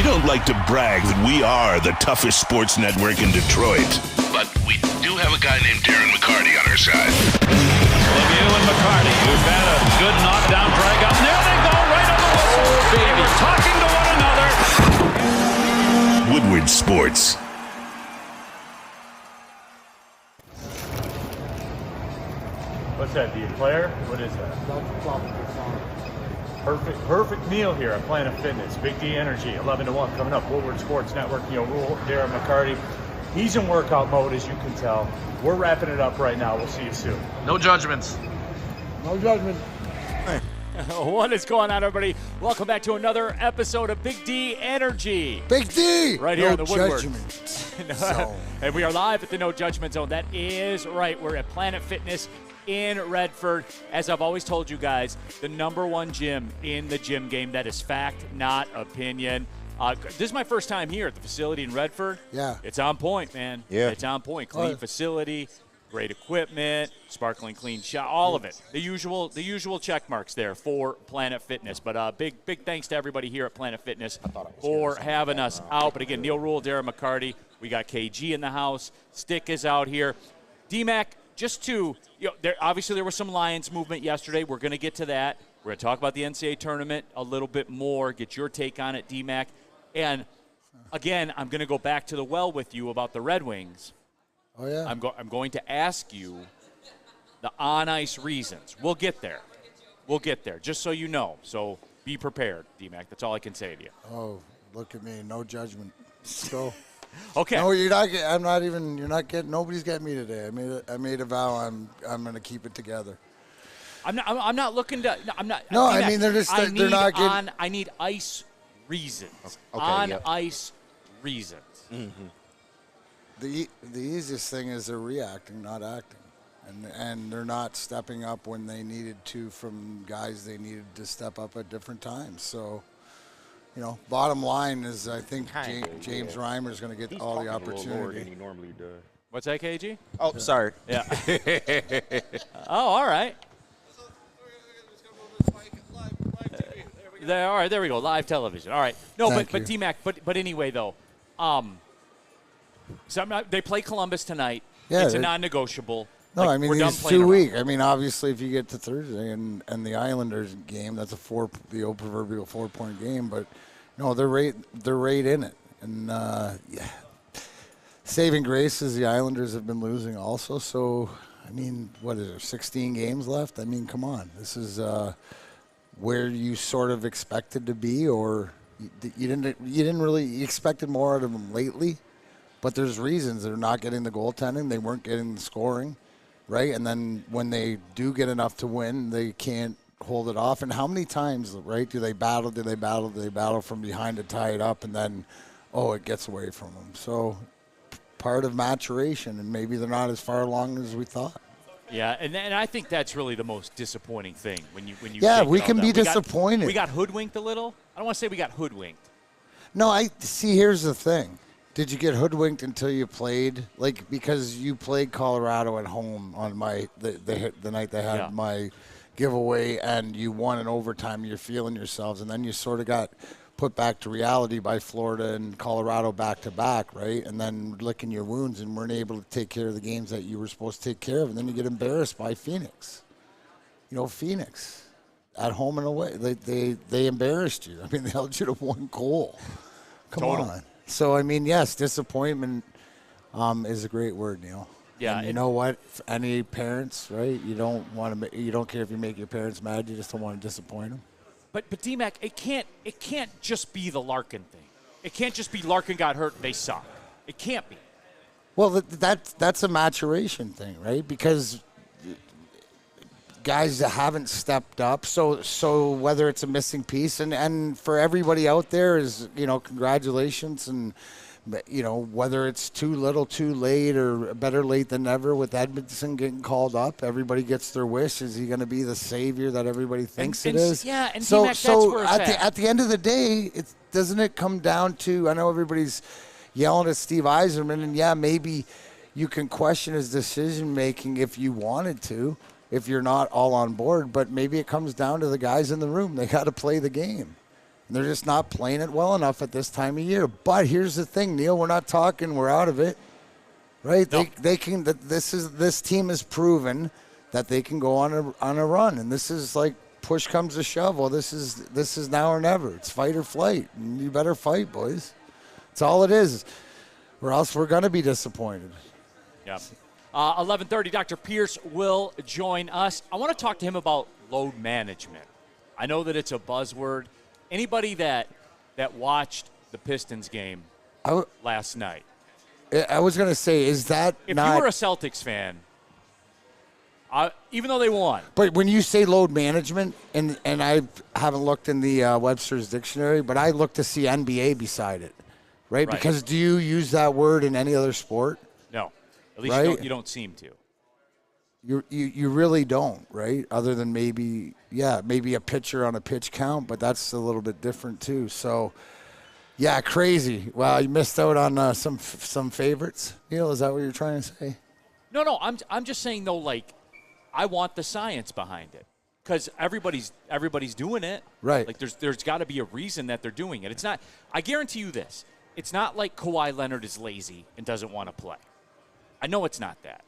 We don't like to brag that we are the toughest sports network in Detroit, but we do have a guy named Darren McCarty on our side. Lemieux and McCarty, who've had a good knockdown drag up. There they go, right on the whistle. They were talking to one another. Woodward Sports. What's that, the Eclair? What is that? Perfect meal here at Planet Fitness. Big D Energy, 11 to 1 coming up. Woodward Sports Network, Neal, Ruhl, Darren McCarty. He's in workout mode, as you can tell. We're wrapping it up right now. We'll see you soon. No judgments. No judgment. What is going on, everybody? Welcome back to another episode of Big D Energy. Big D! Right here no in the Woodward. Zone. And we are live at the No Judgment Zone. That is right. We're at Planet Fitness in Redford. As I've always told you guys, the number one gym in the gym game. That is fact, not opinion. This is my first time here at the facility in Redford. Yeah. It's on point, man. Yeah. It's on point. Clean facility, great equipment, sparkling clean shot, all of it. The usual check marks there for Planet Fitness. But big thanks to everybody here at Planet Fitness for having us out. But again, Neal, Ruhl, Darren McCarty. We got KG in the house. Stick is out here. D-Mac, just to, obviously there was some Lions movement yesterday. We're going to get to that. We're going to talk about the NCAA tournament a little bit more, get your take on it, D-Mac. And, again, I'm going to go back to the well with you about the Red Wings. Oh, yeah? I'm going to ask you the on-ice reasons. We'll get there. Just so you know. So be prepared, D-Mac. That's all I can say to you. Oh, look at me. No judgment. Let's go. Okay. No, you're not. I'm not even. You're not getting. Nobody's getting me today. I made a vow. I'm going to keep it together. I'm not looking to. I'm not. No, D-Mac, I mean they're just. They're not getting. I need ice reasons. Okay, ice reasons. Mm-hmm. The easiest thing is they're reacting, not acting, and they're not stepping up when they needed to from guys they needed to step up at different times. So. Bottom line is I think James Reimer is going to get all the opportunity. He normally does. What's that, KG? Oh, sorry. Yeah. Oh, all right. All right, there we go. Live television. All right. No, but D-Mac, but anyway, though, they play Columbus tonight. Yeah, it's a non-negotiable. No, like, I mean, it's 2 weeks. I mean, obviously, if you get to Thursday and the Islanders game, that's the old proverbial 4-point game. But, they're right in it. And, saving grace is the Islanders have been losing also. So, I mean, what is there, 16 games left? I mean, come on. This is where you sort of expected to be, or you you expected more out of them lately. But there's reasons they're not getting the goaltending. They weren't getting the scoring. Right, and then when they do get enough to win, they can't hold it off. And how many times, right, do they battle from behind to tie it up, and then, it gets away from them. So part of maturation, and maybe they're not as far along as we thought. Yeah, and I think that's really the most disappointing thing when you. Yeah, we can be disappointed. We got hoodwinked a little. I don't want to say we got hoodwinked. No, I see. Here's the thing. Did you get hoodwinked until you played? Because you played Colorado at home on the night they had my giveaway, and you won in overtime. You're feeling yourselves, and then you sort of got put back to reality by Florida and Colorado back to back, right? And then licking your wounds and weren't able to take care of the games that you were supposed to take care of, and then you get embarrassed by Phoenix. Phoenix at home and away, they embarrassed you. I mean, they held you to one goal. Come on. So, I mean, yes, disappointment is a great word, Neal. Yeah. And you know what? Any parents, right? You don't care if you make your parents mad. You just don't want to disappoint them. But D-Mac, it can't just be the Larkin thing. It can't just be Larkin got hurt, they suck. It can't be. Well, that's a maturation thing, right? Because guys that haven't stepped up. So whether it's a missing piece, and for everybody out there is, congratulations, and whether it's too little, too late, or better late than never with Edmondson getting called up, everybody gets their wish. Is he going to be the savior that everybody thinks it is? Yeah, and so D-Mac, that's where it's at the end of the day, doesn't it come down to, I know everybody's yelling at Steve Yzerman, and maybe you can question his decision making if you wanted to, if you're not all on board, but maybe it comes down to the guys in the room. They got to play the game. And they're just not playing it well enough at this time of year. But here's the thing, Neal, we're not talking, we're out of it. Right? No. They can. This team has proven that they can go on a run, and this is like push comes to shove. Well, this is now or never. It's fight or flight, and you better fight, boys. That's all it is, or else we're gonna be disappointed. Yeah. 11:30. Dr. Pierce will join us. I want to talk to him about load management. I know that it's a buzzword. Anybody that watched the Pistons game last night. I was going to say, is that if not... If you were a Celtics fan, even though they won. But when you say load management, and I haven't looked in the Webster's dictionary, but I look to see NBA beside it, right? Because do you use that word in any other sport? No. At least you don't seem to. You really don't, right? Other than maybe a pitcher on a pitch count, but that's a little bit different too. So... yeah, crazy. Well, you missed out on some favorites. Neal, is that what you're trying to say? No. I'm just saying though. Like, I want the science behind it because everybody's doing it. Right. Like, there's got to be a reason that they're doing it. It's not. I guarantee you this. It's not like Kawhi Leonard is lazy and doesn't want to play. I know it's not that.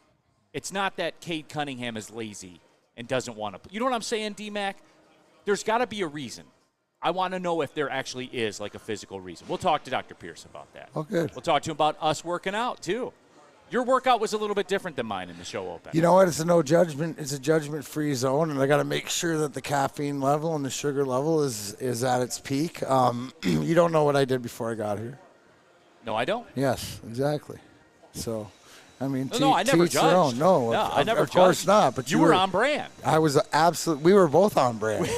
It's not that Cade Cunningham is lazy and doesn't want to play. You know what I'm saying, D-Mac? There's got to be a reason. I want to know if there actually is like a physical reason. We'll talk to Dr. Pierce about that. Oh, good. We'll talk to him about us working out, too. Your workout was a little bit different than mine in the show open. You know what? It's a no judgment. It's a judgment-free zone, and I got to make sure that the caffeine level and the sugar level is at its peak. You don't know what I did before I got here. No, I don't. Yes, exactly. So, I mean, no, I never judged. No, I never of course not. But you were on brand. I was we were both on brand.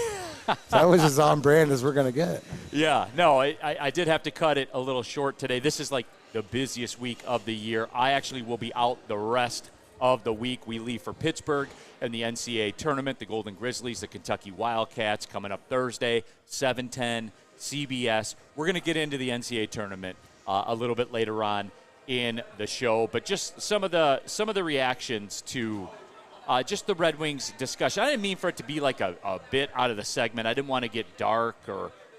That was as on brand as we're going to get. Yeah, no, I did have to cut it a little short today. This is like the busiest week of the year. I actually will be out the rest of the week. We leave for Pittsburgh and the NCAA tournament, the Golden Grizzlies, the Kentucky Wildcats coming up Thursday, 7:10, CBS. We're going to get into the NCAA tournament a little bit later on in the show, but just some of the reactions to just the Red Wings discussion. I didn't mean for it to be like a bit out of the segment. I didn't want to get dark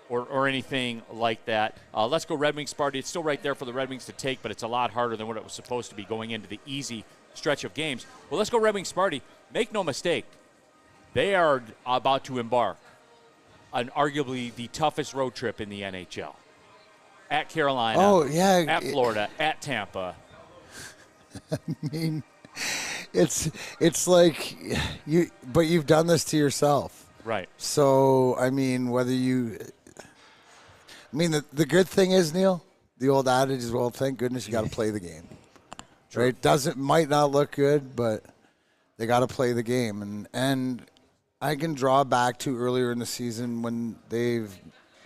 or anything like that. Let's go Red Wings Sparty. It's still right there for the Red Wings to take, but it's a lot harder than what it was supposed to be going into the easy stretch of games. Well, let's go Red Wings Sparty. Make no mistake, they are about to embark on arguably the toughest road trip in the NHL. At Carolina, at Florida, at Tampa. I mean, it's like you've done this to yourself. Right. So, I mean, the good thing is, Neal, the old adage is, well, thank goodness you got to play the game. True. Right? Might not look good, but they got to play the game. And I can draw back to earlier in the season when they've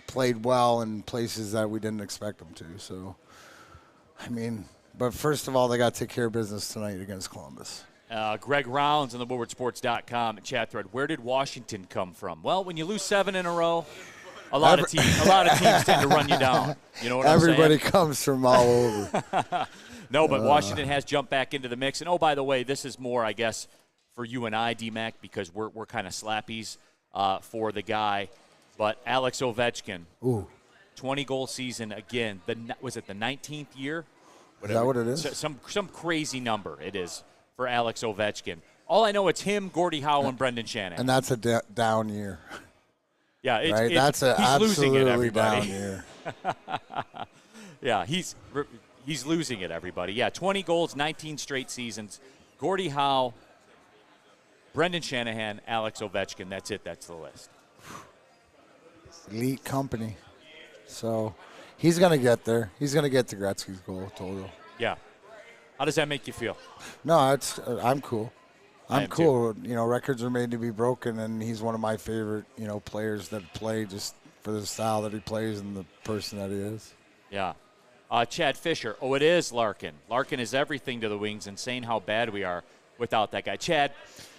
played well in places that we didn't expect them to. So, I mean, but first of all, they got to take care of business tonight against Columbus. Greg Rounds on the WoodwardSports.com chat thread. Where did Washington come from? Well, when you lose 7 in a row, a lot of teams tend to run you down. You know what I'm saying? Everybody comes from all over. No, but Washington has jumped back into the mix. And, oh, by the way, this is more, I guess, for you and I, D-Mac, because we're kind of slappies for the guy. But Alex Ovechkin, 20-goal season again. Was it the 19th year? Whatever. Is that what it is? Some crazy number it is for Alex Ovechkin. All I know, it's him, Gordie Howe, and Brendan Shanahan. And that's a down year. Yeah, that's an absolutely down year. Yeah, he's losing it, everybody. Yeah, 20 goals, 19 straight seasons. Gordie Howe, Brendan Shanahan, Alex Ovechkin. That's it. That's the list. Elite company. So he's going to get there. He's going to get to Gretzky's goal total. Yeah. How does that make you feel? No, I'm cool. I'm cool. Too. You know, records are made to be broken, and he's one of my favorite, players that play just for the style that he plays and the person that he is. Yeah. Chad Fisher. Oh, it is Larkin. Larkin is everything to the Wings, and saying how bad we are without that guy. Chad,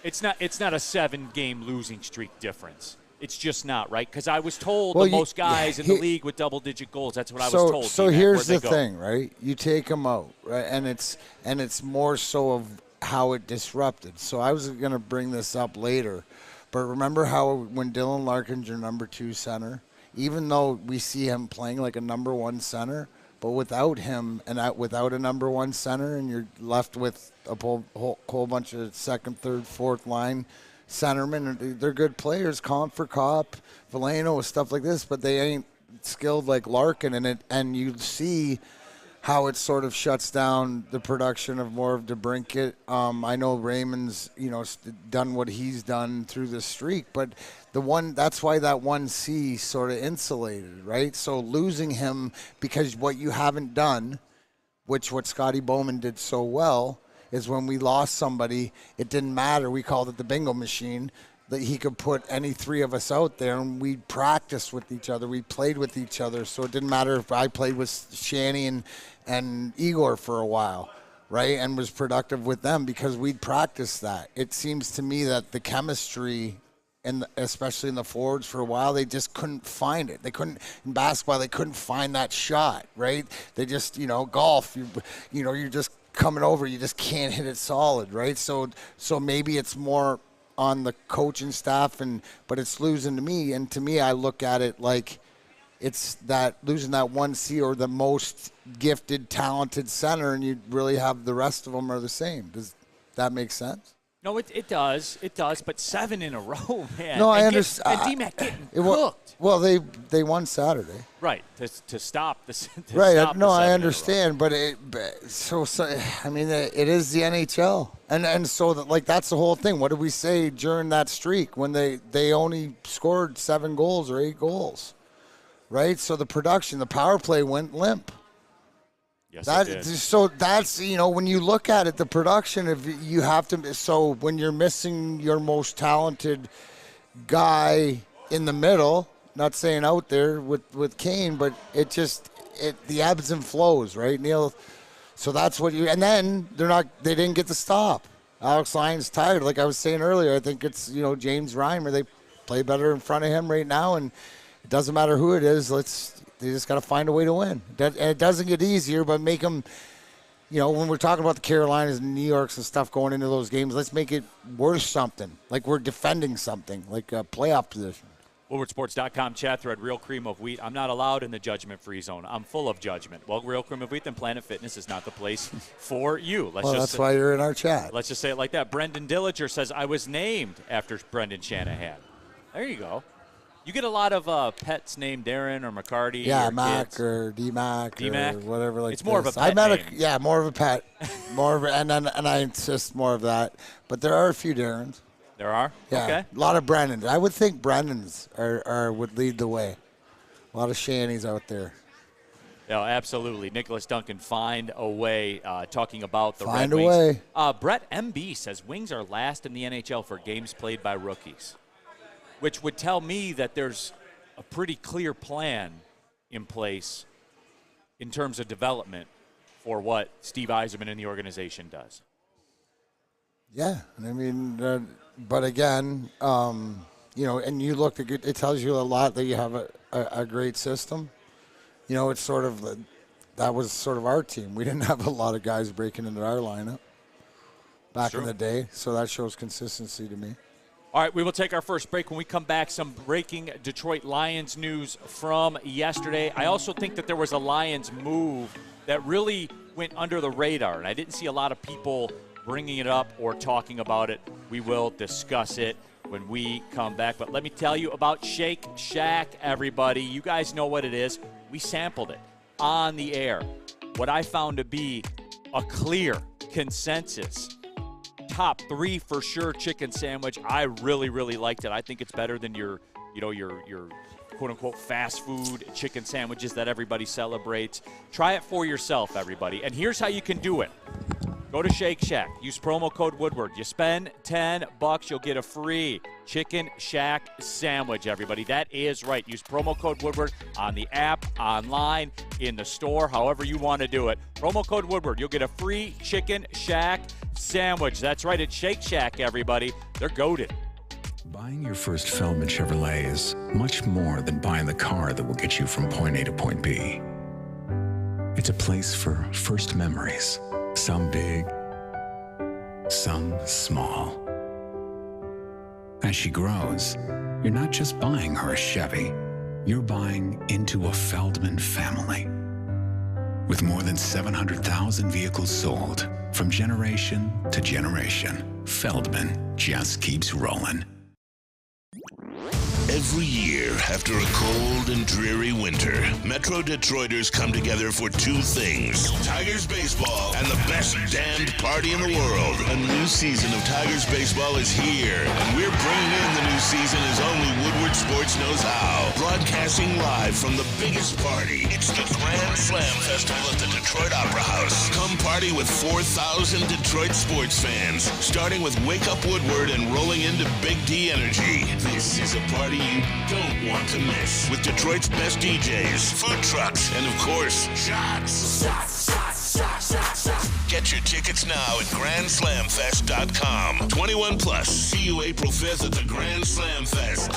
it's not a 7-game losing streak difference. It's just not, right? Because I was told most guys in the league with double-digit goals. That's what I was told. So here's the thing, right? You take them out, right? And it's more so of how it disrupted. So I was going to bring this up later, but remember how when Dylan Larkin's your number 2 center, even though we see him playing like a number one center, but without him and without a number one center, and you're left with a whole bunch of second, third, fourth line centermen. They're good players, comp for cop, Veleno, stuff like this, but they ain't skilled like Larkin. And you see how it sort of shuts down the production of more of DeBrincat. I know Raymond's, done what he's done through the streak, but that's why that 1C sort of insulated, right? So losing him because what you haven't done, what Scotty Bowman did so well, is when we lost somebody, it didn't matter. We called it the bingo machine, that he could put any three of us out there, and we practiced with each other. We played with each other, so it didn't matter if I played with Shanny and Igor for a while, right, and was productive with them because we'd practiced that. It seems to me that the chemistry, especially in the forwards for a while, they just couldn't find it. They couldn't, in basketball, they couldn't find that shot, right? They just, golf, you're just coming over, you just can't hit it solid, right? So maybe it's more on the coaching staff, but it's losing to me. And to me, I look at it like it's that losing that 1C or the most gifted, talented center, and you really have the rest of them are the same. Does that make sense? No, it does. It does. But 7 in a row, man. No, I understand. And D-Mac getting cooked. Well, they won Saturday. Right, to stop the right. Stop No, the I 7 understand, but it is the NHL, and so that's the whole thing. What did we say during that streak when they only scored 7 goals or 8 goals, right? So the production, the power play went limp. Yes, it did. So that's, when you look at it, the production, if you have to, so when you're missing your most talented guy in the middle, not saying out there with Kane, but the ebbs and flows, right, Neal? So that's what and then they didn't get the stop. Alex Lyon's tired. Like I was saying earlier, I think it's, James Reimer, they play better in front of him right now, and it doesn't matter who it is, they just got to find a way to win. And it doesn't get easier, but make them, when we're talking about the Carolinas and New Yorks and stuff going into those games, let's make it worth something. Like we're defending something, like a playoff position. WoodwardSports.com chat thread, Real Cream of Wheat. I'm not allowed in the judgment-free zone. I'm full of judgment. Well, Real Cream of Wheat and Planet Fitness is not the place for you. That's why you're in our chat. Let's just say it like that. Brendan Dillinger says, I was named after Brendan Shanahan. There you go. You get a lot of pets named Darren or McCarty. Yeah, or Mac kids. or D-Mac or whatever. Like it's more this. of a pet name. More of a pet. and I insist more of that. But there are a few Darrens. There are? Yeah, okay. A lot of Brennans. I would think Brennans would lead the way. A lot of Shannys out there. Yeah, absolutely. Nicholas Duncan, find a way, talking about the Red Wings. Find a way. Brett MB says Wings are last in the NHL for games played by rookies, which would tell me that there's a pretty clear plan in place in terms of development for what Steve Yzerman and the organization does. Yeah, but again, and you look at it tells you a lot that you have a great system. It's sort of that was sort of our team. We didn't have a lot of guys breaking into our lineup back in the day, so that shows consistency to me. All right, we will take our first break. When we come back, some breaking Detroit Lions news from yesterday. I also think that there was a Lions move that really went under the radar, and I didn't see a lot of people bringing it up or talking about it. We will discuss it when we come back. But let me tell you about Shake Shack, everybody. You guys know what it is. We sampled it on the air. What I found to be a clear consensus top 3 for sure chicken sandwich. I really, really liked it. I think it's better than your quote-unquote fast food chicken sandwiches that everybody celebrates. Try it for yourself, everybody. And here's how you can do it. Go to Shake Shack. Use promo code Woodward. You spend $10, you'll get a free Chicken Shack sandwich, everybody. That is right. Use promo code Woodward on the app, online, in the store, however you want to do it. Promo code Woodward. You'll get a free Chicken Shack sandwich. That's right. It's Shake Shack, everybody. They're goated. Buying your first Feldman Chevrolet is much more than buying the car that will get you from point A to point B. It's a place for first memories. Some big, some small. As she grows, you're not just buying her a Chevy, you're buying into a Feldman family. With more than 700,000 vehicles sold, from generation to generation, Feldman just keeps rolling. Every year, after a cold and dreary winter, Metro Detroiters come together for two things: Tigers baseball and the best damned party in the world. A new season of Tigers baseball is here, and we're bringing in the new season as only Woodward Sports knows how. Broadcasting live from the biggest party, it's the Grand Slam Festival at the Detroit Opera House. Come party with 4,000 Detroit sports fans, starting with Wake Up Woodward and rolling into Big D Energy. This is a party you don't want to miss, with Detroit's best DJs, food trucks, and of course, shots. Get your tickets now at GrandSlamFest.com. 21 plus. See you April 5th at the Grand Slam Fest.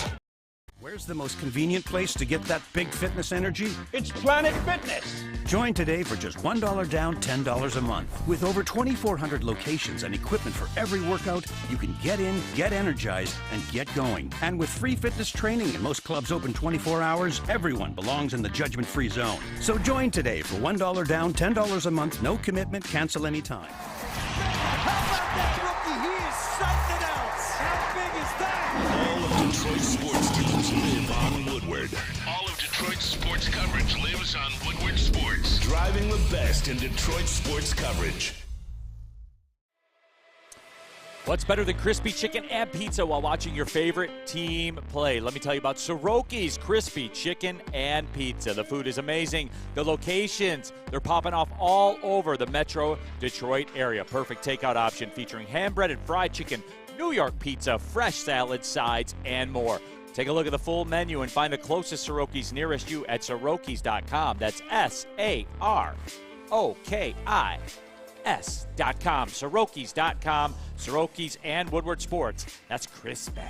Where's the most convenient place to get that big fitness energy? It's Planet Fitness. Join today for just $1 down, $10 a month. With over 2,400 locations and equipment for every workout, you can get in, get energized, and get going. And with free fitness training and most clubs open 24 hours, everyone belongs in the judgment-free zone. So join today for $1 down, $10 a month, no commitment, cancel anytime. How about that rookie? He is something else. How big is that? All of Detroit's sports teams live on Woodward. All of Detroit's sports coverage lives on Woodward Sports. Driving the best in Detroit sports coverage. What's better than crispy chicken and pizza while watching your favorite team play? Let me tell you about Soroki's crispy chicken and pizza. The food is amazing. The locations, they're popping off all over the Metro Detroit area. Perfect takeout option featuring hand-breaded fried chicken, New York pizza, fresh salad, sides, and more. Take a look at the full menu and find the closest Soroki's nearest you at Sorokis.com. That's SAROKIS.com. Sorokis.com. Soroki's and Woodward Sports. That's crispy.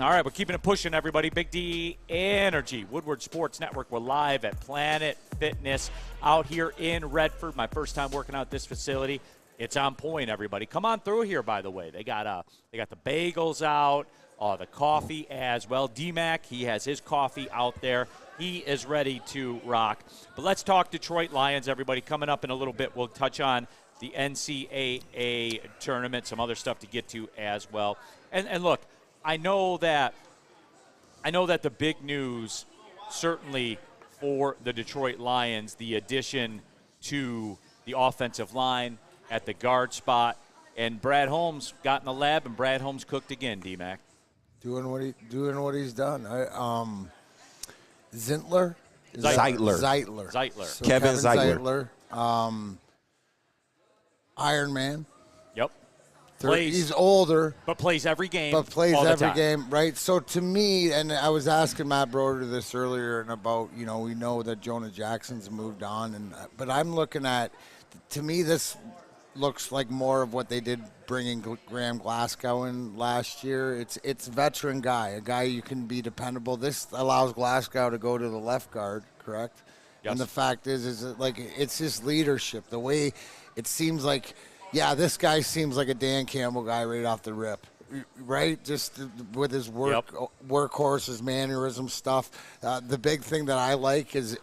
All right, we're keeping it pushing, everybody. Big D Energy, Woodward Sports Network. We're live at Planet Fitness out here in Redford. My first time working out at this facility. It's on point, everybody. Come on through here, by the way. They got the bagels out, the coffee as well. D-Mac, he has his coffee out there. He is ready to rock. But let's talk Detroit Lions, everybody. Coming up in a little bit, we'll touch on the NCAA tournament, some other stuff to get to as well. And look, I know that the big news, certainly for the Detroit Lions, the addition to the offensive line at the guard spot, and Brad Holmes got in the lab, and Brad Holmes cooked again. D-Mac doing what he's done. Zeitler. So Kevin Zeitler. Iron Man. Yep. He's older, but plays every game. Right? So to me, and I was asking Matt Broder this earlier, and about we know that Jonah Jackson's moved on, but I'm looking at, to me, this looks like more of what they did bringing Graham Glasgow in last year. It's veteran guy, a guy you can be dependable. This allows Glasgow to go to the left guard, correct? Yes. And the fact is like it's just leadership. The way it seems like, this guy seems like a Dan Campbell guy right off the rip, right? Just with his workhorse, his mannerism stuff. The big thing that I like is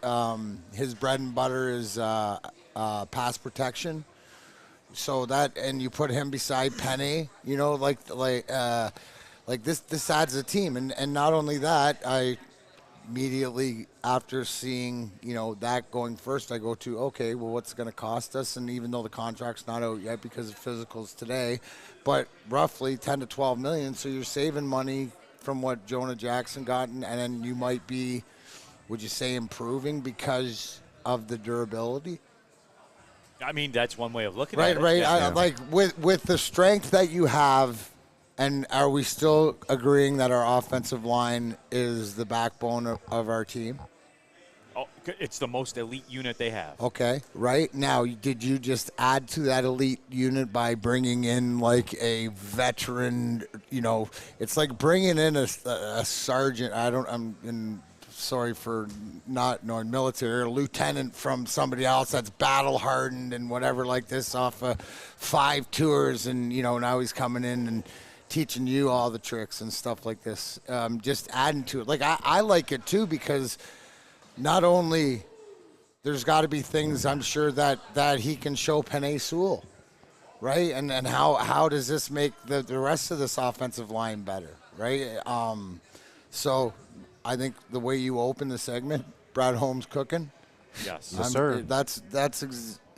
his bread and butter is pass protection. So that, and you put him beside Penny, like this adds a team. And not only that, I immediately after seeing, that going first, I go to, okay, well, what's it going to cost us? And even though the contract's not out yet because of physicals today, but roughly 10 to 12 million. So you're saving money from what Jonah Jackson got, and then you might be, would you say, improving because of the durability? I mean, that's one way of looking at it. Right. Like with the strength that you have, and are we still agreeing that our offensive line is the backbone of our team? Oh, it's the most elite unit they have. Okay, right. Now, did you just add to that elite unit by bringing in like a veteran, it's like bringing in a sergeant. Sorry for not knowing military, a lieutenant from somebody else that's battle hardened and whatever like this off of 5 tours, and now he's coming in and teaching you all the tricks and stuff like this. Just adding to it. Like, I like it, too, because not only there's got to be things I'm sure that he can show Penei Sewell, right? And how does this make the rest of this offensive line better, right? So I think the way you open the segment, Brad Holmes cooking. Yes. Yes, sir. That's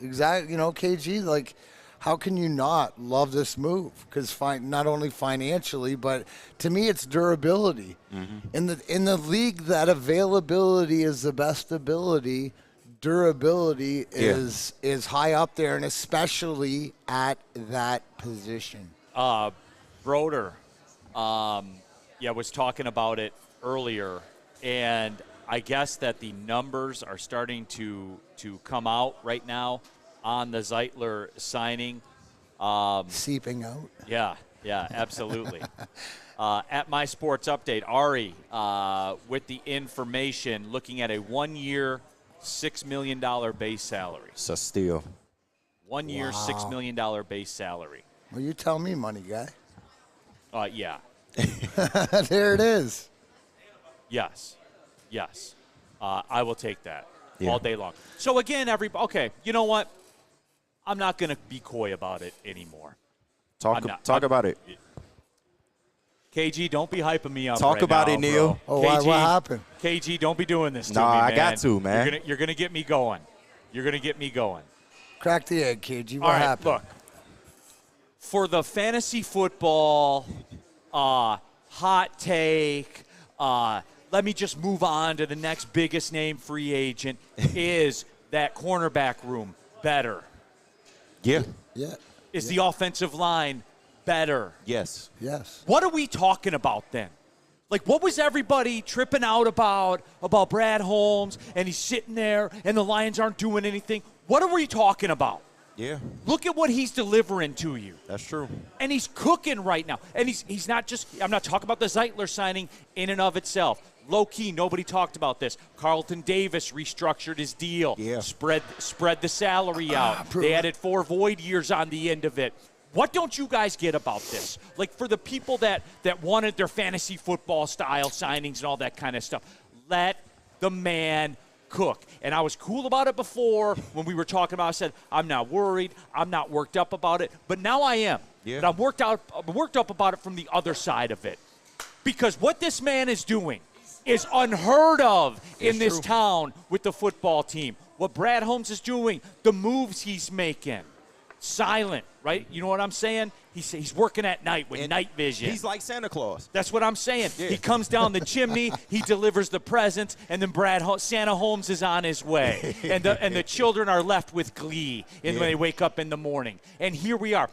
exactly, KG, like, how can you not love this move? Because not only financially, but to me, it's durability. Mm-hmm. In the league, that availability is the best ability. Durability is high up there, and especially at that position. Broder, was talking about it earlier, and I guess that the numbers are starting to come out right now on the Zeitler signing. Seeping out? Yeah, absolutely. At My Sports Update, Ari, with the information, looking at a 1-year, $6 million base salary. It's a steal. 1 year, $6 million base salary. Well, you tell me, money guy. Yeah. There it is. Yes. I will take that all day long. So, again, okay, you know what? I'm not going to be coy about it anymore. Talk about it. KG, don't be hyping me up. Talk right about now, it, Neal. bro. Oh, KG, what happened? KG, don't be doing this to me, Nah, man. I got to, man. You're gonna get me going. Crack the egg, KG. What all right, happened? Look, for the fantasy football hot take, let me just move on to the next biggest name free agent. Is that cornerback room better? Yeah. Is the offensive line better? Yes. What are we talking about then? Like, what was everybody tripping out about Brad Holmes, and he's sitting there, and the Lions aren't doing anything? What are we talking about? Yeah. Look at what he's delivering to you. That's true. And he's cooking right now. And he's not just – I'm not talking about the Zeitler signing in and of itself. Low-key, nobody talked about this. Carlton Davis restructured his deal. Yeah. Spread the salary out. They added 4 void years on the end of it. What don't you guys get about this? Like, for the people that wanted their fantasy football style signings and all that kind of stuff, let the man cook. And I was cool about it before when we were talking about it. I said, I'm not worried. I'm not worked up about it. But now I am. Yeah. But I'm worked up about it from the other side of it. Because what this man is doing is unheard of in this town with the football team. What Brad Holmes is doing, the moves he's making. Silent, right? You know what I'm saying? He's working at night with night vision. He's like Santa Claus. That's what I'm saying. Yeah. He comes down the chimney, he delivers the presents, and then Santa Holmes is on his way. And the children are left with glee when they wake up in the morning. And here we are.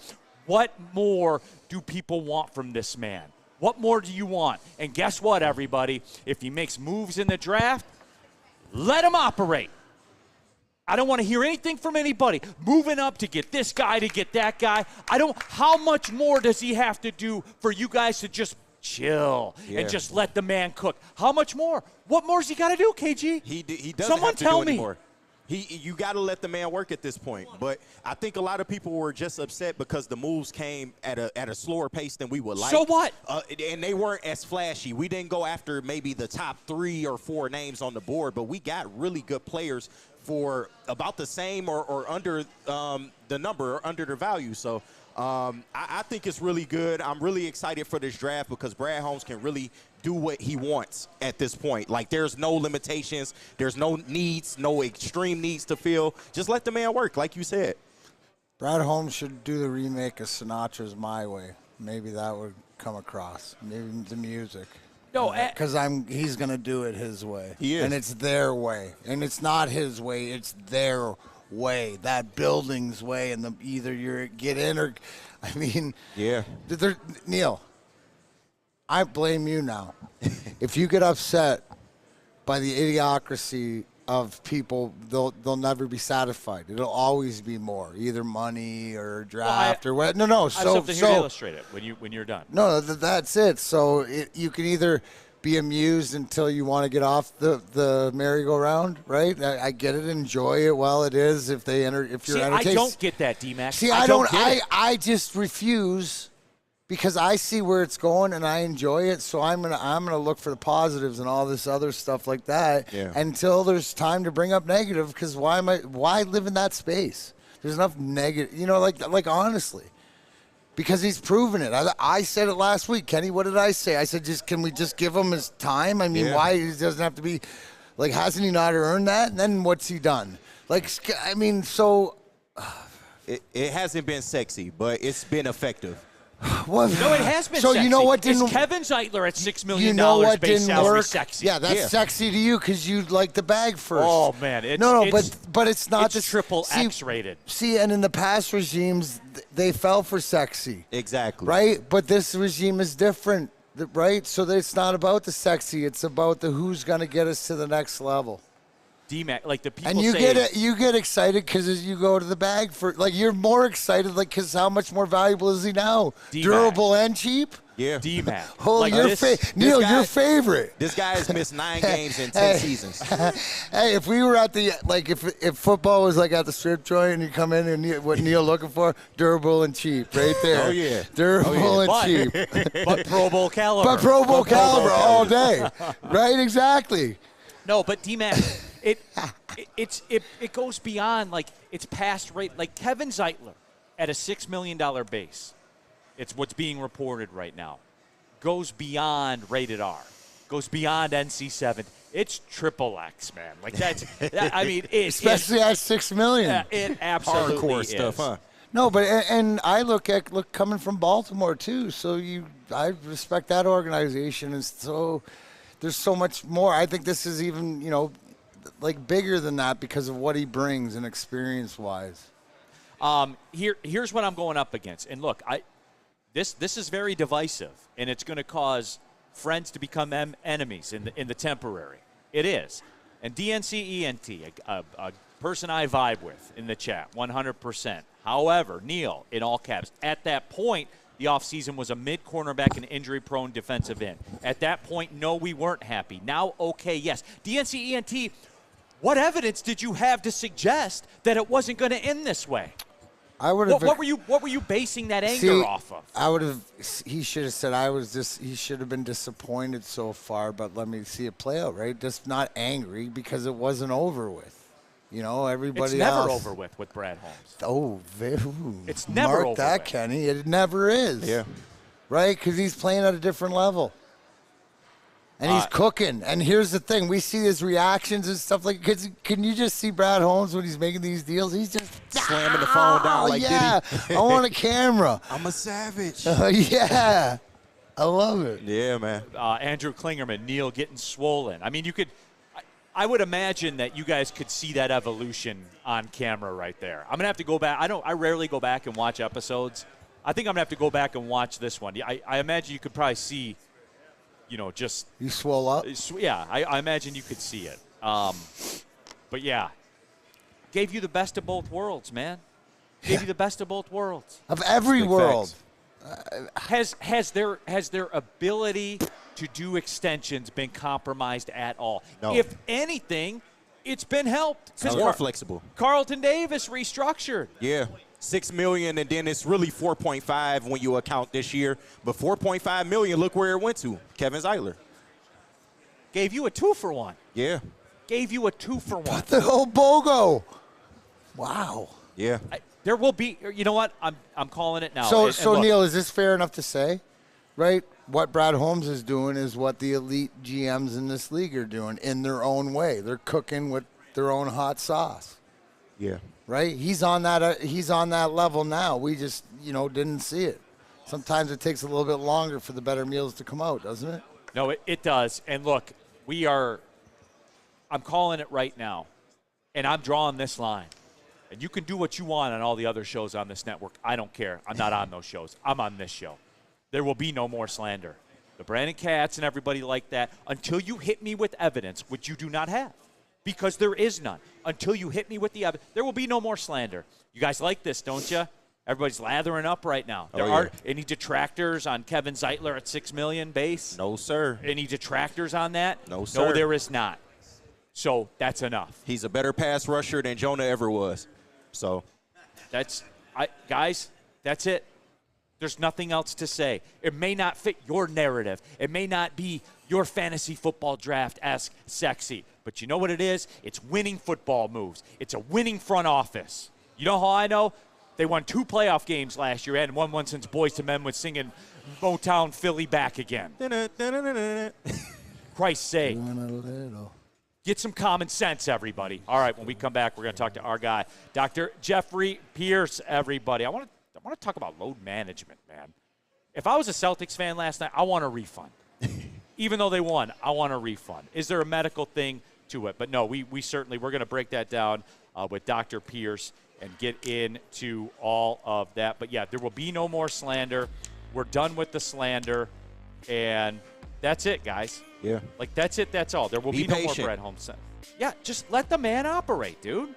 What more do people want from this man? What more do you want? And guess what, everybody? If he makes moves in the draft, let him operate. I don't want to hear anything from anybody. Moving up to get this guy, to get that guy. How much more does he have to do for you guys to just chill and just let the man cook? How much more? What more has he got to do, KG? He doesn't Someone have to tell do me. anymore. You got to let the man work at this point. But I think a lot of people were just upset because the moves came at a slower pace than we would like. So what? And they weren't as flashy. We didn't go after maybe the top 3 or 4 names on the board, but we got really good players for about the same or under the number, or under the value. So I think it's really good. I'm really excited for this draft because Brad Holmes can really do what he wants at this point. Like, there's no limitations. There's no needs, no extreme needs to fill. Just let the man work, like you said. Brad Holmes should do the remake of Sinatra's My Way. Maybe that would come across. Maybe the music. No, because he's going to do it his way. He is. And it's their way. And it's not his way. It's their way. That building's way. And either you get in or, I mean. Yeah. Neal, I blame you now. If you get upset by the idiocracy of people, they'll never be satisfied. It'll always be more, either money or draft or what. No. I just have to hear you illustrate it when you're done. No, that's it. So you can either be amused until you want to get off the merry-go-round, right? I get it. Enjoy it while it is. If you're entertained. I don't get that, D-Mac. See, I don't get it. I just refuse because I see where it's going and I enjoy it. So I'm gonna look for the positives and all this other stuff like that until there's time to bring up negative. Because why live in that space? There's enough negative, like honestly. Because he's proven it. I said it last week. Kenny, what did I say? I said, can we just give him his time? I mean, why he doesn't have to be, like, hasn't he not earned that? And then what's he done? Like, I mean, so. It hasn't been sexy, but it's been effective. Well, no, it has been so sexy. You know what didn't? Is Kevin Zeitler at $6 million you know what base didn't salary work? sexy? Yeah, that's sexy to you because you like the bag first. Oh man, but it's not it's triple X rated. See, and in the past regimes, they fell for sexy. Exactly. Right, but this regime is different. Right, so it's not about the sexy; it's about the who's going to get us to the next level. D-Mac, like the people and you say, you get excited because as you go to the bag for you're more excited because how much more valuable is he now? D-Mac. Durable and cheap. Yeah. D-Mac. Oh, like Neal, your favorite. This guy has missed 9 games in 10 seasons. Hey, if we were at the if football was like at the strip joint and you come in and what Neal looking for, durable and cheap, right there. Oh yeah, durable and cheap. But Pro Bowl caliber. But Pro Bowl caliber all day, right? Exactly. No, but D-Mac, it goes beyond, like, it's past rate. Like Kevin Zeitler at a $6 million base, it's what's being reported right now, goes beyond rated R, goes beyond NC7. It's triple X, man. Like I mean, especially at $6 million. It absolutely hardcore is. stuff, huh? No, but and I look coming from Baltimore too, so I respect that organization, and so there's so much more. I think this is even like bigger than that because of what he brings and experience-wise. Here's what I'm going up against, and look, this is very divisive, and it's going to cause friends to become enemies in the temporary. It is, and DNCENT, a person I vibe with in the chat, 100%. However, Neal, in all caps, at that point, the offseason was a mid-cornerback and injury-prone defensive end. At that point, no, we weren't happy. Now, okay, yes. DNCENT, what evidence did you have to suggest that it wasn't going to end this way? I would have. What were you basing that anger off of? I would have. He should have said he should have been disappointed so far, but let me see it play out. Right, just not angry because it wasn't over with. Everybody It's never else. over with Brad Holmes. Oh, it's never mark over that, with. Kenny. It never is. Yeah. Right, because he's playing at a different level. And he's cooking. And here's the thing. We see his reactions and stuff like can you just see Brad Holmes when he's making these deals? He's just slamming the phone down like yeah, Diddy. I want a camera. I'm a savage. Yeah. I love it. Yeah, man. Andrew Klingerman, Neal getting swollen. I mean, I would imagine that you guys could see that evolution on camera right there. I'm going to have to go back. I rarely go back and watch episodes. I think I'm going to have to go back and watch this one. I imagine you could probably see, just. You swole up? Yeah, I imagine you could see it. But, yeah, gave you the best of both worlds, man. Gave you the best of both worlds. Of every world. Has their ability to do extensions been compromised at all? No. If anything, it's been helped. It's more flexible. Carlton Davis restructured. Yeah. $6 million, and then it's really 4.5 when you account this year. But 4.5 million, look where it went to. Kevin Zeitler. Gave you a 2-for-1. Yeah. Gave you a 2-for-1. The whole BOGO. Wow. Yeah. There will be. You know what? I'm calling it now. So look, Neal, is this fair enough to say? Right? What Brad Holmes is doing is what the elite GMs in this league are doing in their own way. They're cooking with their own hot sauce. Yeah. Right? He's on that level now. We just, didn't see it. Sometimes it takes a little bit longer for the better meals to come out, doesn't it? No, it does. And look, I'm calling it right now, and I'm drawing this line. And you can do what you want on all the other shows on this network. I don't care. I'm not on those shows. I'm on this show. There will be no more slander. The Brandon Katz and everybody like that, until you hit me with evidence, which you do not have, because there is none. Until you hit me with the evidence, there will be no more slander. You guys like this, don't you? Everybody's lathering up right now. There aren't any detractors on Kevin Zeitler at $6 million base? No, sir. Any detractors on that? No, sir. No, there is not. So that's enough. He's a better pass rusher than Jonah ever was. So guys, that's it. There's nothing else to say. It may not fit your narrative. It may not be your fantasy football draft-esque sexy. But you know what it is? It's winning football moves. It's a winning front office. You know how I know? They won 2 playoff games last year and won one since Boyz II Men was singing Motown Philly back again. Christ's sake. Get some common sense, everybody. All right, when we come back, we're going to talk to our guy, Dr. Jeffrey Pierce, everybody. I want to talk about load management, man. If I was a Celtics fan last night, I want a refund. Even though they won, I want a refund. Is there a medical thing to it? But no, we're going to break that down with Dr. Pierce and get into all of that. But, yeah, there will be no more slander. We're done with the slander, and that's it, guys. Yeah. Like, that's it. That's all. There will be no more Brett Holmes. Yeah, just let the man operate, dude.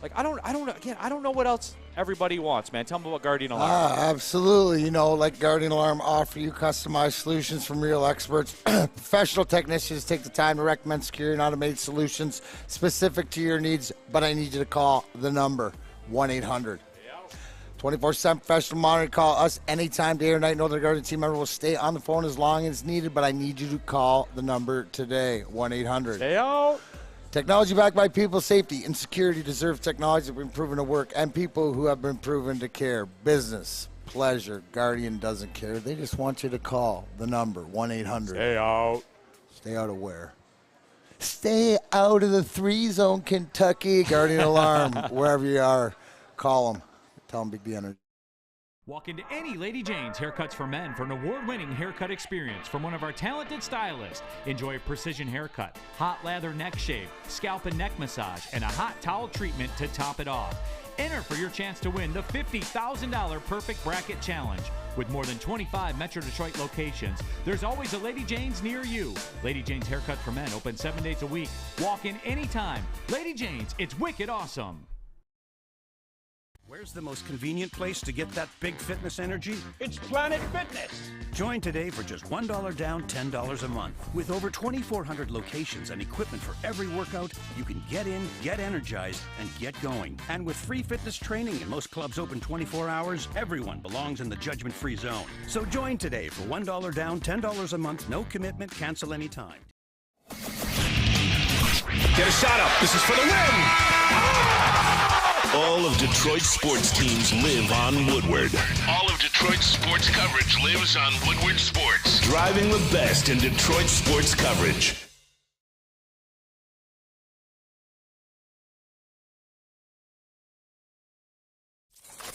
Like, I don't know what else everybody wants, man. Tell them about Guardian Alarm. Absolutely. Like Guardian Alarm offer you customized solutions from real experts. Professional technicians take the time to recommend secure and automated solutions specific to your needs, but I need you to call the number 1-800. 24/7 professional monitoring. Call us anytime, day or night. Know the Guardian team member will stay on the phone as long as needed, but I need you to call the number today, 1-800. Stay out. Technology backed by people, safety, and security deserve technology that have been proven to work and people who have been proven to care. Business, pleasure, Guardian doesn't care. They just want you to call the number, 1-800. Stay out. Stay out of where? Stay out of the 3-zone, Kentucky. Guardian Alarm, wherever you are, call them. Tell them Big D Energy. Walk into any Lady Jane's Haircuts for Men for an award-winning haircut experience from one of our talented stylists. Enjoy a precision haircut, hot lather neck shave, scalp and neck massage, and a hot towel treatment to top it off. Enter for your chance to win the $50,000 Perfect Bracket Challenge. With more than 25 Metro Detroit locations, there's always a Lady Jane's near you. Lady Jane's Haircut for Men, open 7 days a week. Walk in anytime. Lady Jane's, it's wicked awesome. Where's the most convenient place to get that big fitness energy? It's Planet Fitness. Join today for just $1 down, $10 a month. With over 2,400 locations and equipment for every workout, you can get in, get energized, and get going. And with free fitness training and most clubs open 24 hours, everyone belongs in the judgment-free zone. So join today for $1 down, $10 a month, no commitment, cancel anytime. Get a shot up. This is for the win. All of Detroit's sports teams live on Woodward. All of Detroit's sports coverage lives on Woodward Sports. Driving the best in Detroit sports coverage.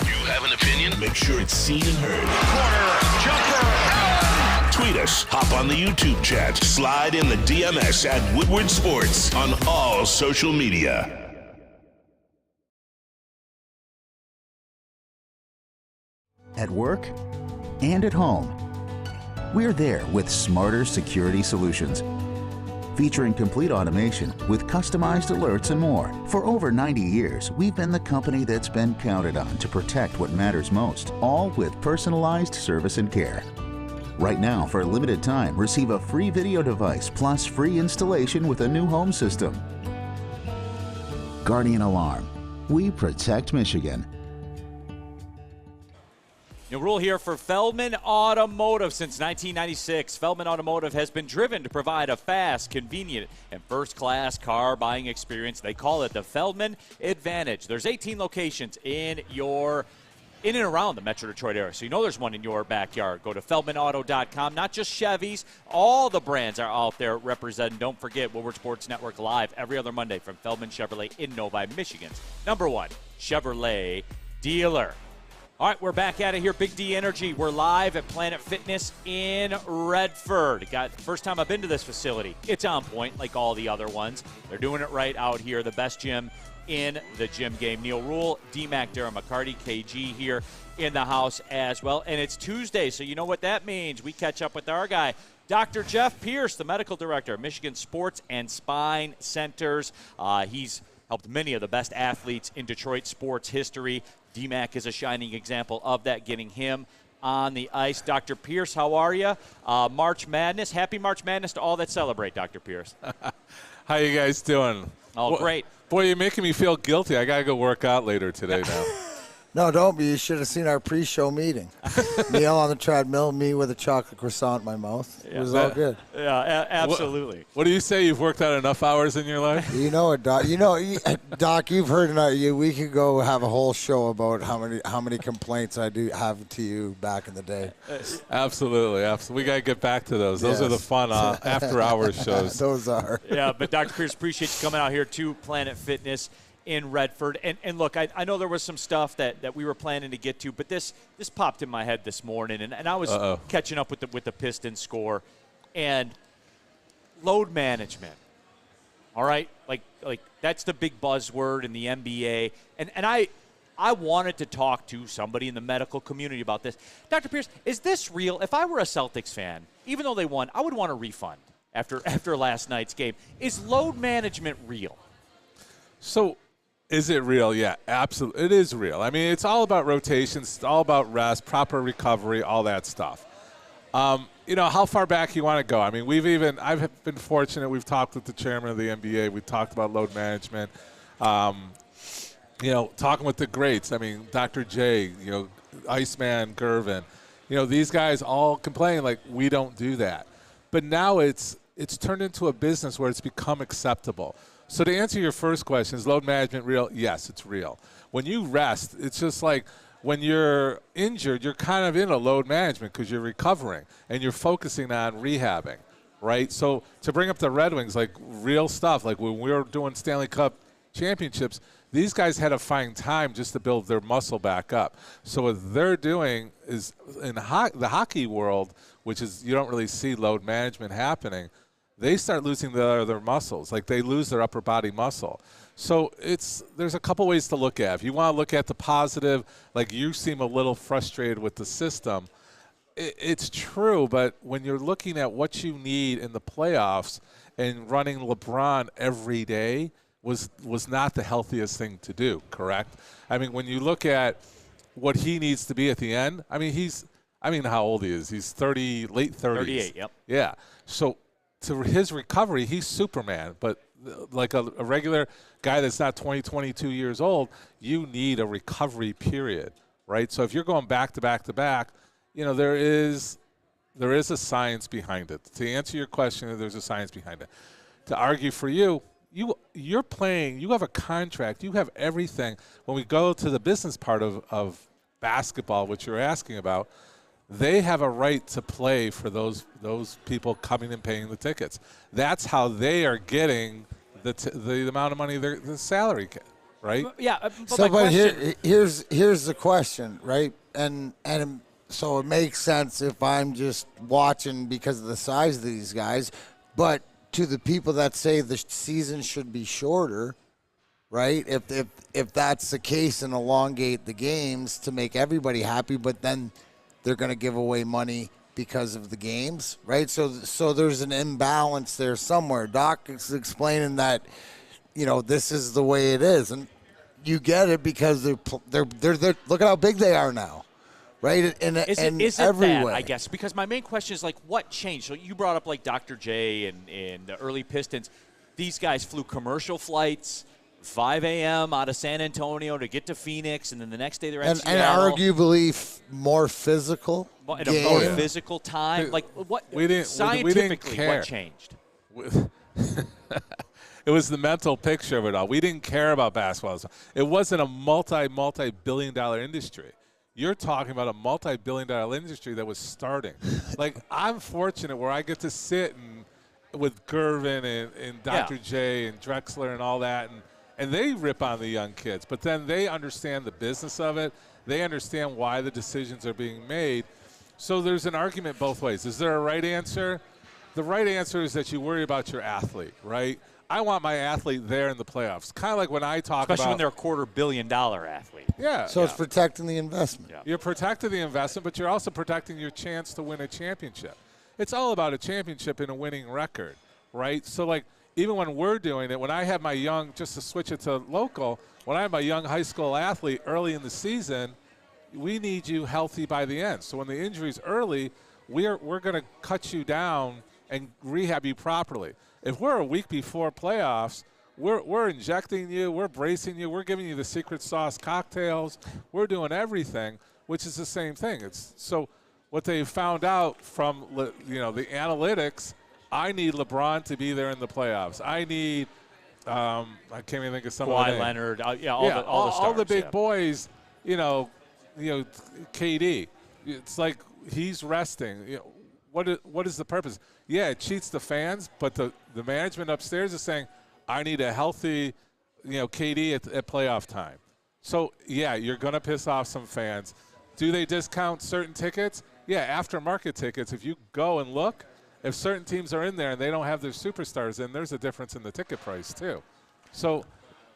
You have an opinion? Make sure it's seen and heard. Corner, jumper, tweet us, hop on the YouTube chat, slide in the DMS at Woodward Sports on all social media. At work and at home, we're there with smarter security solutions. Featuring complete automation with customized alerts and more. For over 90 years, we've been the company that's been counted on to protect what matters most, all with personalized service and care. Right now, for a limited time, receive a free video device plus free installation with a new home system. Guardian Alarm. We protect Michigan. Ruhl here for Feldman Automotive. Since 1996, Feldman Automotive has been driven to provide a fast, convenient, and first-class car buying experience. They call it the Feldman Advantage. There's 18 locations in and around the Metro Detroit area, so you know there's one in your backyard. Go to feldmanauto.com. Not just Chevys, all the brands are out there representing. Don't forget Woodward Sports Network live every other Monday from Feldman Chevrolet in Novi, Michigan's #1 Chevrolet dealer. All right, we're back at it here. Big D Energy. We're live at Planet Fitness in Redford. First time I've been to this facility. It's on point like all the other ones. They're doing it right out here. The best gym in the gym game. Neal Ruhl, D-Mac, Darren McCarty, KG here in the house as well. And it's Tuesday, so you know what that means. We catch up with our guy, Dr. Jeff Pierce, the medical director of Michigan Sports and Spine Centers. He's helped many of the best athletes in Detroit sports history. D-Mac is a shining example of that, getting him on the ice. Dr. Pierce, how are you? March Madness. Happy March Madness to all that celebrate, Dr. Pierce. How you guys doing? Oh, great. Boy, you're making me feel guilty. I got to go work out later today now. No, don't be. You should have seen our pre-show meeting. Neal on the treadmill, me with a chocolate croissant in my mouth. It was all good. Yeah, absolutely. What do you say? You've worked out enough hours in your life? You know it, Doc. Doc, you've heard enough. We could go have a whole show about how many complaints I do have to you back in the day. Absolutely. We got to get back to those. Those are the fun after-hours shows. Those are. Yeah, but Dr. Pierce, appreciate you coming out here to Planet Fitness in Redford. And look, I know there was some stuff that we were planning to get to, but this popped in my head this morning, and I was catching up with the Pistons score and load management. All right? Like that's the big buzzword in the NBA. And I wanted to talk to somebody in the medical community about this. Dr. Pierce, is this real? If I were a Celtics fan, even though they won, I would want a refund after last night's game. Is load management real? So, is it real? Yeah, absolutely. It is real. I mean, it's all about rotations. It's all about rest, proper recovery, all that stuff. How far back you want to go. I mean, I've been fortunate. We've talked with the chairman of the NBA. We've talked about load management. Talking with the greats. I mean, Dr. J, Iceman, Gervin. These guys all complain like we don't do that. But now it's turned into a business where it's become acceptable. So to answer your first question, is load management real? Yes, it's real. When you rest, it's just like when you're injured, you're kind of in a load management because you're recovering and you're focusing on rehabbing, right? So to bring up the Red Wings, like real stuff, like when we were doing Stanley Cup championships, these guys had to find time just to build their muscle back up. So what they're doing is in the hockey world, which is you don't really see load management happening, they start losing their muscles. Like they lose their upper body muscle. So there's a couple ways to look at. If you want to look at the positive, like you seem a little frustrated with the system, it's true. But when you're looking at what you need in the playoffs and running LeBron every day was not the healthiest thing to do, correct? I mean, when you look at what he needs to be at the end, how old he is. He's 30, late 30s. 38, yep. Yeah. So to his recovery, he's Superman. But like a regular guy that's not 20, 22 years old, you need a recovery period, right? So if you're going back to back to back, there is a science behind it. To answer your question, there's a science behind it. To argue for you're playing, you have a contract, you have everything. When we go to the business part of basketball, which you're asking about, they have a right to play for those people coming and paying the tickets. That's how they are getting the amount of money the salary, right? Yeah. Here's the question, right? And so it makes sense if I'm just watching because of the size of these guys, but to the people that say the season should be shorter, right? If that's the case and elongate the games to make everybody happy, but then they're going to give away money because of the games, right? So there's an imbalance there somewhere. Doc is explaining that, this is the way it is, and you get it because they're look at how big they are now, right? Is it every that, way. I guess, because my main question is, like, what changed? So you brought up, like, Dr. J and the early Pistons. These guys flew commercial flights, 5 a.m. out of San Antonio to get to Phoenix, and then the next day they're at Seattle. And arguably more physical. At a more physical time. Like, what scientifically, what changed? It was the mental picture of it all. We didn't care about basketball. It wasn't a multi-billion-dollar industry. You're talking about a multi-billion-dollar industry that was starting. Like, I'm fortunate where I get to sit with Gervin and Dr. J and Drexler and all that, and they rip on the young kids. But then they understand the business of it. They understand why the decisions are being made. So there's an argument both ways. Is there a right answer? The right answer is that you worry about your athlete, right? I want my athlete there in the playoffs. Kind of like when I talk Especially when they're a $250 million athlete. Yeah. So it's protecting the investment. Yeah. You're protecting the investment, but you're also protecting your chance to win a championship. It's all about a championship and a winning record, right? So, like, even when we're doing it, when I have my young, just to switch it to local, when I have my young high school athlete early in the season, we need you healthy by the end. So when the injury's early, we're going to cut you down and rehab you properly. If we're a week before playoffs, we're injecting you, we're bracing you, we're giving you the secret sauce cocktails, we're doing everything, which is the same thing. It's so what they found out from the analytics. I need LeBron to be there in the playoffs. I need I can't even think of some of the names. Leonard, all the stars, all the big boys. KD. It's like he's resting. What is the purpose? Yeah, it cheats the fans, but the management upstairs is saying, I need a healthy, KD at playoff time. So, yeah, you're going to piss off some fans. Do they discount certain tickets? Yeah, aftermarket tickets. If you go and look, if certain teams are in there and they don't have their superstars in, there's a difference in the ticket price too. So,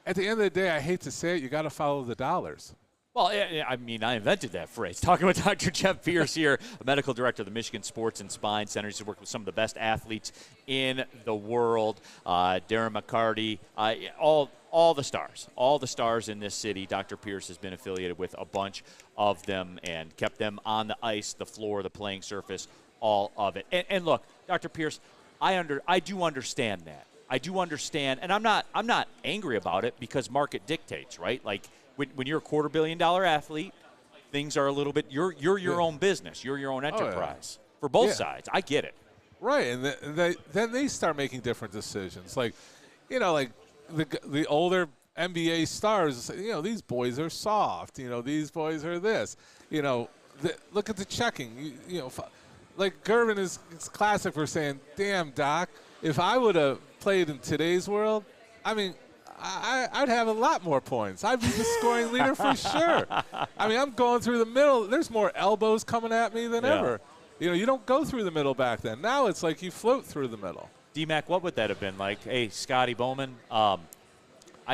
at the end of the day, I hate to say it, you got to follow the dollars. Well, I mean, I invented that phrase. Talking with Dr. Jeff Pierce here, the medical director of the Michigan Sports and Spine Center. He's worked with some of the best athletes in the world. Darren McCarty, all the stars in this city. Dr. Pierce has been affiliated with a bunch of them and kept them on the ice, the floor, the playing surface, all of it. And look, Dr. Pierce, I do understand that. I do understand, and I'm not angry about it because market dictates, right? Like, when you're a $250 million athlete, things are a little bit. You're your own business. You're your own enterprise for both sides. I get it. Right, and then they start making different decisions. Like, like the older NBA stars. These boys are soft. These boys are this. Look at the checking. Like Gervin is classic for saying, "Damn, Doc, if I would have played in today's world, I mean." I'd have a lot more points. I'd be the scoring leader for sure. I mean, I'm going through the middle. There's more elbows coming at me than ever. You don't go through the middle back then. Now it's like you float through the middle. D-Mac, what would that have been like? Hey, Scotty Bowman, I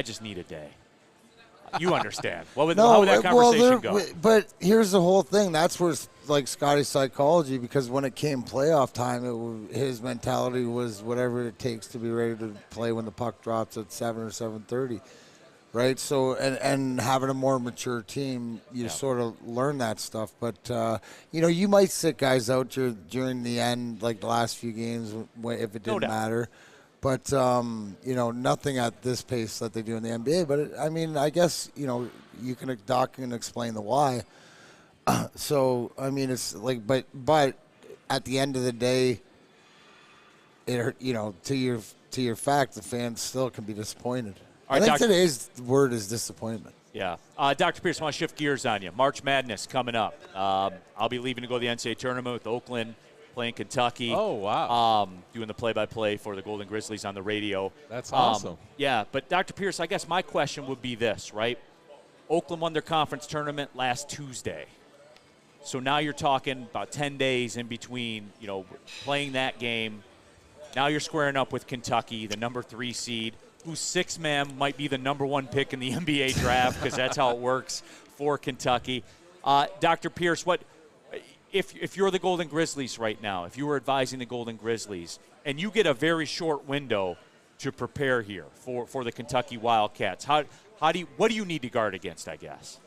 just need a day. You understand. How would that conversation go? But here's the whole thing. That's where Scotty's psychology, because when it came playoff time, his mentality was whatever it takes to be ready to play when the puck drops at 7 or 7:30, right? So and having a more mature team, you sort of learn that stuff. But you might sit guys out during the end, like the last few games, if it didn't matter. But, nothing at this pace that they do in the NBA. But, I guess, Doc can explain the why. So, it's like, but at the end of the day, to your fact, the fans still can be disappointed. I think today's word is disappointment. Yeah. Dr. Pierce, I want to shift gears on you. March Madness coming up. I'll be leaving to go to the NCAA tournament with Oakland. Playing Kentucky. Oh, wow. Doing the play-by-play for the Golden Grizzlies on the radio. That's awesome. Yeah, but Dr. Pierce, I guess my question would be this, right? Oakland won their conference tournament last Tuesday. So now you're talking about 10 days in between, playing that game. Now you're squaring up with Kentucky, the number 3 seed, whose sixth man might be the number 1 pick in the NBA draft because that's how it works for Kentucky. Dr. Pierce, If you're the Golden Grizzlies right now, if you were advising the Golden Grizzlies, and you get a very short window to prepare here for the Kentucky Wildcats, what do you need to guard against, I guess?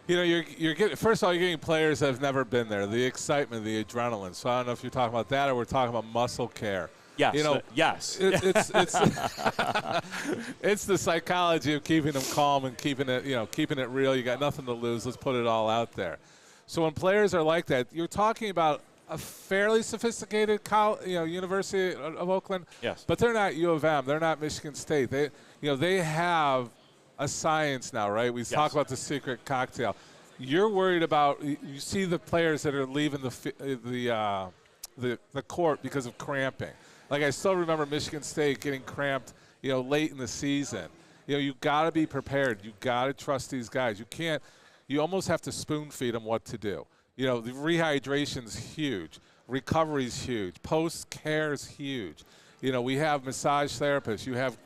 You're getting, first of all, you're getting players that have never been there, the excitement, the adrenaline. So I don't know if you're talking about that or we're talking about muscle care. Yes. Yes. It's the psychology of keeping them calm and keeping it real. You got nothing to lose. Let's put it all out there. So when players are like that, you're talking about a fairly sophisticated University of Oakland. Yes. But they're not U of M. They're not Michigan State. They have a science now, right? We talk about the secret cocktail. You're worried about, you see the players that are leaving the court because of cramping. Like I still remember Michigan State getting cramped, late in the season. You got to be prepared. You got to trust these guys. You almost have to spoon feed them what to do. The rehydration's huge. Recovery's huge. Post-care is huge. We have massage therapists. You have,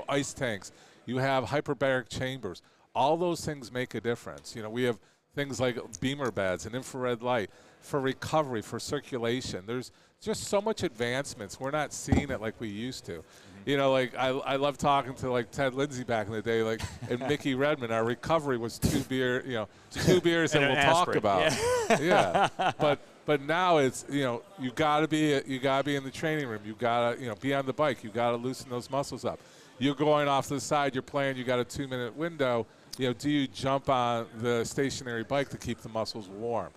ice tanks. You have hyperbaric chambers. All those things make a difference. We have things like beamer beds and infrared light for recovery, for circulation. There's just so much advancements. We're not seeing it like we used to. I love talking to Ted Lindsay back in the day, and Mickey Redmond. Our recovery was 2 beers that we'll talk about. Yeah. But now it's you got to be in the training room. You got to be on the bike. You got to loosen those muscles up. you're going off to the side, you're playing, you got a 2-minute window, do you jump on the stationary bike to keep the muscles warm?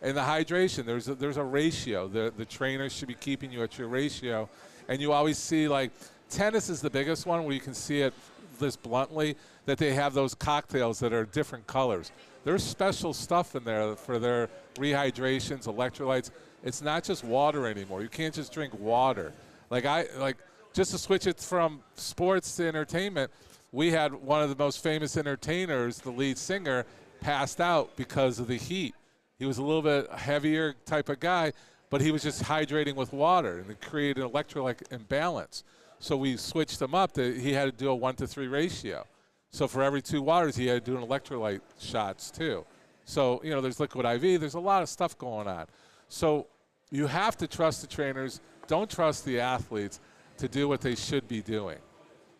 And the hydration, there's a ratio. The trainer should be keeping you at your ratio. And you always see, like, tennis is the biggest one where you can see it this bluntly, that they have those cocktails that are different colors. There's special stuff in there for their rehydrations, electrolytes. It's not just water anymore. You can't just drink water. Just to switch it from sports to entertainment, we had one of the most famous entertainers, the lead singer, passed out because of the heat. He was a little bit heavier type of guy, but he was just hydrating with water, and it created an electrolyte imbalance. So we switched him up. He had to do a 1-to-3 ratio. So for every 2 waters, he had to do an electrolyte shots too. So, there's liquid IV. There's a lot of stuff going on. So you have to trust the trainers. Don't trust the athletes to do what they should be doing.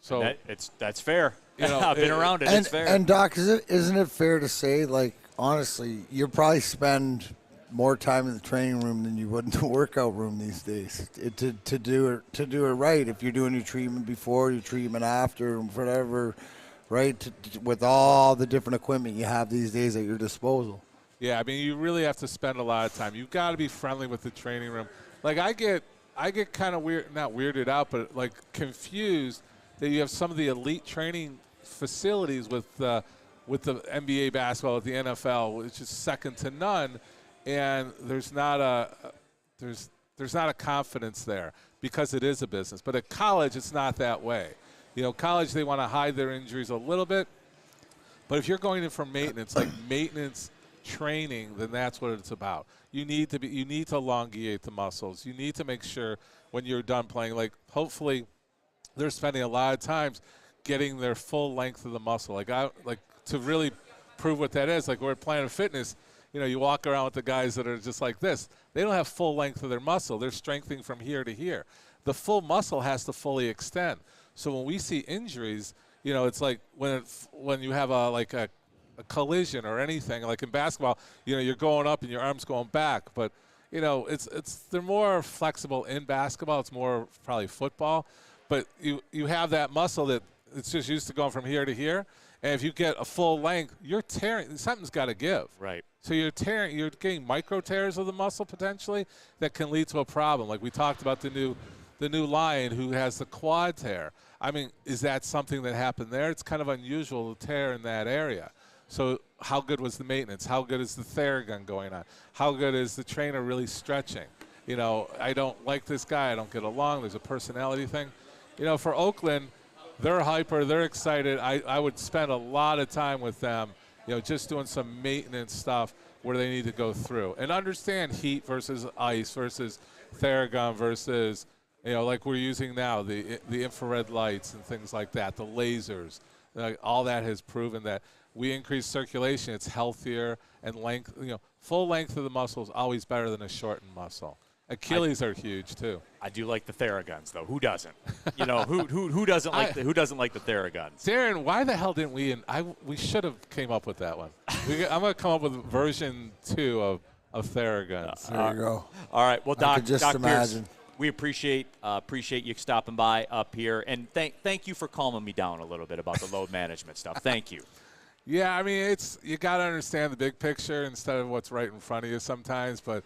So that's fair. I've been around it. It's fair. And Doc, isn't it fair to say, like, honestly, you'll probably spend more time in the training room than you would in the workout room these days to do it right. If you're doing your treatment before, your treatment after, whatever, right? With all the different equipment you have these days at your disposal. Yeah, I mean, you really have to spend a lot of time. You've got to be friendly with the training room. Like, I get kind of not weirded out, but like confused that you have some of the elite training facilities with the NBA basketball, with the NFL, which is second to none, and there's not a confidence there because it is a business. But at college, it's not that way. College, they want to hide their injuries a little bit, but if you're going in for maintenance, like maintenance training, then that's what it's about. You need to elongate the muscles. You need to make sure when you're done playing, like, hopefully they're spending a lot of times getting their full length of the muscle. Like to really prove what that is, like we're at Planet Fitness, you walk around with the guys that are just like this. They don't have full length of their muscle. They're strengthening from here to here. The full muscle has to fully extend. So when we see injuries, it's like when you have a collision or anything, like in basketball, you're going up and your arm's going back, but they're more flexible in basketball. It's more probably football, but you have that muscle that it's just used to going from here to here, and if you get a full length, you're tearing. Something's got to give. Right. So you're getting micro tears of the muscle potentially that can lead to a problem. Like we talked about the new Lion who has the quad tear. I mean, is that something that happened there? It's kind of unusual to tear in that area. So how good was the maintenance? How good is the Theragun going on? How good is the trainer really stretching? I don't like this guy. I don't get along. There's a personality thing. For Oakland, they're hyper. They're excited. I would spend a lot of time with them, just doing some maintenance stuff where they need to go through. And understand heat versus ice versus Theragun versus, like we're using now, the infrared lights and things like that, the lasers. All that has proven that we increase circulation, it's healthier, and length. Full length of the muscle is always better than a shortened muscle. Achilles are huge too. I do like the Theraguns, though. Who doesn't? Who doesn't like the Theraguns? Darren, why the hell didn't we? We should have came up with that one. I'm going to come up with version 2 of Theraguns. There you go. All right. Well, Doc, just Doc imagine. Pierce, we appreciate you stopping by up here, and thank you for calming me down a little bit about the load management stuff. Thank you. Yeah, I mean, you got to understand the big picture instead of what's right in front of you sometimes. But,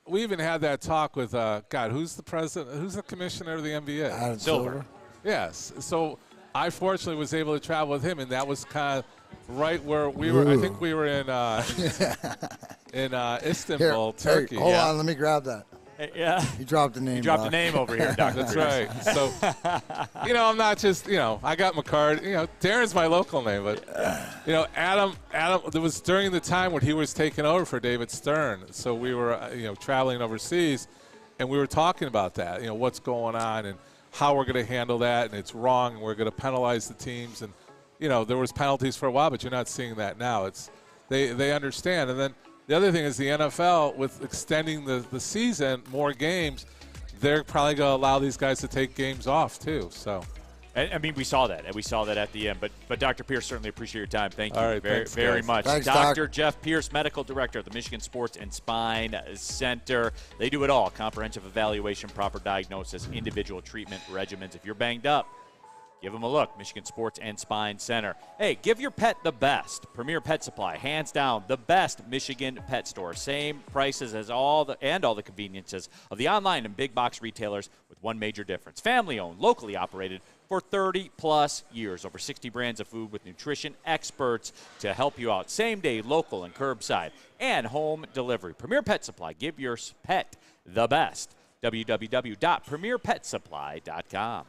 we even had that talk with, who's the president? Who's the commissioner of the NBA? Adam Silver. Yes. So I fortunately was able to travel with him, and that was kind of right where we were. I think we were in Istanbul, Turkey. Hold on, let me grab that. Yeah. You dropped the name. You dropped the name over here, Doc. That's right. So, I'm not just, I got my card. Darren's my local name, but, Adam, it was during the time when he was taking over for David Stern. So we were, traveling overseas, and we were talking about that, what's going on and how we're going to handle that, and it's wrong, and we're going to penalize the teams. And, there was penalties for a while, but you're not seeing that now. They understand. And then the other thing is the NFL, with extending the season, more games, they're probably going to allow these guys to take games off too. So, I mean, we saw that, and we saw that at the end. But Dr. Pierce, certainly appreciate your time. Thank you All right, very much. Thanks, Dr. Jeff Pierce, Medical Director of the Michigan Sports and Spine Center. They do it all: comprehensive evaluation, proper diagnosis, individual treatment regimens. If you're banged up, Give them a look. Michigan Sports and Spine Center. Hey, give your pet the best. Premier Pet Supply, hands down, the best Michigan pet store. Same prices as all the conveniences of the online and big box retailers, with one major difference. Family owned, locally operated for 30-plus years. Over 60 brands of food with nutrition experts to help you out. Same day, local, and curbside, and home delivery. Premier Pet Supply. Give your pet the best. www.premierpetsupply.com.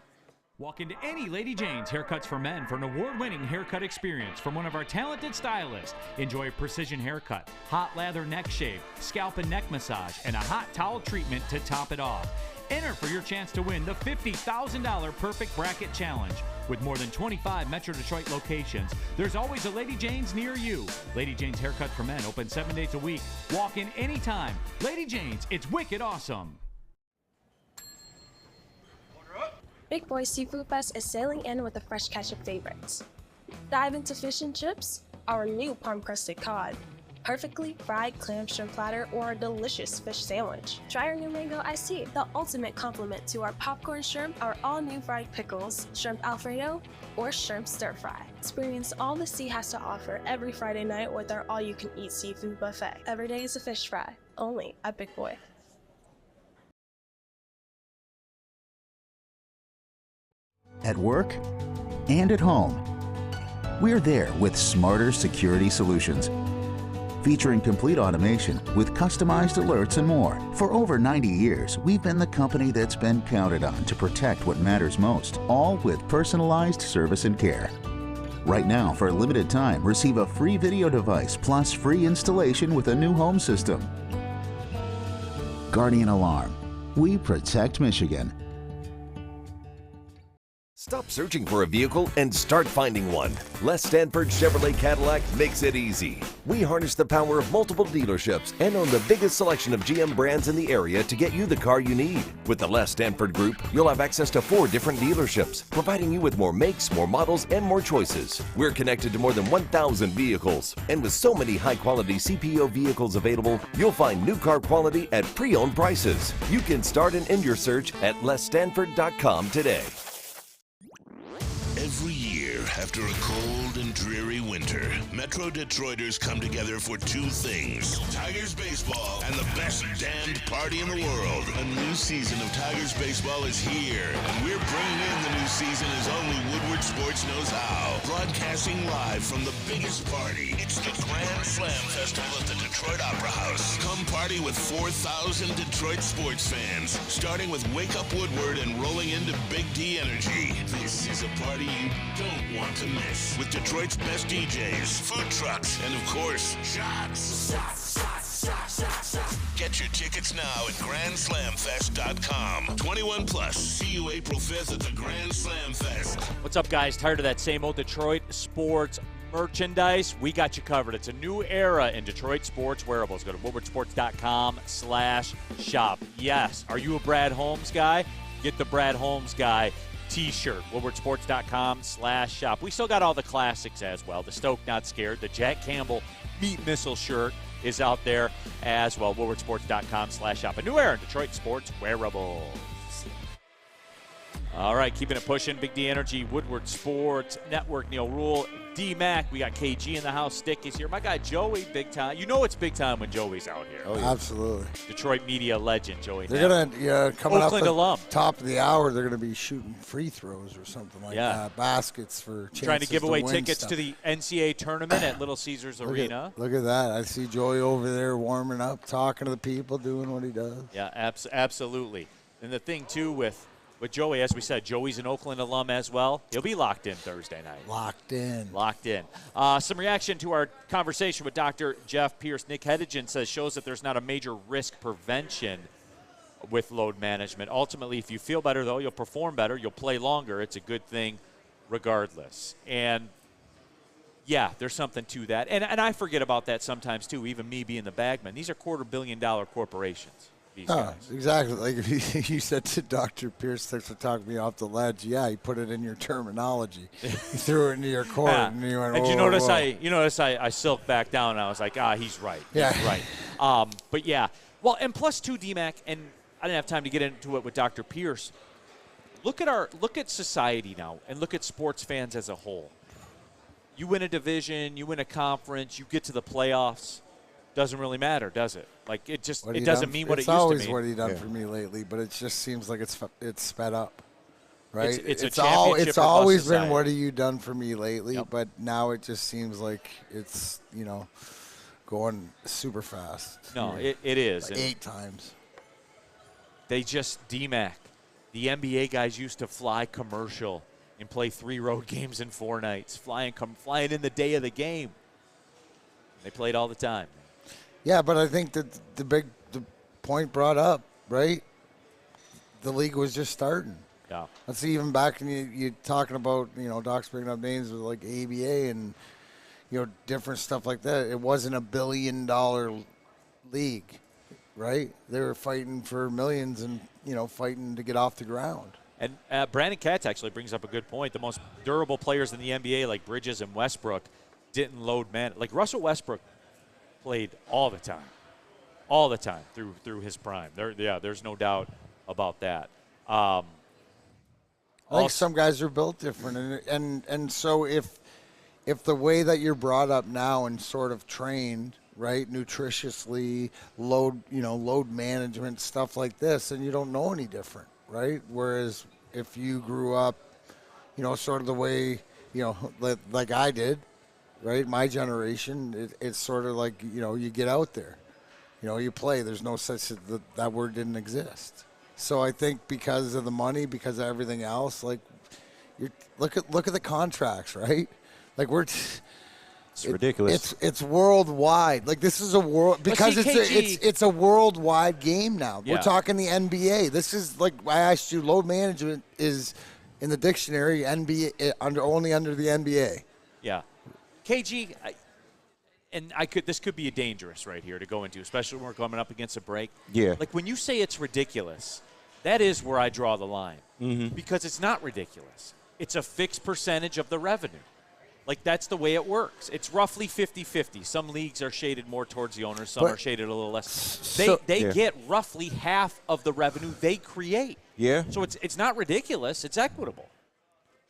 Walk into any Lady Jane's Haircuts for Men for an award-winning haircut experience from one of our talented stylists. Enjoy a precision haircut, hot lather neck shave, scalp and neck massage, and a hot towel treatment to top it off. Enter for your chance to win the $50,000 Perfect Bracket Challenge. With more than 25 Metro Detroit locations, there's always a Lady Jane's near you. Lady Jane's Haircut for Men, open 7 days a week. Walk in anytime. Lady Jane's, it's wicked awesome. Big Boy Seafood Fest is sailing in with a fresh catch of favorites. Dive into fish and chips, our new palm-crusted cod, perfectly fried clam shrimp platter, or a delicious fish sandwich. Try our new mango iced tea, the ultimate complement to our popcorn shrimp, our all-new fried pickles, shrimp alfredo, or shrimp stir-fry. Experience all the sea has to offer every Friday night with our all-you-can-eat seafood buffet. Every day is a fish fry, only at Big Boy. At work and at home, we're there with smarter security solutions. Featuring complete automation with customized alerts and more. For over 90 years, we've been the company that's been counted on to protect what matters most, all with personalized service and care. Right now, for a limited time, receive a free video device plus free installation with a new home system. Guardian Alarm. We protect Michigan. Stop searching for a vehicle and start finding one. Les Stanford Chevrolet Cadillac makes it easy. We harness the power of multiple dealerships and own the biggest selection of GM brands in the area to get you the car you need. With the Les Stanford Group, you'll have access to 4 different dealerships, providing you with more makes, more models, and more choices. We're connected to more than 1,000 vehicles. And with so many high-quality CPO vehicles available, you'll find new car quality at pre-owned prices. You can start and end your search at lesstanford.com today. Every year, after a cold and dreary winter, Metro Detroiters come together for 2 things: Tigers baseball and the best damned party in the world. A new season of Tigers baseball is here, and we're bringing in the new season as only Woodward Sports knows how. Broadcasting live from the biggest party, it's the Grand Slam Festival at the Detroit Opera House. Come party with 4,000 Detroit sports fans, starting with Wake Up Woodward and rolling into Big D Energy. This is a party you don't want to miss, with Detroit's best DJs, food trucks, and of course, shots. Get your tickets now at GrandSlamFest.com. 21 plus. See you April 5th at the Grand Slam Fest. What's up, guys? Tired of that same old Detroit sports merchandise? We got you covered. It's a new era in Detroit sports wearables. Go to WoodwardSports.com/shop. Yes. Are you a Brad Holmes guy? Get the Brad Holmes guy T-shirt, WoodwardSports.com/shop. We still got all the classics as well. The Stoke Not Scared, the Jack Campbell Meat Missile shirt is out there as well. WoodwardSports.com/shop. A new era in Detroit sports wearables. All right, keeping it pushing. Big D Energy, Woodward Sports Network, Neal Ruhl, D-Mac. We got KG in the house. Stick is here. My guy Joey, big time. You know it's big time when Joey's out here. Oh, yeah. Absolutely. Detroit media legend, Joey. They're going to, coming Oakland up alum. Top of the hour, they're going to be shooting free throws or something like that. Baskets for chances trying to give away win tickets stuff. to the NCAA tournament at Little Caesars Arena. Look at that. I see Joey over there warming up, talking to the people, doing what he does. Yeah, absolutely. And the thing, too, with Joey, as we said, Joey's an Oakland alum as well. He'll be locked in Thursday night. Locked in. Some reaction to our conversation with Dr. Jeff Pierce. Nick Hedigan says shows that there's not a major risk prevention with load management. Ultimately, if you feel better, though, you'll perform better. You'll play longer. It's a good thing regardless. And, yeah, there's something to that. And I forget about that sometimes, too, even me being the bagman. These are $250 million corporations. Exactly. Like you said to Dr. Pierce, thanks for talking me off the ledge. Yeah, he put it in your terminology. He threw it into your court, and you went. And you notice I silked back down. And I was like, he's right. Yeah, he's right. But yeah, well, and plus 2 DMAC, and I didn't have time to get into it with Dr. Pierce. look at society now, and look at sports fans as a whole. You win a division, you win a conference, you get to the playoffs. Doesn't really matter, does it? Like it doesn't mean what it used to mean. It's always what he done for me lately, but it just seems like it's sped up, right? It's always been what have you done for me lately, but now it just seems like it's going super fast. No, it is. Like 8 times. They just DMAC. The NBA guys used to fly commercial and play 3 road games in 4 nights, flying in the day of the game. They played all the time. Yeah, but I think that the point brought up, right? The league was just starting. Yeah. Let's see, even back when you talking about, Doc's bringing up names with like ABA and, different stuff like that. It wasn't $1 billion league, right? They were fighting for millions and, fighting to get off the ground. And Brandon Katz actually brings up a good point. The most durable players in the NBA, like Bridges and Westbrook, didn't load man. Like Russell Westbrook played all the time through his prime. There's no doubt about that. I think some guys are built different, and so if the way that you're brought up now and sort of trained, right, nutritiously, load management, stuff like this, and you don't know any different, right? Whereas if you grew up, sort of the way, like I did, right? My generation, it's sort of like, you get out there, you play. There's no such that word didn't exist. So I think because of the money, because of everything else, like look at the contracts, right? Like it's ridiculous. It's worldwide. Like this is a world because it's a worldwide game now. Yeah. We're talking the NBA. This is like I asked you. Load management is in the dictionary NBA only under the NBA. Yeah. KG, this could be dangerous right here to go into, especially when we're coming up against a break. Yeah. Like when you say it's ridiculous, that is where I draw the line. Mm-hmm. Because it's not ridiculous. It's a fixed percentage of the revenue. Like that's the way it works. It's roughly 50-50. Some leagues are shaded more towards the owners, some are shaded a little less. They get roughly half of the revenue they create. Yeah. So it's not ridiculous, it's equitable.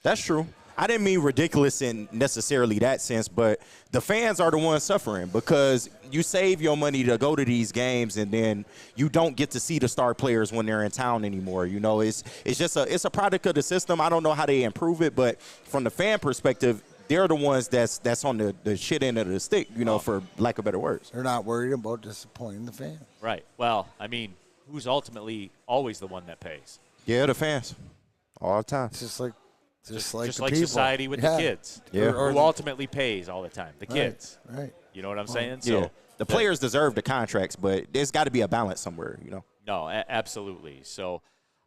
That's true. I didn't mean ridiculous in necessarily that sense, but the fans are the ones suffering because you save your money to go to these games and then you don't get to see the star players when they're in town anymore. It's just a product of the system. I don't know how they improve it, but from the fan perspective, they're the ones that's on the shit end of the stick, for lack of better words. They're not worried about disappointing the fans. Right. Well, I mean, who's ultimately always the one that pays? Yeah, the fans. All the time. It's just like the society with the kids. Yeah. Who ultimately pays all the time. The kids. Right. You know what I'm saying? Yeah. So the players deserve the contracts, but there's got to be a balance somewhere, No, absolutely. So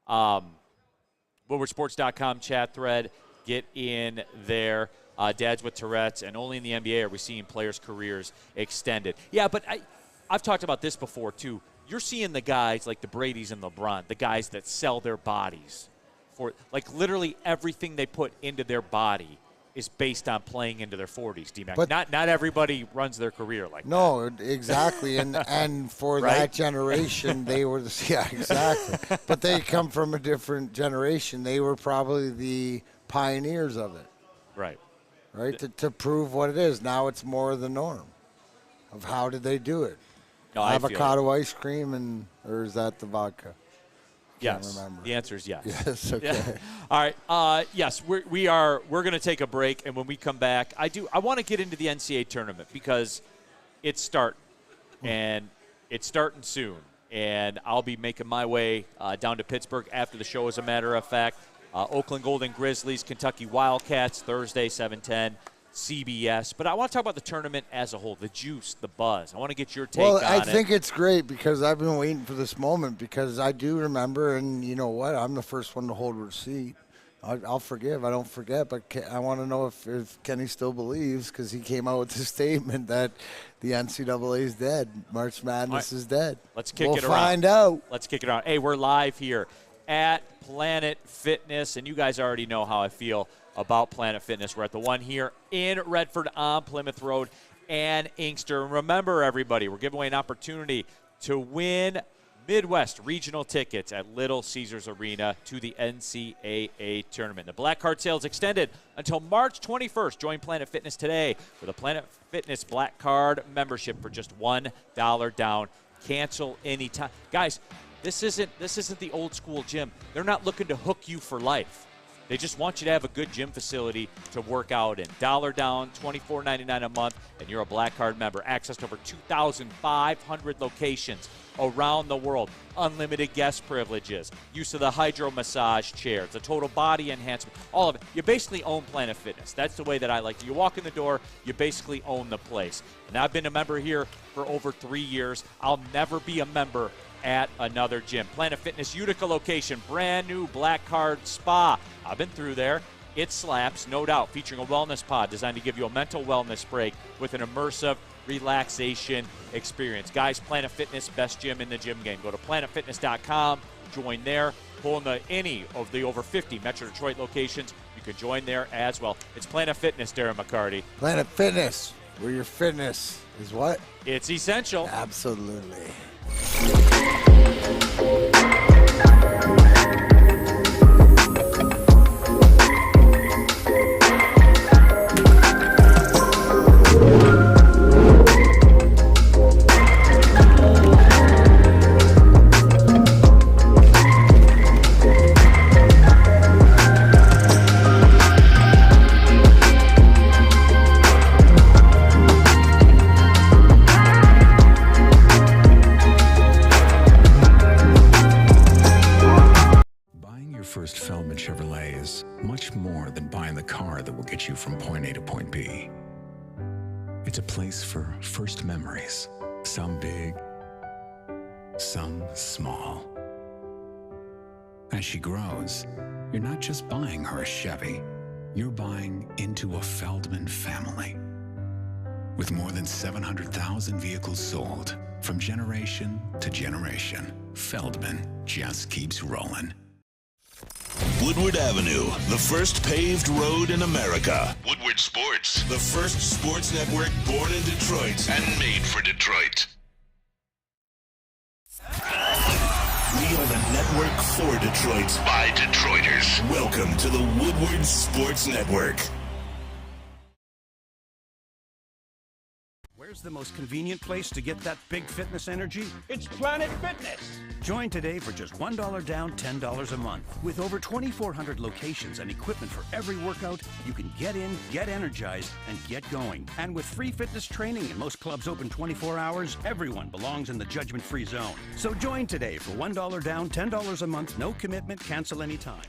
WoodwardSports.com chat thread. Get in there. Dads with Tourette's, and only in the NBA are we seeing players' careers extended. Yeah, but I've talked about this before, too. You're seeing the guys like the Bradys and LeBron, the guys that sell their bodies. For like literally everything they put into their body is based on playing into their 40s, D-Mac. But not everybody runs their career like that. No, exactly. And for that generation, they were exactly. But they come from a different generation. They were probably the pioneers of it. Right. Right, to prove what it is. Now it's more the norm of how did they do it. No, avocado ice cream or is that the vodka? Yes. Remember. The answer is yes. Yes. Okay. Yeah. All right. Yes, we're going to take a break, and when we come back, I want to get into the NCAA tournament because it's starting, and it's starting soon, and I'll be making my way down to Pittsburgh after the show. As a matter of fact, Oakland Golden Grizzlies, Kentucky Wildcats, Thursday 7:10. CBS, but I want to talk about the tournament as a whole, the juice, the buzz. I want to get your take on it. Well, I think it's great because I've been waiting for this moment because I do remember, and you know what, I'm the first one to hold receipt. I'll forgive. I don't forget, but I want to know if Kenny still believes because he came out with the statement that the NCAA is dead. March Madness is dead. Let's kick it around. We'll find out. Let's kick it around. Hey, we're live here at Planet Fitness, and you guys already know how I feel about Planet Fitness. We're at the one here in Redford on Plymouth Road and Inkster. And remember, everybody, we're giving away an opportunity to win Midwest regional tickets at Little Caesars Arena to the NCAA tournament. The Black Card sales extended until March 21st. Join Planet Fitness today with a Planet Fitness Black Card membership for just $1 down. Cancel anytime. Guys, this isn't the old school gym. They're not looking to hook you for life. They just want you to have a good gym facility to work out in. $1 down, $24.99 a month, and you're a Black Card member. Access to over 2,500 locations around the world. Unlimited guest privileges. Use of the hydro massage chairs. The total body enhancement. All of it. You basically own Planet Fitness. That's the way that I like it. You walk in the door, you basically own the place. And I've been a member here for over 3 years. I'll never be a member at another gym. Planet Fitness Utica location, brand new Black Card spa. I've been through there. It slaps, no doubt, featuring a wellness pod designed to give you a mental wellness break with an immersive relaxation experience. Guys, Planet Fitness, best gym in the gym game. Go to planetfitness.com, join there. Pull in any of the over 50 Metro Detroit locations. You can join there as well. It's Planet Fitness, Darren McCarty. Planet Fitness, where your fitness is what? It's essential. Absolutely. First Feldman Chevrolet is much more than buying the car that will get you from point A to point B. It's a place for first memories, some big, some small. As she grows, you're not just buying her a Chevy, you're buying into a Feldman family. With more than 700,000 vehicles sold, from generation to generation, Feldman just keeps rolling. Woodward Avenue, the first paved road in America. Woodward Sports, the first sports network born in Detroit and made for Detroit. We are the network for Detroit by Detroiters. Welcome to the Woodward Sports Network. Where's the most convenient place to get that big fitness energy? It's Planet Fitness. Join today for just $1 down, $10 a month. With over 2,400 locations and equipment for every workout, you can get in, get energized, and get going. And with free fitness training and most clubs open 24 hours, everyone belongs in the judgment-free zone. So join today for $1 down, $10 a month, no commitment, cancel anytime.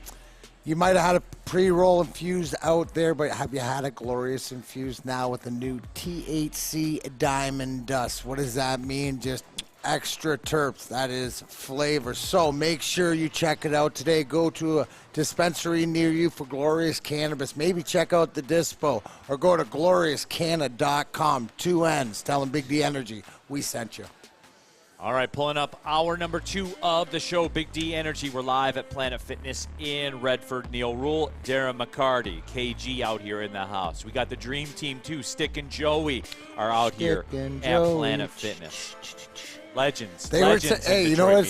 You might have had a pre-roll infused out there, but have you had a glorious infused now with the new THC Diamond Dust? What does that mean? Just extra terps. That is flavor. So make sure you check it out today. Go to a dispensary near you for Glorious Cannabis. Maybe check out the dispo or go to gloriouscanna.com. 2 N's. Tell them Big D Energy we sent you. All right, pulling up hour number 2 of the show, Big D Energy. We're live at Planet Fitness in Redford. Neal Ruhl, Darren McCarty, KG out here in the house. We got the Dream Team too. Stick and Joey are out here at Planet Fitness. Legends. They were hey, you know what?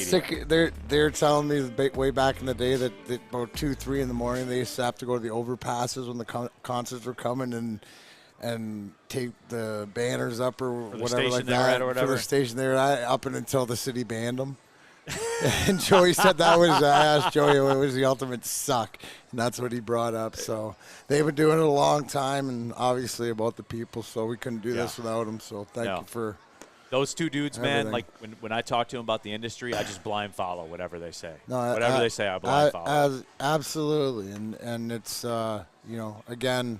They're telling me way back in the day that about 2-3 in the morning they used to have to go to the overpasses when the concerts were coming and tape the banners up or whatever like that for the station they were at up and until the city banned them. And Joey said that was, I asked Joey, it was the ultimate suck, and that's what he brought up. So they've been doing it a long time, and obviously about the people, so we couldn't do this without them. So thank you for those two dudes, everything. man. Like when I talk to them about the industry, I just blind follow whatever they say. Whatever they say, I blind follow. Absolutely, and it's you know, again,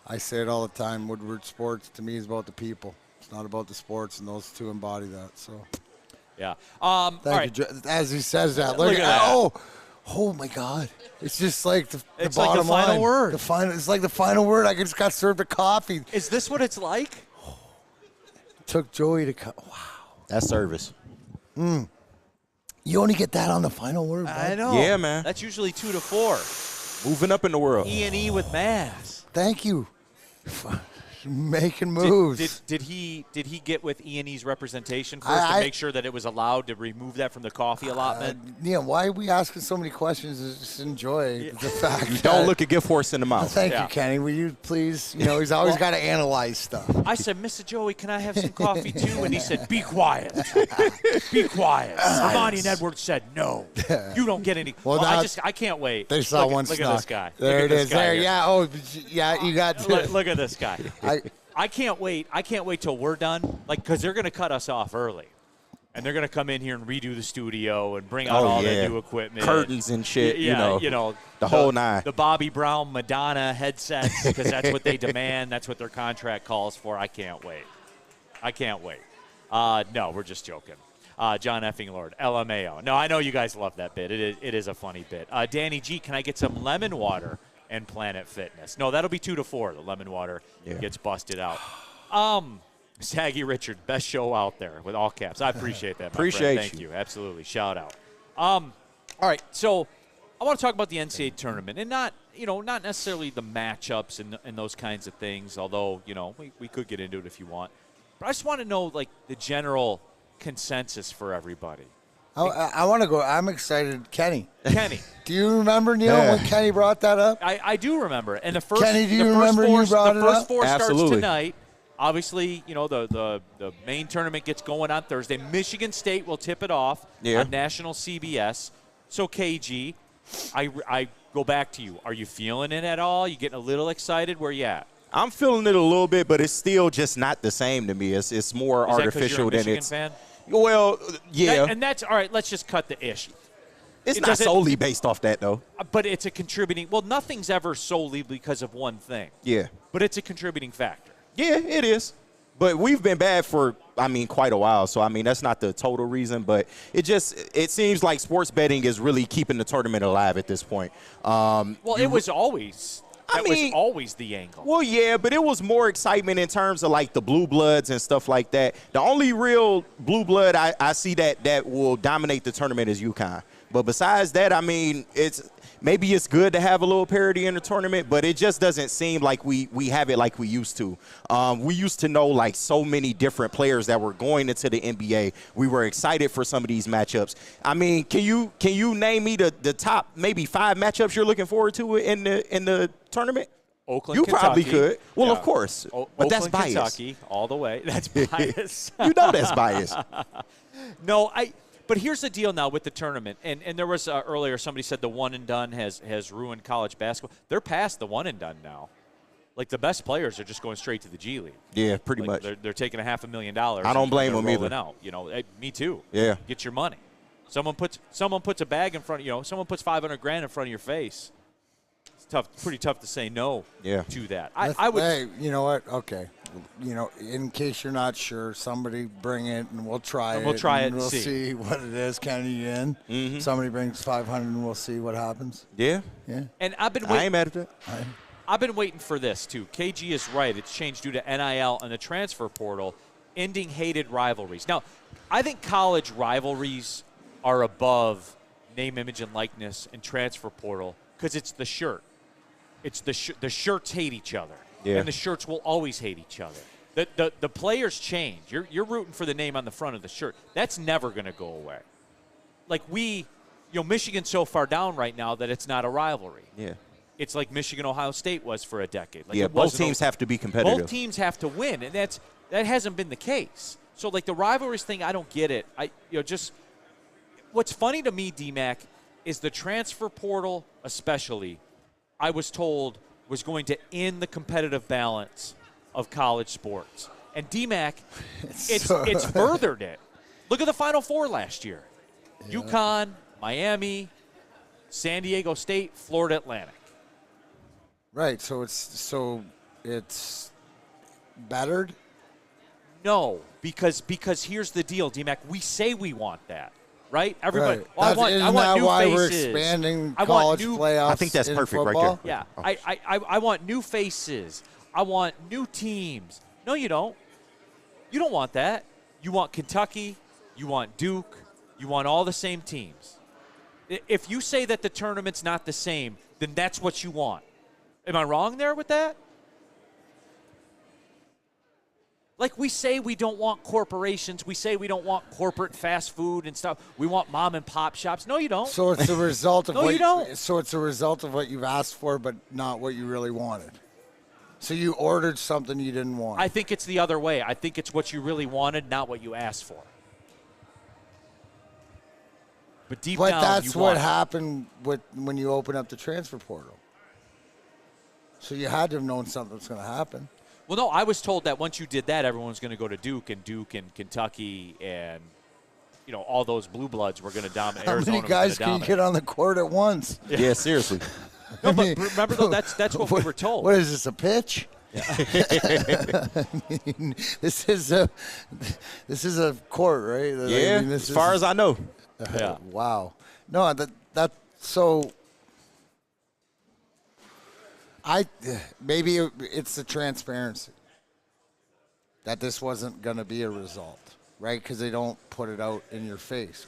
I say it all the time. Woodward Sports to me is about the people. It's not about the sports, and those two embody that. So. Yeah. Thank you. As he says that, look at that. Oh my God! It's just like the bottom line. Final word. It's like the final word. I just got served a coffee. Is this what it's like? It took Joey to cut. Wow. That's service. You only get that on the final word, bud. I know. Yeah, man. That's usually 2 to 4. Moving up in the world. E&E with Mass. Thank you. making moves. Did he get with E&E's representation first to make sure that it was allowed to remove that from the coffee allotment? Neal, why are we asking so many questions? Just enjoy the fact that Don't look a gift horse in the mouth. Thank you, Kenny. Will you please? You know, he's always got to analyze stuff. I said, Mr. Joey, can I have some coffee too? And he said, be quiet. Be quiet. Ermanni and Edwards said, no. You don't get any. Well, I can't wait. They saw one Look snuck. at this guy. There it is. There. Here. Yeah. Oh, yeah. You got. Look at this guy. I can't wait. I can't wait till we're done. Because they're going to cut us off early. And they're going to come in here and redo the studio and bring out all the new equipment. Curtains and shit, Yeah, the whole nine. The Bobby Brown Madonna headsets, because that's what they demand. That's what their contract calls for. I can't wait. No, we're just joking. John Effing Lord, LMAO. No, I know you guys love that bit. It is a funny bit. Danny G, can I get some lemon water and Planet Fitness? No, that'll be 2 to 4. The lemon water gets busted out. Saggy Richard, best show out there with all caps. I appreciate that. Appreciate Thank you. Absolutely. Shout out. All right. So I want to talk about the NCAA tournament and not necessarily the matchups and those kinds of things, although, we could get into it if you want. But I just want to know, like, the general consensus for everybody. I want to go. I'm excited. Kenny. Do you remember, Neal, when Kenny brought that up? I do remember. And the first Kenny, do you remember you brought it up? The first four starts Absolutely. tonight. Obviously, the main tournament gets going on Thursday. Michigan State will tip it off on national CBS. So, KG, I go back to you. Are you feeling it at all? You getting a little excited? Where you at? I'm feeling it a little bit, but it's still just not the same to me. It's more artificial than Michigan it's. Fan? Well, yeah. And that's all right. Let's just cut the issue. It's not solely based off that, though. But it's a contributing. Well, nothing's ever solely because of one thing. Yeah. But it's a contributing factor. Yeah, it is. But we've been bad for, quite a while. So, that's not the total reason. But it seems like sports betting is really keeping the tournament alive at this point. It was always. That was always the angle. Well, yeah, but it was more excitement in terms of, like, the blue bloods and stuff like that. The only real blue blood I see that will dominate the tournament is UConn. But besides that, maybe it's good to have a little parity in the tournament, but it just doesn't seem like we have it like we used to. We used to know, like, so many different players that were going into the NBA. We were excited for some of these matchups. Can you name me the top maybe 5 matchups you're looking forward to in the tournament? Oakland, you Kentucky. probably could. Well, of course. But Oakland, that's bias. Kentucky, all the way. That's bias. You know that's bias. No, But here's the deal now with the tournament, and there was earlier somebody said the one and done has ruined college basketball. They're past the one and done now. Like, the best players are just going straight to the G League. Yeah, pretty much. They're taking $500,000. I don't blame them either. Out. Me too. Yeah. Get your money. Someone puts a bag in front of you. Someone puts $500,000 in front of your face. It's tough. Pretty tough to say no to that. I would. Hey, you know what? Okay. In case you're not sure, somebody bring it and we'll try it. We'll try it and we'll see. see what it is. Kenny in. Mm-hmm. Somebody brings 500 and we'll see what happens. Yeah. And I've been waiting. I ain't mad at that. I've been waiting for this too. KG is right. It's changed due to NIL and the transfer portal, ending hated rivalries. Now, I think college rivalries are above name, image, and likeness and transfer portal because it's the shirt. It's the shirts hate each other. Yeah. And the shirts will always hate each other. The players change. You're rooting for the name on the front of the shirt. That's never going to go away. Like Michigan's so far down right now that it's not a rivalry. Yeah. It's like Michigan-Ohio State was for a decade. Like both teams have to be competitive. Both teams have to win, and that hasn't been the case. So, like, the rivalries thing, I don't get it. What's funny to me, D-Mac, is the transfer portal especially, I was told, was going to end the competitive balance of college sports. And D-Mac, it's furthered it. Look at the Final Four last year. Yeah. UConn, Miami, San Diego State, Florida Atlantic. Right, so it's bettered? No, because here's the deal, D-Mac. We say we want that. Right? Everybody. Right. Well, I want new why faces. We're expanding college playoffs? I think that's perfect football? right there. Yeah. I want new faces. I want new teams. No, you don't. You don't want that. You want Kentucky. You want Duke. You want all the same teams. If you say that the tournament's not the same, then that's what you want. Am I wrong there with that? Like we say we don't want corporations. We say we don't want corporate fast food and stuff. We want mom and pop shops. No, you don't. So it's a result of no, you don't. So it's a result of what you've asked for, but not what you really wanted. So you ordered something you didn't want. I think it's the other way. I think it's what you really wanted, not what you asked for. But deep down, that's what happened when you open up the transfer portal. So you had to have known something was going to happen. Well, no, I was told that once you did that, everyone's going to go to Duke and Kentucky and, all those blue bloods were going to dominate. How many guys can you get on the court at once? Yeah, seriously. No, but remember, though, that's what we were told. What is this, a pitch? Yeah. I mean, this is a court, right? Yeah, as far as I know. Yeah. Wow. No, so maybe it's the transparency that this wasn't going to be a result, right? Because they don't put it out in your face.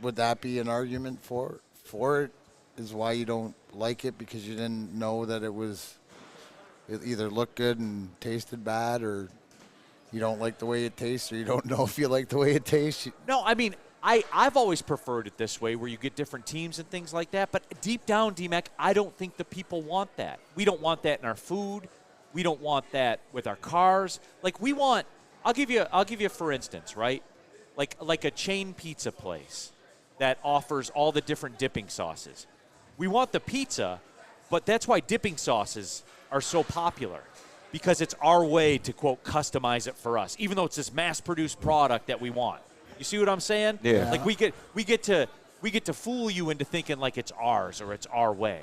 Would that be an argument for it? Is why you don't like it, because you didn't know that it either looked good and tasted bad, or you don't like the way it tastes, or you don't know if you like the way it tastes? No, I mean, I've always preferred it this way, where you get different teams and things like that. But deep down, D-Mac, I don't think the people want that. We don't want that in our food. We don't want that with our cars. Like we want, I'll give you for instance, right? Like a chain pizza place that offers all the different dipping sauces. We want the pizza, but that's why dipping sauces are so popular, because it's our way to, quote, customize it for us, even though it's this mass-produced product that we want. You see what I'm saying? Yeah. Like we get to fool you into thinking like it's ours or it's our way,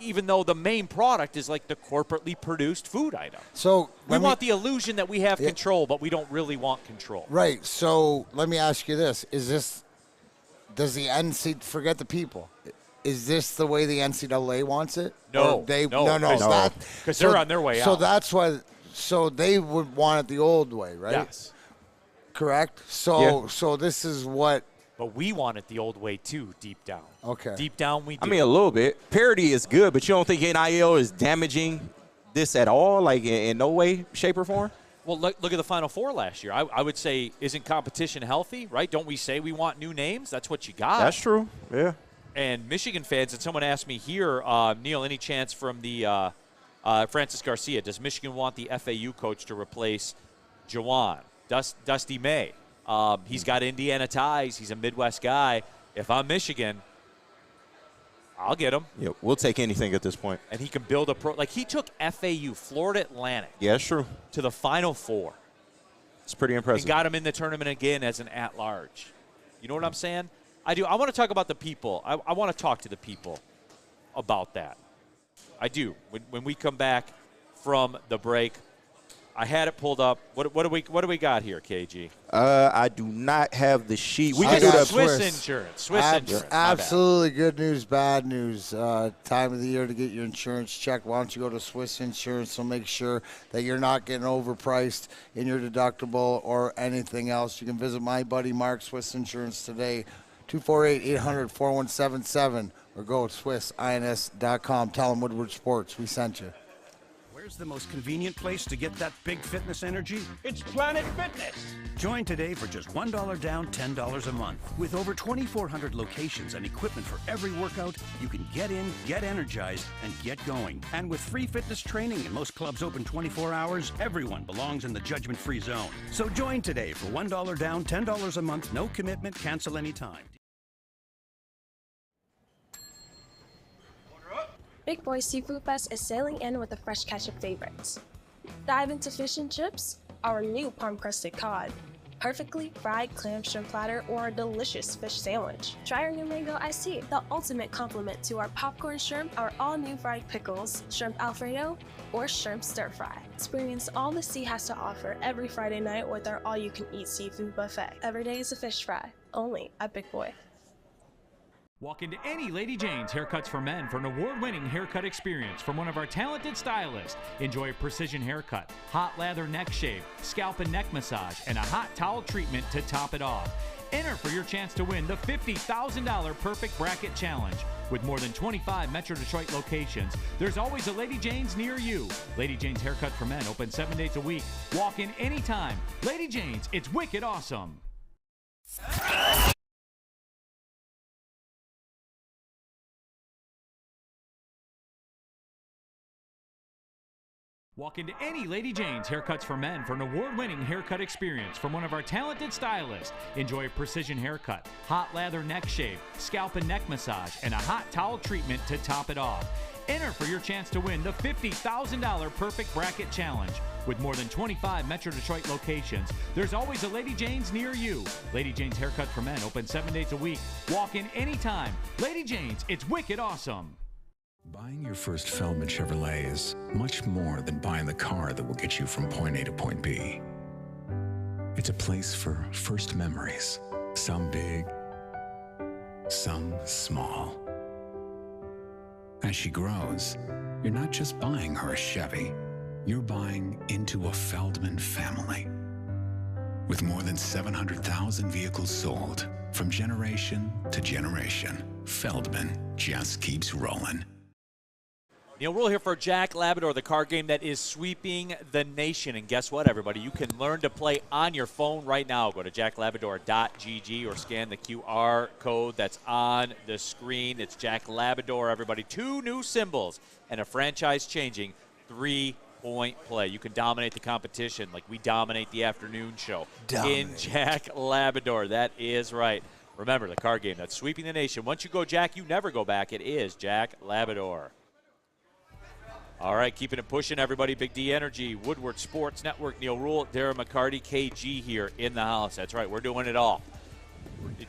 even though the main product is like the corporately produced food item. So we want the illusion that we have control, but we don't really want control. Right. So let me ask you this: does the NCAA forget the people? Is this the way the NCAA wants it? No, no. Because they're on their way out. So that's why. So they would want it the old way, right? Yes. Correct. So this is what. But we want it the old way too, deep down. Okay. Deep down, we do. I mean, a little bit. Parity is good, but you don't think NIL is damaging this at all, like in no way, shape, or form? Well, look at the Final Four last year. I would say, isn't competition healthy, right? Don't we say we want new names? That's what you got. That's true, yeah. And Michigan fans, and someone asked me here, Neal, any chance from the Francis Garcia, does Michigan want the FAU coach to replace Jawan? Dusty May. He's got Indiana ties. He's a Midwest guy. If I'm Michigan, I'll get him. Yeah, we'll take anything at this point. And he can build a pro. Like, he took FAU, Florida Atlantic. Yeah, that's true. To the Final Four. It's pretty impressive. And got him in the tournament again as an at-large. You know what I'm saying? I do. I want to talk about the people. I want to talk to the people about that. I do. When we come back from the break, I had it pulled up. What do we got here, KG? I do not have the sheet. We can do the Swiss insurance. Swiss insurance. Absolutely good news, bad news. Time of the year to get your insurance checked. Why don't you go to Swiss Insurance? So make sure that you're not getting overpriced in your deductible or anything else. You can visit my buddy Mark, Swiss Insurance, today. 248-800-4177 or go to SwissINS.com. Tell them Woodward Sports we sent you. Where's the most convenient place to get that big fitness energy? It's Planet Fitness. Join today for just $1 down, $10 a month. With over 2,400 locations and equipment for every workout, you can get in, get energized, and get going. And with free fitness training and most clubs open 24 hours, everyone belongs in the judgment-free zone. So join today for $1 down, $10 a month, no commitment, cancel anytime. Big Boy Seafood Fest is sailing in with a fresh catch of favorites. Dive into fish and chips, our new palm-crusted cod, perfectly fried clam shrimp platter, or a delicious fish sandwich. Try our new mango iced tea, the ultimate complement to our popcorn shrimp, our all-new fried pickles, shrimp alfredo, or shrimp stir-fry. Experience all the sea has to offer every Friday night with our all-you-can-eat seafood buffet. Every day is a fish fry, only at Big Boy. Walk into any Lady Jane's Haircuts for Men for an award-winning haircut experience from one of our talented stylists. Enjoy a precision haircut, hot lather neck shave, scalp and neck massage, and a hot towel treatment to top it off. Enter for your chance to win the $50,000 Perfect Bracket Challenge. With more than 25 Metro Detroit locations, there's always a Lady Jane's near you. Lady Jane's Haircut for Men, open 7 days a week. Walk in anytime. Lady Jane's, it's wicked awesome. Walk into any Lady Jane's Haircuts for Men for an award-winning haircut experience from one of our talented stylists. Enjoy a precision haircut, hot lather neck shave, scalp and neck massage, and a hot towel treatment to top it off. Enter for your chance to win the $50,000 Perfect Bracket Challenge. With more than 25 Metro Detroit locations, there's always a Lady Jane's near you. Lady Jane's Haircut for Men, open 7 days a week. Walk in anytime. Lady Jane's, it's wicked awesome. Buying your first Feldman Chevrolet is much more than buying the car that will get you from point A to point B. It's a place for first memories, some big, some small. As she grows, you're not just buying her a Chevy, you're buying into a Feldman family. With more than 700,000 vehicles sold, from generation to generation, Feldman just keeps rolling. Neal Ruhl here for Jack Labrador, the card game that is sweeping the nation. And guess what, everybody? You can learn to play on your phone right now. Go to jacklabrador.gg or scan the QR code that's on the screen. It's Jack Labrador, everybody. 2 new symbols and a franchise-changing 3-point play. You can dominate the competition like we dominate the afternoon show in Jack Labrador. That is right. Remember, the card game that's sweeping the nation. Once you go Jack, you never go back. It is Jack Labrador. All right, keeping it pushing, everybody. Big D Energy, Woodward Sports Network, Neal Ruhl, Darren McCarty, KG here in the house. That's right, we're doing it all.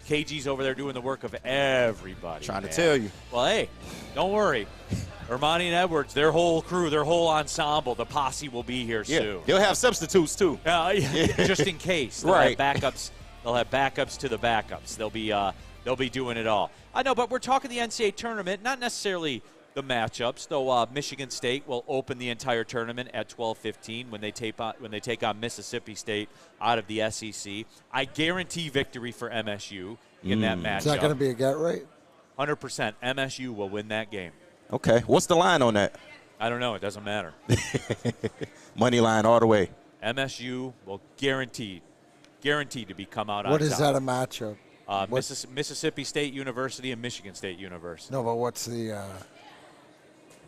KG's over there doing the work of everybody. Trying to tell you. Well, hey, don't worry. Ermanni and Edwards, their whole crew, their whole ensemble, the posse will be here soon. They'll have substitutes, too. Just in case. They'll have backups. They'll have backups to the backups. They'll be doing it all. I know, but we're talking the NCAA tournament, not necessarily – the matchups, though. Michigan State will open the entire tournament at 12:15 when they take on Mississippi State out of the SEC. I guarantee victory for MSU in that matchup. Is that going to be a get right? 100%. MSU will win that game. Okay. What's the line on that? I don't know. It doesn't matter. Money line all the way. MSU will guaranteed to come out on top. What is that a matchup? Mississippi State University and Michigan State University. No, but what's the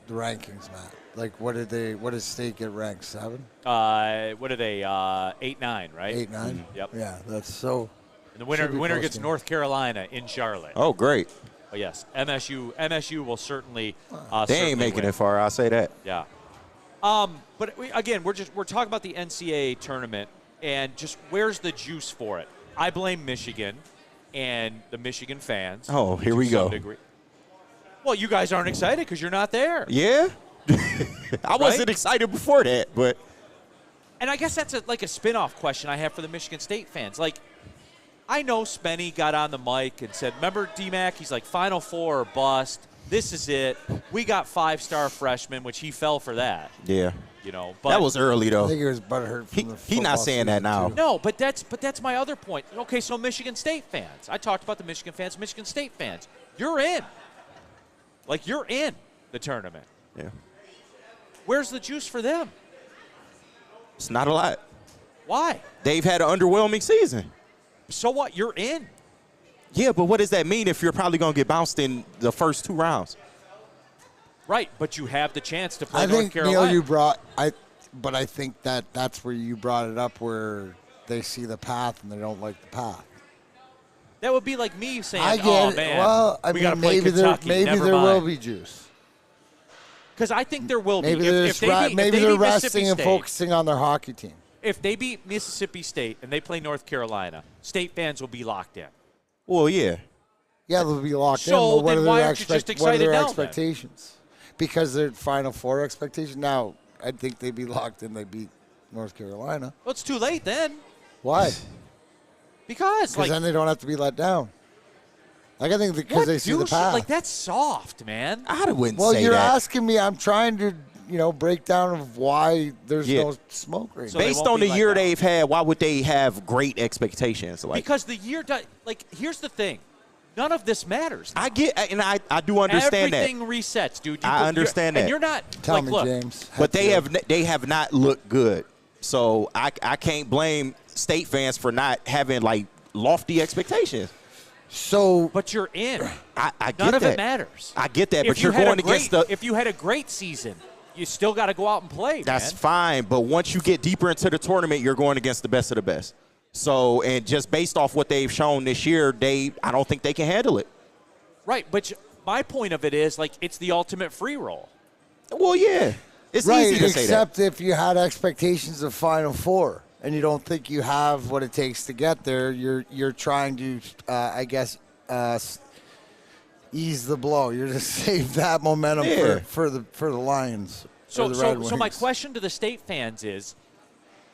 rankings, Matt? Like, what does State get ranked? 7? What are they? 8-9, right? 8-9. Yep. Yeah, that's so. And the winner gets North Carolina in Charlotte. Oh, great. Oh, yes, MSU will certainly. They ain't making it far. I'll say that. Yeah. But we're talking about the NCAA tournament and just where's the juice for it? I blame Michigan and the Michigan fans. Oh, here we go. Degree. Well, you guys aren't excited because you're not there. Yeah? I wasn't excited before that, but. And I guess that's like a spin-off question I have for the Michigan State fans. Like, I know Spenny got on the mic and said, remember D-Mac? He's like, Final Four or bust. This is it. We got 5-star freshmen, which he fell for that. Yeah. You know, but that was early, though. I think he was butthurt from the He's not saying that now. Too. No, but that's my other point. Okay, so Michigan State fans. I talked about the Michigan fans. Michigan State fans. You're in. Like, you're in the tournament. Yeah. Where's the juice for them? It's not a lot. Why? They've had an underwhelming season. So what? You're in. Yeah, but what does that mean if you're probably going to get bounced in the first 2 rounds? Right, but you have the chance to play North Carolina. Neal, but I think that's where you brought it up, where they see the path and they don't like the path. That would be like me saying, I get "Oh it. man, well, I we mean, got to play maybe Kentucky." Maybe there will be juice. Because I think there will maybe be. Maybe they're resting and focusing on their hockey team. If they beat Mississippi State and they play North Carolina, State fans will be locked in. Well, yeah. Yeah, they'll be locked in. So But what then are why their aren't you just excited what are their now, expectations? Because they're Final Four expectations. Now, I think they'd be locked in. They beat North Carolina. Well, it's too late then. Why? Because then they don't have to be let down. Like, I think because they see the path. Like, that's soft, man. I wouldn't well, say you're that. asking me. I'm trying to breakdown of why there's no smoke right now. Based on the year they've had, why would they have great expectations? Because the year, here's the thing. None of this matters. I do understand that. Everything resets, dude. I understand that. And you're not. Tell me, James. But they have not looked good. So I can't blame State fans for not having lofty expectations. So, but you're in. I get None of that. It matters. I get that, but you're going against the. If you had a great season, you still got to go out and play. That's man. fine, but once you get deeper into the tournament, you're going against the best of the best. So, and just based off what they've shown this year, I don't think they can handle it. Right, but my point of it is it's the ultimate free roll. Well, yeah, it's right, easy to say that. Except if you had expectations of Final Four. And you don't think you have what it takes to get there, you're trying to, ease the blow. You're just save that momentum for the Lions. So my question to the State fans is,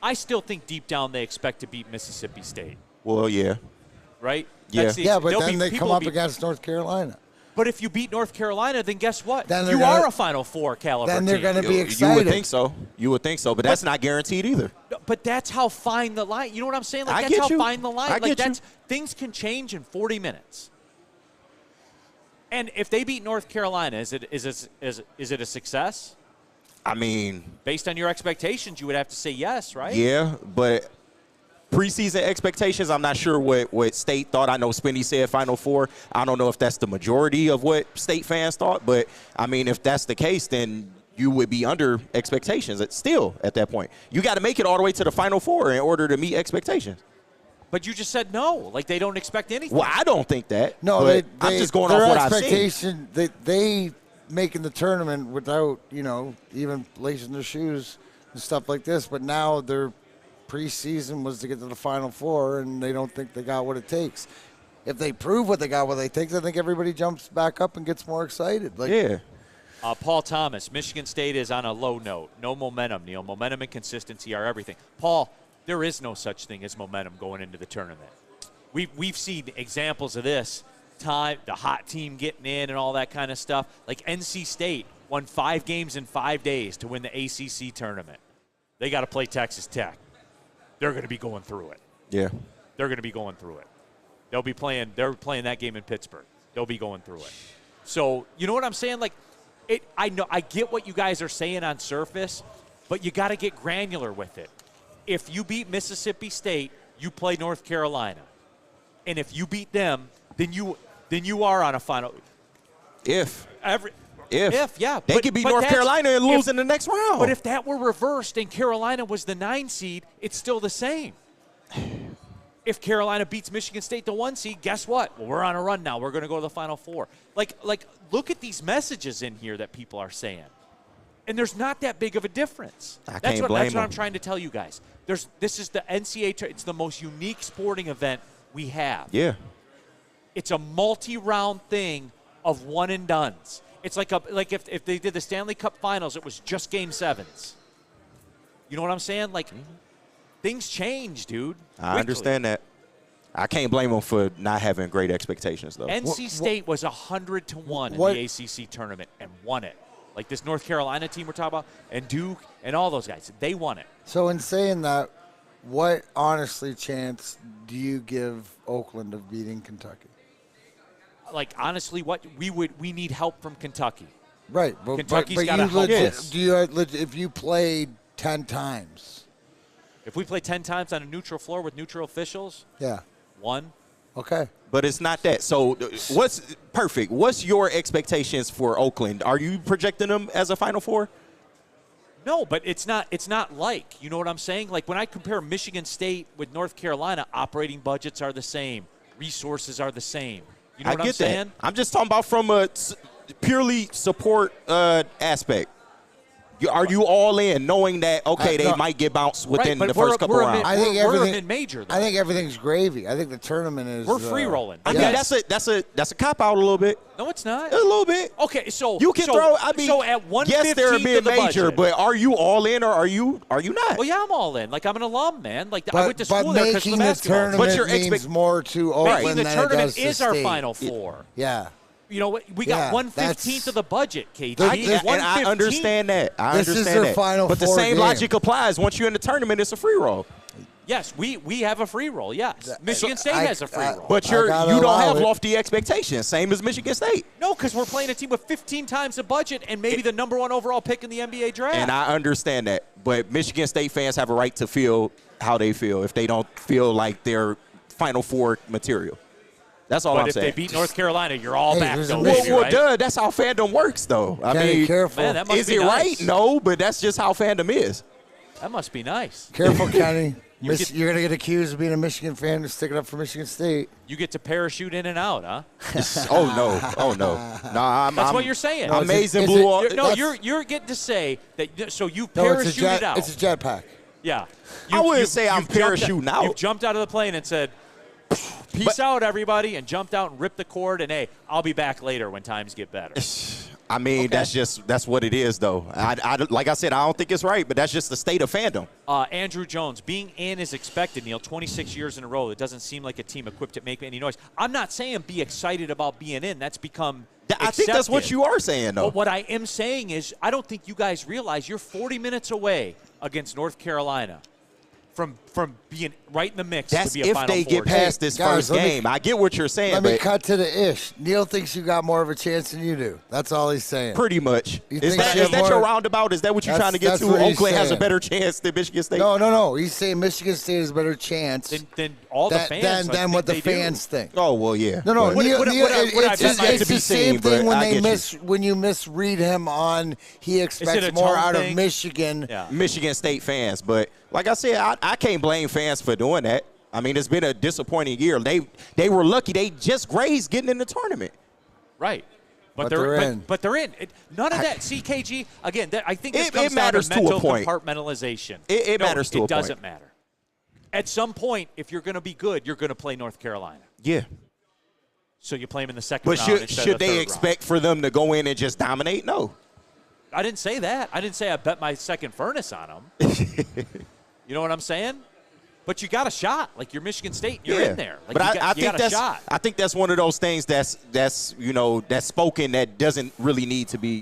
I still think deep down they expect to beat Mississippi State. Well, yeah. Right? Yeah, but then they come up against North Carolina. But if you beat North Carolina, then guess what? Then you are a Final Four caliber team. Then they're going to be excited. You would think so, but that's not guaranteed either. But that's how fine the line. You know what I'm saying? That's how fine the line. I get you. Things can change in 40 minutes. And if they beat North Carolina, is it a success? I mean, based on your expectations, you would have to say yes, right? Yeah, but preseason expectations, I'm not sure what State thought. I know Spinny said Final Four. I don't know if that's the majority of what State fans thought, but, I mean, if that's the case, then you would be under expectations still at that point. You got to make it all the way to the Final Four in order to meet expectations. But you just said no, they don't expect anything. Well, I don't think that. No, I'm just going off what I've seen. Their expectation, they making the tournament without, even lacing their shoes and stuff like this, but now their preseason was to get to the Final Four, and they don't think they got what it takes. If they prove what it takes, I think everybody jumps back up and gets more excited. Yeah. Paul Thomas, Michigan State is on a low note. No momentum, Neal. Momentum and consistency are everything. Paul, there is no such thing as momentum going into the tournament. We've seen examples of this. The hot team getting in and all that kind of stuff. Like NC State won 5 games in 5 days to win the ACC tournament. They got to play Texas Tech. They're going to be going through it. Yeah. They're going to be going through it. They're playing that game in Pittsburgh. They'll be going through it. So, you know what I'm saying? I get what you guys are saying on surface, but you got to get granular with it. If you beat Mississippi State, you play North Carolina. And if you beat them, then you are on a final. If yeah. They could beat North Carolina and lose in the next round. But if that were reversed and Carolina was the 9 seed, it's still the same. If Carolina beats Michigan State, the 1 seed, guess what? Well, we're on a run now. We're going to go to the Final Four. Look at these messages in here that people are saying. And there's not that big of a difference. That's what I'm trying to tell you guys. This is the NCAA. It's the most unique sporting event we have. Yeah. It's a multi-round thing of one and dones. It's like if they did the Stanley Cup Finals, it was just Game 7s. You know what I'm saying? Things change, dude. I understand that. I can't blame them for not having great expectations, though. NC State was 100-1 in the ACC tournament and won it. Like this North Carolina team we're talking about, and Duke, and all those guys, they won it. So in saying that, what honestly chance do you give Oakland of beating Kentucky? Honestly, what we need help from Kentucky. Right, Kentucky's got to help us. If you played 10 times, if we play 10 times on a neutral floor with neutral officials, yeah, 1. Okay. But it's not that. So what's your expectations for Oakland? Are you projecting them as a Final Four? No, but it's not you know what I'm saying? When I compare Michigan State with North Carolina, operating budgets are the same. Resources are the same. You know what I'm saying? That. I'm just talking about from a purely support aspect. Are you all in, knowing that they might get bounced within the first couple rounds? I think everything major. Though. I think everything's gravy. I think the tournament is. We're free rolling. I mean, that's a cop out a little bit. No, it's not. A little bit. Okay, so you can throw. I mean, so at 1/15 yes, they're being major, budget, but are you all in or are you not? Well, yeah, I'm all in. I'm an alum, man. I went to school there because of the basketball. But making the tournament means more to Oakland making the than tournament it does to is our State. Final Four. Yeah. You know what? We got 1/15 of the budget, KG. And I understand that. This is their final but the four same game. logic applies. Once you're in the tournament, it's a free roll. Yes, we have a free roll. Yes, Michigan State has a free roll. But you don't have lofty expectations, same as Michigan State. No, because we're playing a team with 15 times the budget and maybe the number 1 overall pick in the NBA draft. And I understand that, but Michigan State fans have a right to feel how they feel if they don't feel like they're Final Four material. That's all I'm saying. But if they beat North Carolina, you're all back, though. Well, duh, that's how fandom works, though. I mean, careful. Man, that must is be it nice. right? No, but that's just how fandom is. That must be nice. Careful, Kenny. You're going to get accused of being a Michigan fan and sticking up for Michigan State. You get to parachute in and out, huh? Oh, no. That's what you're saying. I'm amazing blue. You're getting to say that. So you parachuted out. It's a jetpack. Yeah. I wouldn't say I'm parachuting out. You jumped out of the plane and said, peace out, everybody, and jumped out and ripped the cord, and, hey, I'll be back later when times get better. I mean, that's what it is, though. Like I said, I don't think it's right, but that's just the state of fandom. Andrew Jones, being in is expected, Neal, 26 years in a row. It doesn't seem like a team equipped to make any noise. I'm not saying be excited about being in. That's become I think that's what you are saying, though. But what I am saying is I don't think you guys realize you're 40 minutes away against North Carolina from being right in the mix That's to be a Final Four if they get past this first game. I get what you're saying. Let me cut to the ish. Neal thinks you got more of a chance than you do. That's all he's saying. Pretty much. Is that your roundabout? Is that what you're trying to get to? Oakland has a better chance than Michigan State? No. He's saying Michigan State has a better chance than all the fans. Than what the fans think. Oh, well, yeah. No. Neal, it's the same thing when you misread him on he expects more out of Michigan. Yeah. Michigan State fans. But like I said, I can't blame fans for doing that. I mean, it's been a disappointing year. They were lucky. They just grazed getting in the tournament. Right. But they're in. But they're in. None of that CKG. Again, I think this comes it matters down to mental to a point. Compartmentalization. It matters to a point. It doesn't matter. At some point, if you're going to be good, you're going to play North Carolina. Yeah. So you play them in the second round. But should they expect for them to go in and just dominate? No. I didn't say that. I didn't say I bet my second furnace on them. You know what I'm saying? But you got a shot. Like, you're Michigan State. You're in there. Like, but you got a shot. I think that's one of those things that's spoken that doesn't really need to be,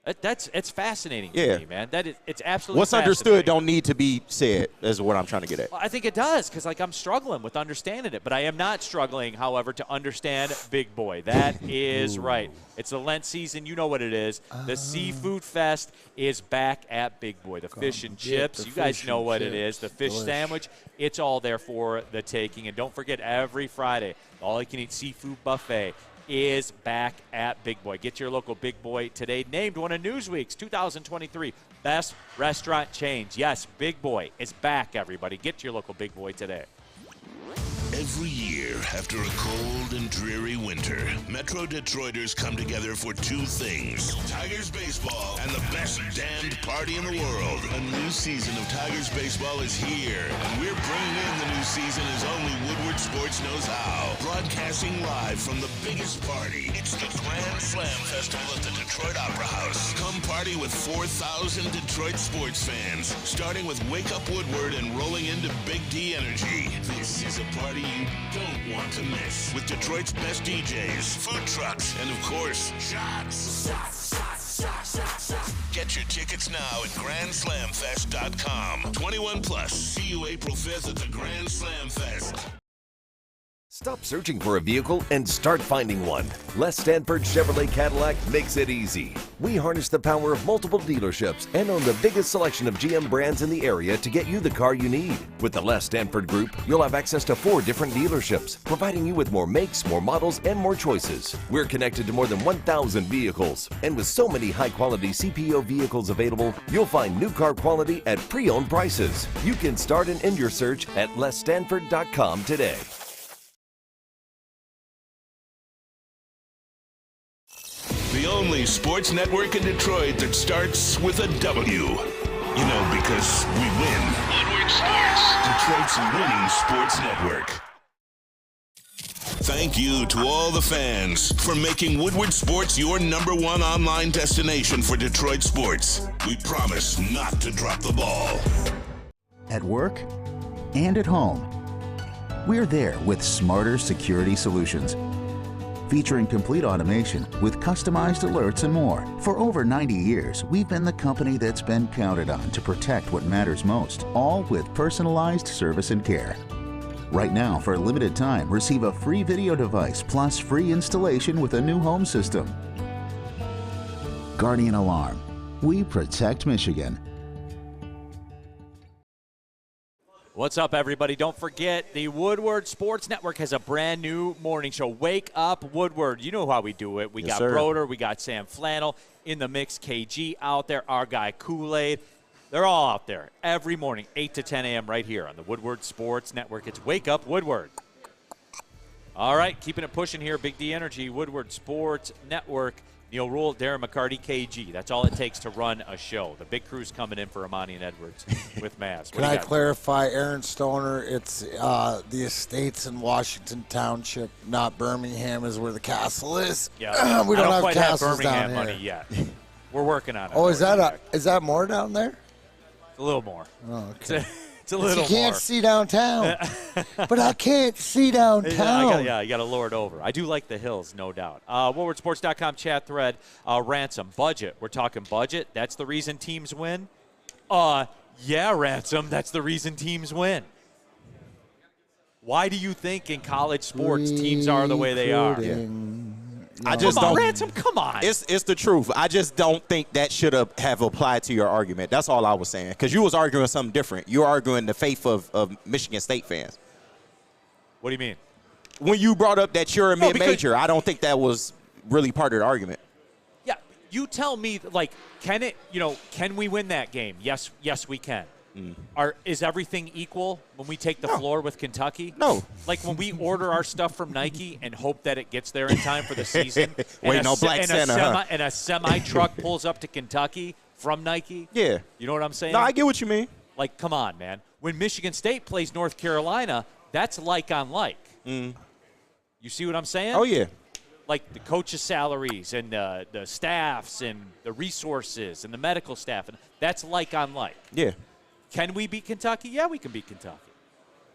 It's fascinating Yeah. to me, man. It's absolutely what's understood don't need to be said, is what I'm trying to get at. Well, I think it does, because I'm struggling with understanding it. But I am not struggling, however, to understand Big Boy. That is right. It's the Lent season. You know what it is. The Seafood Fest is back at Big Boy. The fish and chips. You guys know what it is. The fish sandwich. It's all there for the taking. And don't forget, every Friday, all-you-can-eat seafood buffet is back at Big Boy. Get your local Big Boy today. Named one of Newsweek's 2023 Best Restaurant Chains. Yes, Big Boy is back, everybody. Get to your local Big Boy today. Every year, after a cold and dreary winter, Metro Detroiters come together for two things: Tigers baseball and the best damned party in the world. A new season of Tigers baseball is here, and we're bringing in the new season as only Woodward Sports knows how. Broadcasting live from the biggest party. It's the Grand Slam Festival at the Detroit Opera House. Come party with 4,000 Detroit sports fans, starting with Wake Up Woodward and rolling into Big D Energy. This is a party you don't want to miss, with Detroit's best DJs, food trucks, and of course, shots. Get your tickets now at GrandSlamFest.com. 21 plus. See you April 5th at the Grand Slam Fest. Stop searching for a vehicle and start finding one. Les Stanford Chevrolet Cadillac makes it easy. We harness the power of multiple dealerships and own the biggest selection of GM brands in the area to get you the car you need. With the Les Stanford Group, you'll have access to 4 different dealerships, providing you with more makes, more models, and more choices. We're connected to more than 1,000 vehicles. And with so many high-quality CPO vehicles available, you'll find new car quality at pre-owned prices. You can start and end your search at lesstanford.com today. The only sports network in Detroit that starts with a W. You know, because we win. Woodward Sports, Detroit's winning sports network. Thank you to all the fans for making Woodward Sports your #1 online destination for Detroit sports. We promise not to drop the ball. At work and at home, we're there with smarter security solutions. featuring complete automation with customized alerts and more. For over 90 years, we've been the company that's been counted on to protect what matters most, all with personalized service and care. Right now, for a limited time, receive a free video device plus free installation with a new home system. Guardian Alarm. We protect Michigan. What's up, everybody? Don't forget, the Woodward Sports Network has a brand new morning show. Wake up, Woodward. You know how we do it. We got Broder, we got Sam Flannel in the mix, KG out there, our guy Kool-Aid. They're all out there every morning, 8 to 10 a.m. right here on the Woodward Sports Network. It's Wake Up, Woodward. All right, keeping it pushing here. Big D Energy, Woodward Sports Network. Neal, Ruhl, Darren McCarty, KG. That's all it takes to run a show. The big crew's coming in for Ermanni and Edwards with Mavs. Can I clarify, Aaron Stoner, it's the estates in Washington Township, not Birmingham is where the castle is. Yeah, we don't have quite castles have Birmingham down money here. yet. We're working on it. Oh, is that more down there? A little more. Oh, okay. It's a little more. You can't see downtown. But I can't see downtown. You got to lure it over. I do like the hills, no doubt. WoodwardSports.com chat thread. Ransom, budget. We're talking budget. That's the reason teams win? Yeah, Ransom. That's the reason teams win. Why do you think in college sports teams are the way they are? I just don't. Ransom, come on. It's the truth. I just don't think that should have applied to your argument. That's all I was saying. Because you was arguing something different. You're arguing the faith of Michigan State fans. What do you mean? When you brought up that you're a mid-major, I don't think that was really part of the argument. Yeah, you tell me, like, can we win that game? Yes, we can. Is everything equal when we take the floor with Kentucky? No. Like when we order our stuff from Nike and hope that it gets there in time for the season. Wait, no Black Santa, and a semi-truck pulls up to Kentucky from Nike? Yeah. You know what I'm saying? No, I get what you mean. Like, come on, man. When Michigan State plays North Carolina, that's like on like. You see what I'm saying? Oh, yeah. Like the coaches' salaries and the staffs and the resources and the medical staff. And that's like on like. Yeah. Can we beat Kentucky? Yeah, we can beat Kentucky.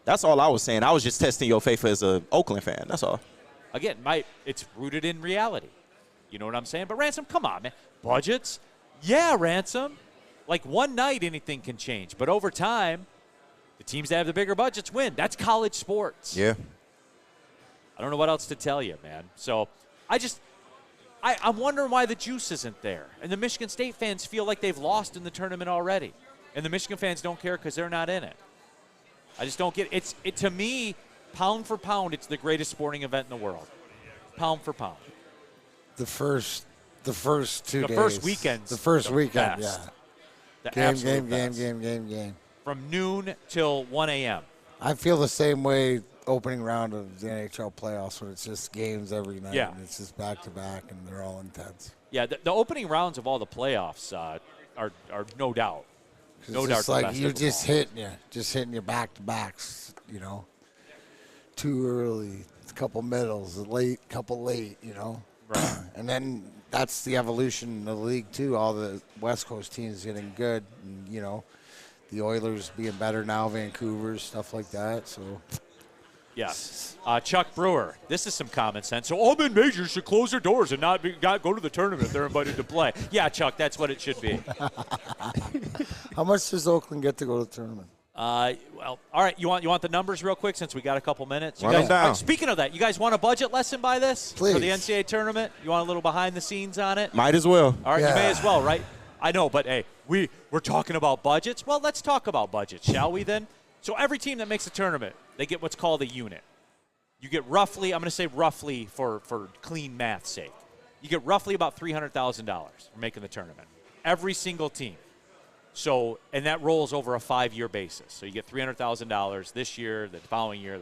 That's all I was saying. I was just testing your faith as an Oakland fan. That's all. Again, it's rooted in reality. You know what I'm saying? But, Ransom, come on, man. Budgets? Yeah, Ransom. Like one night anything can change. But over time, the teams that have the bigger budgets win. That's college sports. Yeah. I don't know what else to tell you, man. So I'm wondering why the juice isn't there. And the Michigan State fans feel like they've lost in the tournament already. And the Michigan fans don't care because they're not in it. I just don't get it. To me, pound for pound, it's the greatest sporting event in the world. Pound for pound. The first 2 days. The first weekend. The first weekend, best. Yeah. The Game. From noon till 1 a.m. I feel the same way opening round of the NHL playoffs when it's just games every night. Yeah. And it's just back-to-back, and they're all intense. Yeah, the opening rounds of all the playoffs are no doubt. No doubt. It's like you're just hitting your back-to-backs, too early, a couple middles, couple late, Right. And then that's the evolution of the league, too. All the West Coast teams getting good, and, the Oilers being better now, Vancouver, stuff like that, so. Yes. Chuck Brewer, this is some common sense. So all mid-majors should close their doors and not go to the tournament if they're invited to play. Yeah, Chuck, that's what it should be. How much does Oakland get to go to the tournament? Well, all right. You want the numbers real quick since we got a couple minutes? Run them down. Speaking of that, you guys want a budget lesson by this? Please. For the NCAA tournament? You want a little behind the scenes on it? Might as well. All right, Yeah. You may as well, right? I know, but hey, we're talking about budgets. Well, let's talk about budgets, shall we then? So every team that makes a tournament, they get what's called a unit. You get roughly, I'm going to say roughly for clean math's sake, you get roughly about $300,000 for making the tournament. Every single team. So, and that rolls over a 5-year basis. So you get $300,000 this year, the following year,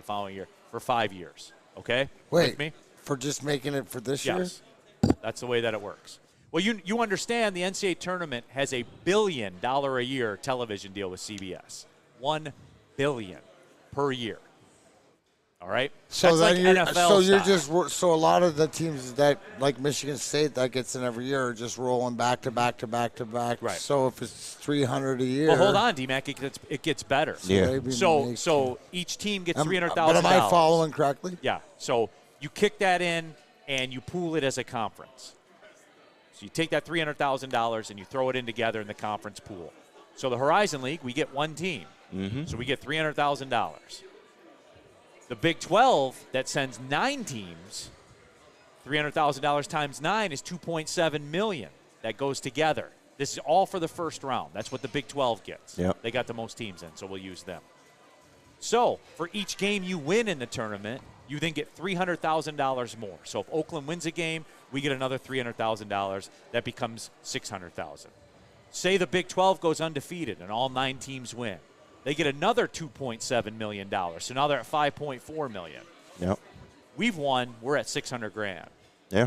for 5 years. Okay? Wait, With me? for just making it for this year? Yes. That's the way that it works. Well, you understand the NCAA tournament has a $1 billion a year television deal with CBS. $1 billion per year. All right. So that's then like NFL so a lot of the teams that like Michigan State that gets in every year are just rolling back to back to back to back. Right. So if it's $300 a year. Well, hold on, D-Mac. It gets better. Yeah. So each team gets $300,000. But am I following correctly? Yeah. So you kick that in and you pool it as a conference. So you take that $300,000 and you throw it in together in the conference pool. So the Horizon League, we get one team. So we get $300,000. The Big 12 that sends 9 teams, $300,000 times 9 is $2.7 million. That goes together. This is all for the first round. That's what the Big 12 gets. Yep. They got the most teams in, so we'll use them. So for each game you win in the tournament, you then get $300,000 more. So if Oakland wins a game, we get another $300,000. That becomes $600,000. Say the Big 12 goes undefeated and all 9 teams win. They get another $2.7 million. So now they're at $5.4 million. Yep. We've won. We're at $600,000. Yeah.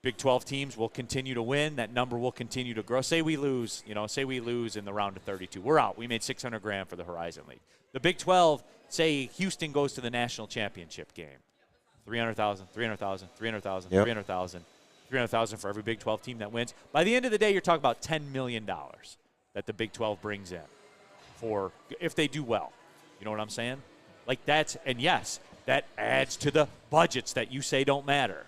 Big 12 teams will continue to win. That number will continue to grow. Say we lose, say we lose in the round of 32. We're out. We made $600,000 for the Horizon League. The Big 12, say Houston goes to the national championship game. $300,000, $300,000, $300,000, Yep. $300,000, $300,000 for every Big 12 team that wins. By the end of the day, you're talking about $10 million that the Big 12 brings in for if they do well. You know what I'm saying? Like that's, and yes, that adds to the budgets that you say don't matter.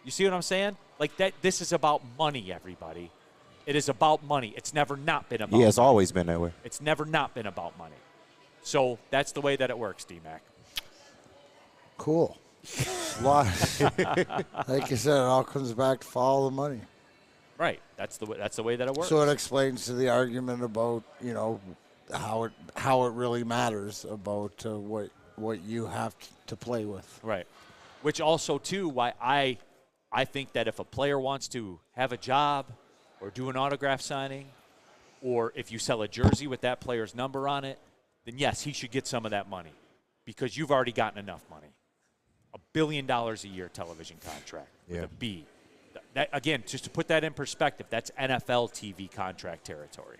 You see what I'm saying? Like that. This is about money, everybody. It is about money. It's never not been about money. Yeah, it's always been that way. It's never not been about money. So that's the way that it works, D-Mac. Cool. Like you said, it all comes back to follow the money. Right. That's the way that it works. So it explains to the argument about, how it really matters about what you have to play with. Right. Which also, too, why I think that if a player wants to have a job or do an autograph signing, or if you sell a jersey with that player's number on it, then yes, he should get some of that money because you've already gotten enough money. $1 billion a year television contract with a B. That, again, just to put that in perspective, that's NFL TV contract territory.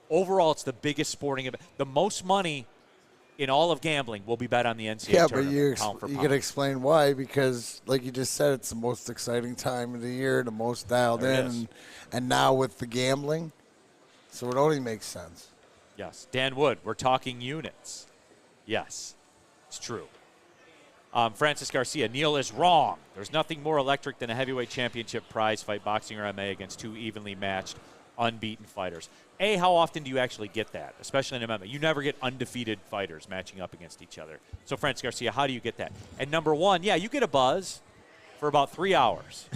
Overall, it's the biggest sporting event. The most money in all of gambling will be bet on the NCAA tournament. But you can explain why, because like you just said, it's the most exciting time of the year, the most dialed in, and now with the gambling, so it only makes sense. Yes. Dan Wood, we're talking units. Yes, it's true. Francis Garcia, Neal is wrong. There's nothing more electric than a heavyweight championship prize fight, boxing or MMA, against 2 evenly matched, unbeaten fighters. How often do you actually get that, especially in MMA? You never get undefeated fighters matching up against each other. So, Francis Garcia, how do you get that? And number one, you get a buzz for about 3 hours.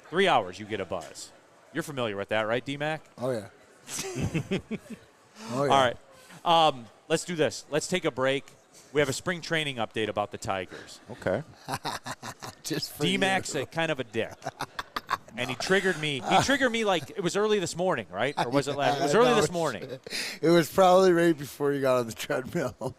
3 hours you get a buzz. You're familiar with that, right, D-Mac? Oh, yeah. All right. Let's do this. Let's take a break. We have a spring training update about the Tigers. Okay. D-Mac's kind of a dick. And he triggered me. He triggered me like it was early this morning, right? Or was it last? It was early this morning. It was probably right before you got on the treadmill.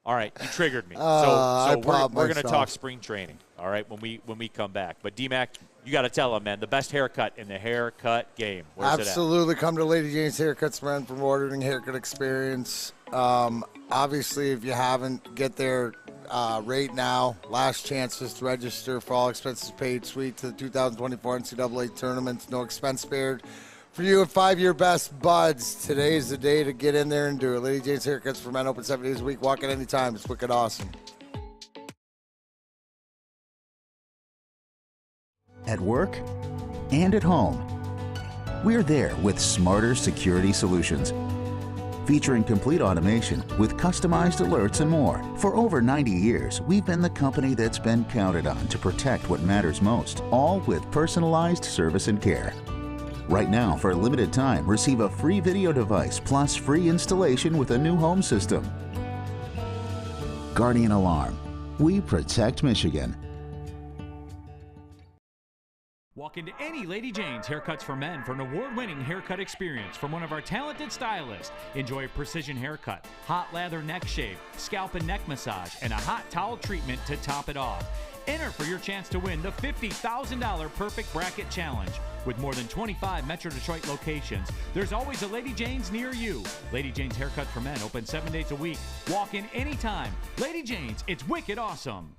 All right, you triggered me. So we're going to myself. talk spring training, all right, when we come back. But D-Mac, you got to tell him, man, the best haircut in the haircut game. Where's Absolutely. Come to Lady Jane's Haircuts, man, for ordering haircut experience. Obviously, if you haven't, get there right now. Last chances to register for all expenses paid suite to the 2024 NCAA tournament. No expense spared. For you and 5-year best buds, today is the day to get in there and do it. Lady Jane's Haircuts for men, open 7 days a week. Walk in anytime. It's wicked awesome. At work and at home, we're there with smarter security solutions. Featuring complete automation with customized alerts and more. For over 90 years, we've been the company that's been counted on to protect what matters most, all with personalized service and care. Right now, for a limited time, receive a free video device plus free installation with a new home system. Guardian Alarm. We protect Michigan. Walk into any Lady Jane's Haircuts for Men for an award-winning haircut experience from one of our talented stylists. Enjoy a precision haircut, hot lather neck shave, scalp and neck massage, and a hot towel treatment to top it off. Enter for your chance to win the $50,000 Perfect Bracket Challenge. With more than 25 Metro Detroit locations, there's always a Lady Jane's near you. Lady Jane's Haircuts for Men, open 7 days a week. Walk in anytime. Lady Jane's, it's wicked awesome.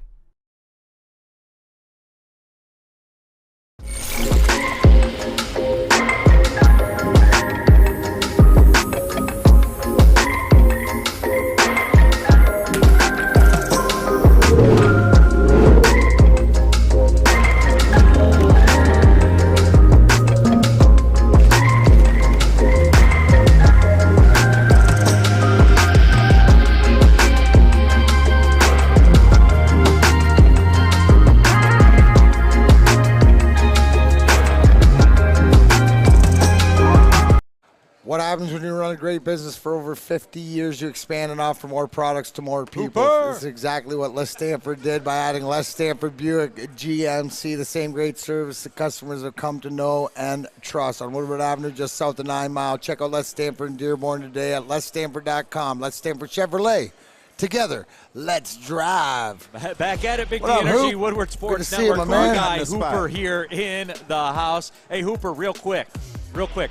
great business for over 50 years. You expand and offer more products to more people. Hooper. This is exactly what Les Stanford did by adding Les Stanford Buick GMC, the same great service that customers have come to know and trust. On Woodward Avenue, just south of 9 Mile. Check out Les Stanford in Dearborn today at lesstanford.com. Les Stanford Chevrolet. Together, let's drive. Back at it, Big D What up, Energy, Hoop? Woodward Good Sports to see you, Network. my man. Our guy, On the spot. Hooper, here in the house. Hey, Hooper, real quick,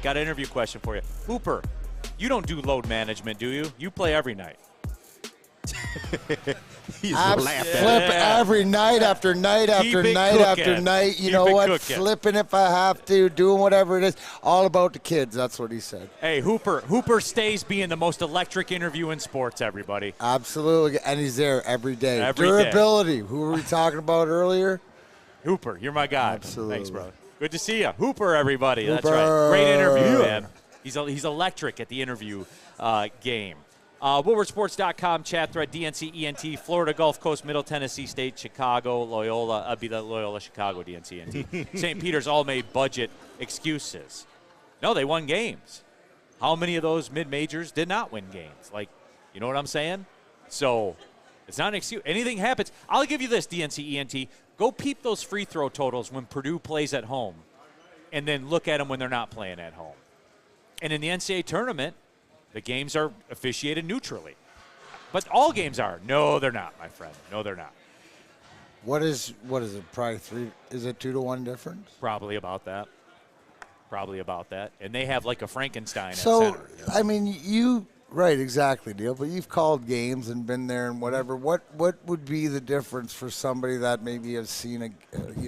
got an interview question for you. Hooper, you don't do load management, do you? You play every night. He's I laughing. flip every night after night after Keep it night after cooking. night. You Keep know it what? cooking. Flipping if I have to, doing whatever it is. All about the kids. That's what he said. Hey, Hooper stays being the most electric interview in sports, everybody. Absolutely. And he's there every day. Every day. Durability. Who were we talking about earlier? Hooper, you're my guy. Absolutely. Thanks, brother. Good to see you. Hooper, everybody. That's Hooper. right. Great interview, man. He's electric at the interview game. WoodwardSports.com, chat thread, DNC, ENT, Florida, Gulf Coast, Middle Tennessee State, Chicago, Loyola. I'd be the Loyola, Chicago, DNC, ENT. St. Peter's all made budget excuses. No, they won games. How many of those mid-majors did not win games? Like, you know what I'm saying? So it's not an excuse. Anything happens. I'll give you this, DNC, ENT. Go peep those free throw totals when Purdue plays at home, and then look at them when they're not playing at home. And in the NCAA tournament, the games are officiated neutrally. But all games are. No, they're not, my friend. No, they're not. What is it? Probably 3. Is it 2-1 difference? Probably about that. And they have like a Frankenstein So, at center. You know? I mean, right, exactly, Neal. But you've called games and been there and whatever. What would be the difference for somebody that maybe has seen an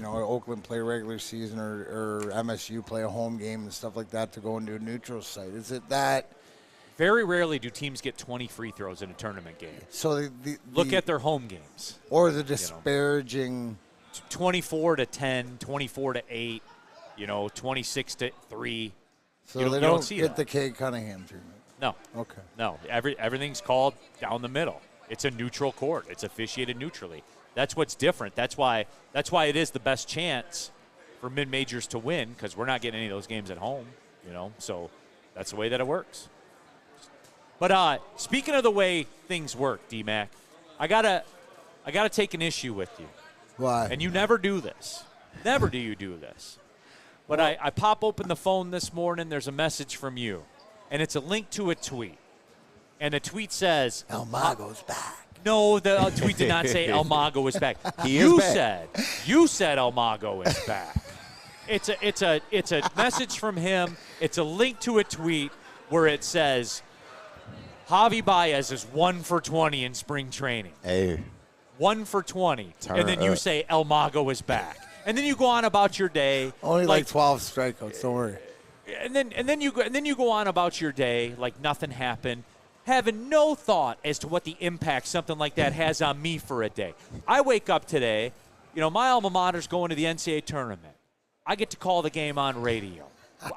Oakland play a regular season or MSU play a home game and stuff like that to go into a neutral site? Is it that? Very rarely do teams get 20 free throws in a tournament game. So Look at their home games. Or the disparaging. 24 to 10, 24 to 8, 26 to 3. So you they don't don't see get that. the Kay Cunningham treatment. No. Okay. No. Everything's called down the middle. It's a neutral court. It's officiated neutrally. That's what's different. That's why it is the best chance for mid-majors to win, because we're not getting any of those games at home. So that's the way that it works. But speaking of the way things work, D-Mac, I gotta take an issue with you. Why? And you never do this. Never do you do this. But I pop open the phone this morning. There's a message from you, and it's a link to a tweet. And the tweet says, El Mago's back. No, the tweet did not say El Mago is back. You said El Mago is back. It's a message from him. It's a link to a tweet where it says, Javi Baez is 1 for 20 in spring training. Hey. 1 for 20. Turn and then you up. say El Mago is back. And then you go on about your day. Only like 12 strikeouts. Don't worry. And then you go on about your day like nothing happened, having no thought as to what the impact something like that has on me for a day. I wake up today, my alma mater's going to the NCAA tournament. I get to call the game on radio.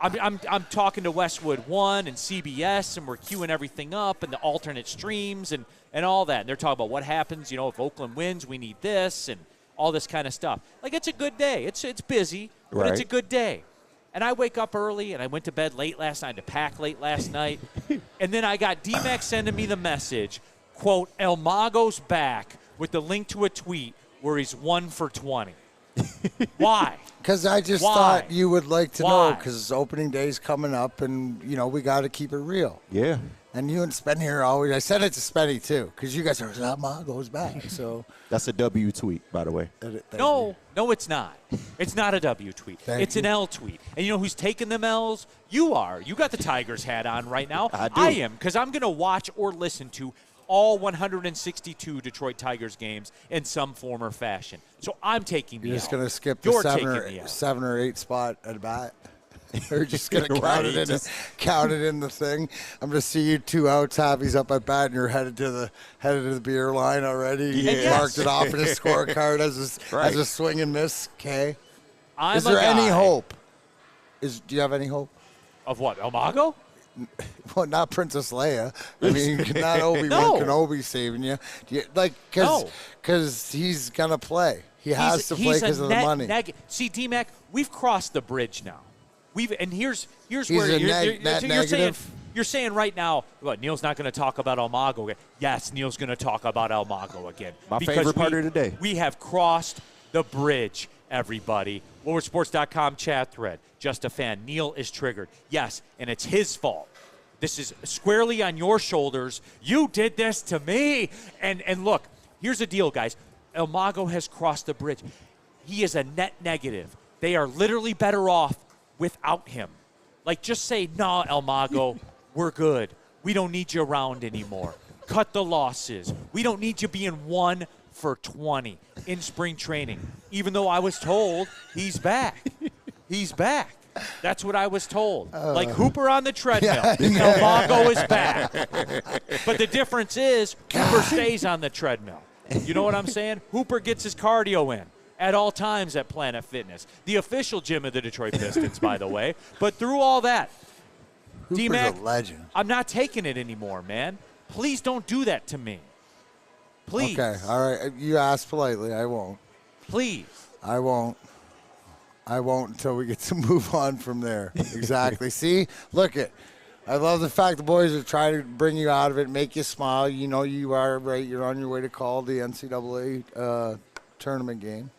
I'm talking to Westwood One and CBS, and we're queuing everything up and the alternate streams and all that. And they're talking about what happens, if Oakland wins, we need this and all this kind of stuff. Like, it's a good day. It's busy, but it's a good day. And I wake up early, and I went to bed late last night, to pack late last night. And then I got D-Mac sending me the message, quote, El Mago's back, with the link to a tweet where he's 1 for 20. Why? Because I just thought you would like to know, because opening day's coming up, and, we got to keep it real. Yeah. And you and Spen here always, I said it to Spenny, too, because you guys are, El Mago's back, so. That's a W tweet, by the way. No, it's not. It's not a W tweet. It's an L tweet. And you know who's taking them L's? You are. You got the Tigers hat on right now. I do. I am, because I'm going to watch or listen to all 162 Detroit Tigers games in some form or fashion. So I'm taking the You're just L. going to skip the You're 7 or 8 spot at bat? Or just going to count it in the thing? I'm going to see you 2 outs, Javi's up at bat, and you're headed to the beer line already. You marked it off in his scorecard as a swing and miss. Okay. Is there any hope? Do you have any hope? Of what, El Mago? Well, not Princess Leia. I mean, not Obi-Wan Kenobi saving you. Because he's going to play. He has to play because of the money. See, D-Mac, we've crossed the bridge now. Here's He's where a you're You're saying right now, what, Neal's not going to talk about Almago again. Yes, Neal's going to talk about Almago again. My favorite part of the day. We have crossed the bridge, everybody. WoodwardSports.com chat thread. Just a fan. Neal is triggered. Yes, and it's his fault. This is squarely on your shoulders. You did this to me. And look, here's the deal, guys. Almago has crossed the bridge. He is a net negative. They are literally better off without him. Like, just say, no, Almago, we're good. We don't need you around anymore. Cut the losses. We don't need you being 1 for 20 in spring training, even though I was told he's back. He's back. That's what I was told. Like Hooper on the treadmill. Almago is back. But the difference is Hooper stays on the treadmill. You know what I'm saying? Hooper gets his cardio in at all times at Planet Fitness, the official gym of the Detroit Pistons, by the way. But through all that, D-Mac, a legend. I'm not taking it anymore, man. Please don't do that to me. Please. Okay, all right. You asked politely. I won't. Please. I won't until we get to move on from there. Exactly. See? Look it. I love the fact the boys are trying to bring you out of it, make you smile. You know you are, right? You're on your way to call the NCAA tournament game.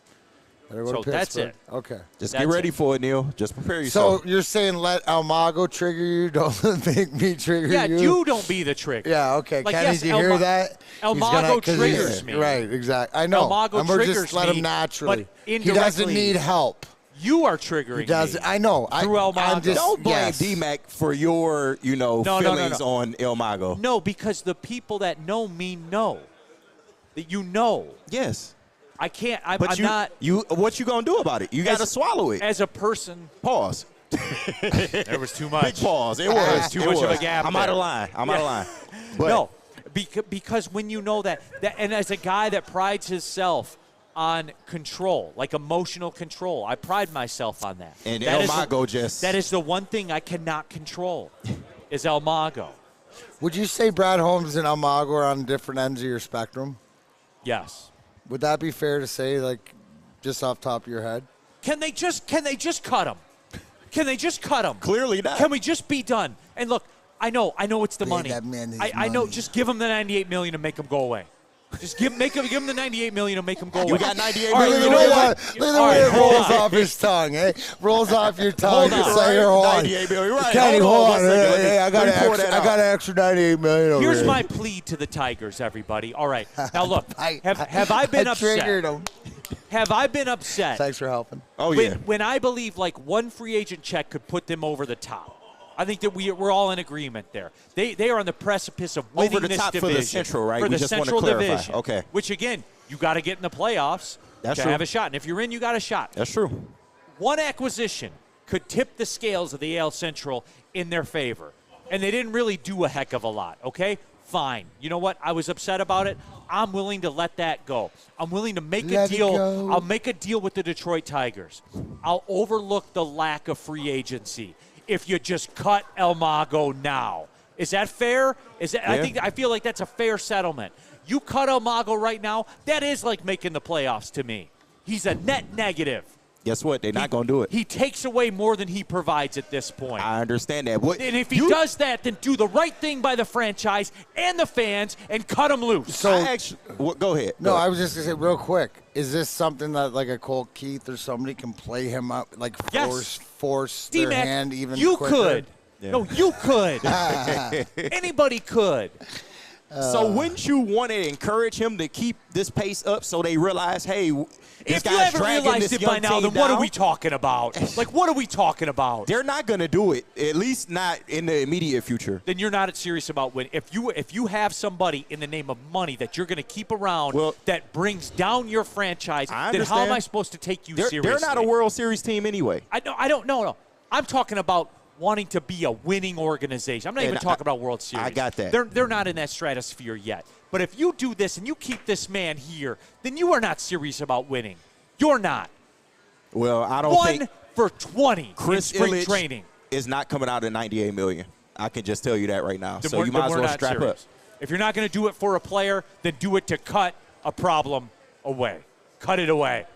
So that's it. Okay. Just get ready for it, Neal. Just prepare yourself. So you're saying let Almago trigger you, don't make me trigger you? Yeah, you don't be the trigger. Yeah, okay. Like, Kenny, yes, did you hear that? Almago triggers me. Right, exactly. I know. Almago and we're triggers just let him me, naturally. but He doesn't indirectly, need help. You are triggering He doesn't. me. I know. Through Almago. I'm just, Don't blame yes. D-Mac for your, feelings on Almago. No, because the people that know me know that you know. Yes. I can't. I'm But not. what you gonna do about it? You got to swallow it. As a person. Pause. There was too much. Big pause. It was too much of a gap. I'm out of line. I'm out of line. But no, because when you know that, and as a guy that prides himself on control, like emotional control, I pride myself on that. And that Almago that is the one thing I cannot control, is Almago. Would you say Brad Holmes and Almago are on different ends of your spectrum? Yes. Would that be fair to say, like, just off the top of your head? Can they just cut him? Can they just cut him? Clearly not. Can we just be done? And look, I know it's the money. That man I know. Just give him the $98 million and make him go away. Just give him the $98 million and make him go away. You got $98 Look million. at the way it rolls off his tongue, eh? Rolls off your tongue. Hold on. Say you're on. $98 million. Right. Kenny, hold on. Hey, I got an extra $98 million over Here's here. my plea to the Tigers, everybody. All right. Now, look, have I been upset? Triggered him. Have I been upset? Thanks for helping. Oh, yeah. When I believe, like, one free agent check could put them over the top. I think that we're all in agreement there. They are on the precipice of winning Over the this top division. for the Central, right? For We the just want to Central clarify. Division. Okay. Which, again, you got to get in the playoffs to have a shot. And if you're in, you got a shot. That's true. One acquisition could tip the scales of the AL Central in their favor. And they didn't really do a heck of a lot, okay? Fine. You know what? I was upset about it. I'm willing to let that go. I'm willing to make a deal. I'll make a deal with the Detroit Tigers. I'll overlook the lack of free agency if you just cut Almago now. Is that fair? Yeah. I feel like that's a fair settlement. You cut Almago right now, that is like making the playoffs to me. He's a net negative. Guess what? They're not going to do it. He takes away more than he provides at this point. I understand that. And if he does that, then do the right thing by the franchise and the fans and cut him loose. So, go ahead. No, I was just going to say real quick. Is this something that like a Cole Keith or somebody can play him up, like force their D-Mac, hand even you quicker? could. Yeah. No, you could. Anybody could. So wouldn't you want to encourage him to keep this pace up so they realize, hey, if you haven't realized it by now, then what are we talking about? Like, what are we talking about? They're not going to do it, at least not in the immediate future. Then you're not serious about winning. If you have somebody in the name of money that you're going to keep around that brings down your franchise, then how am I supposed to take you seriously? They're not a World Series team anyway. I don't know. I'm talking about wanting to be a winning organization. I'm not even talking about World Series. I got that. They're not in that stratosphere yet. But if you do this and you keep this man here, then you are not serious about winning. You're not. Well, I don't think 1 for 20 Chris in spring Ilitch training is not coming out at $98 million. I can just tell you that right now. Then So you might as well strap up. If you're not going to do it for a player, then do it to cut a problem away. Cut it away.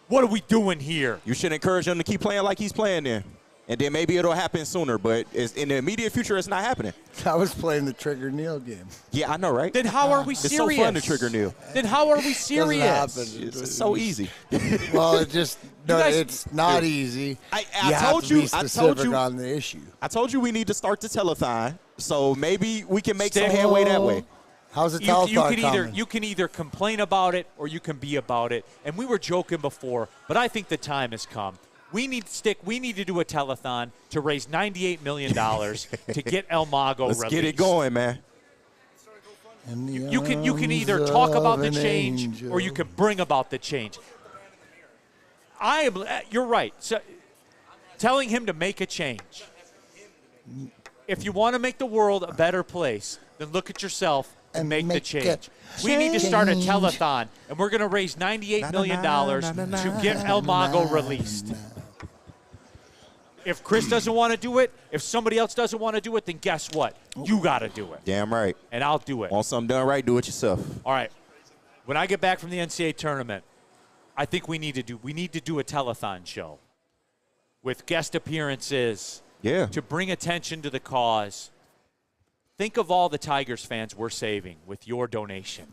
What are we doing here? You should encourage him to keep playing like he's playing then. And then maybe it'll happen sooner, but in the immediate future, it's not happening. I was playing the Trigger Neal game. Yeah, I know, right? Then how are we serious? It's so fun to trigger Neal. Then how are we serious? It's so easy. Well, it's not easy. I told you. I told you on the issue. I told you we need to start the telethon, so maybe we can make some headway that way. How's the telethon coming? You can either complain about it or you can be about it. And we were joking before, but I think the time has come. We need to do a telethon to raise $98 million to get El Mago released. Let's get it going, man. You can either talk about the change or you can bring about the change. You're right. So, telling him to make a change. If you want to make the world a better place, then look at yourself and make the change. We need to start a telethon, and we're going to raise $98 million to get El Mago released. If Chris doesn't want to do it, if somebody else doesn't want to do it, then guess what? You got to do it. Damn right. And I'll do it. Want something done right, do it yourself. All right. When I get back from the NCAA tournament, I think we need to do a telethon show with guest appearances. Yeah. To bring attention to the cause. Think of all the Tigers fans we're saving with your donation.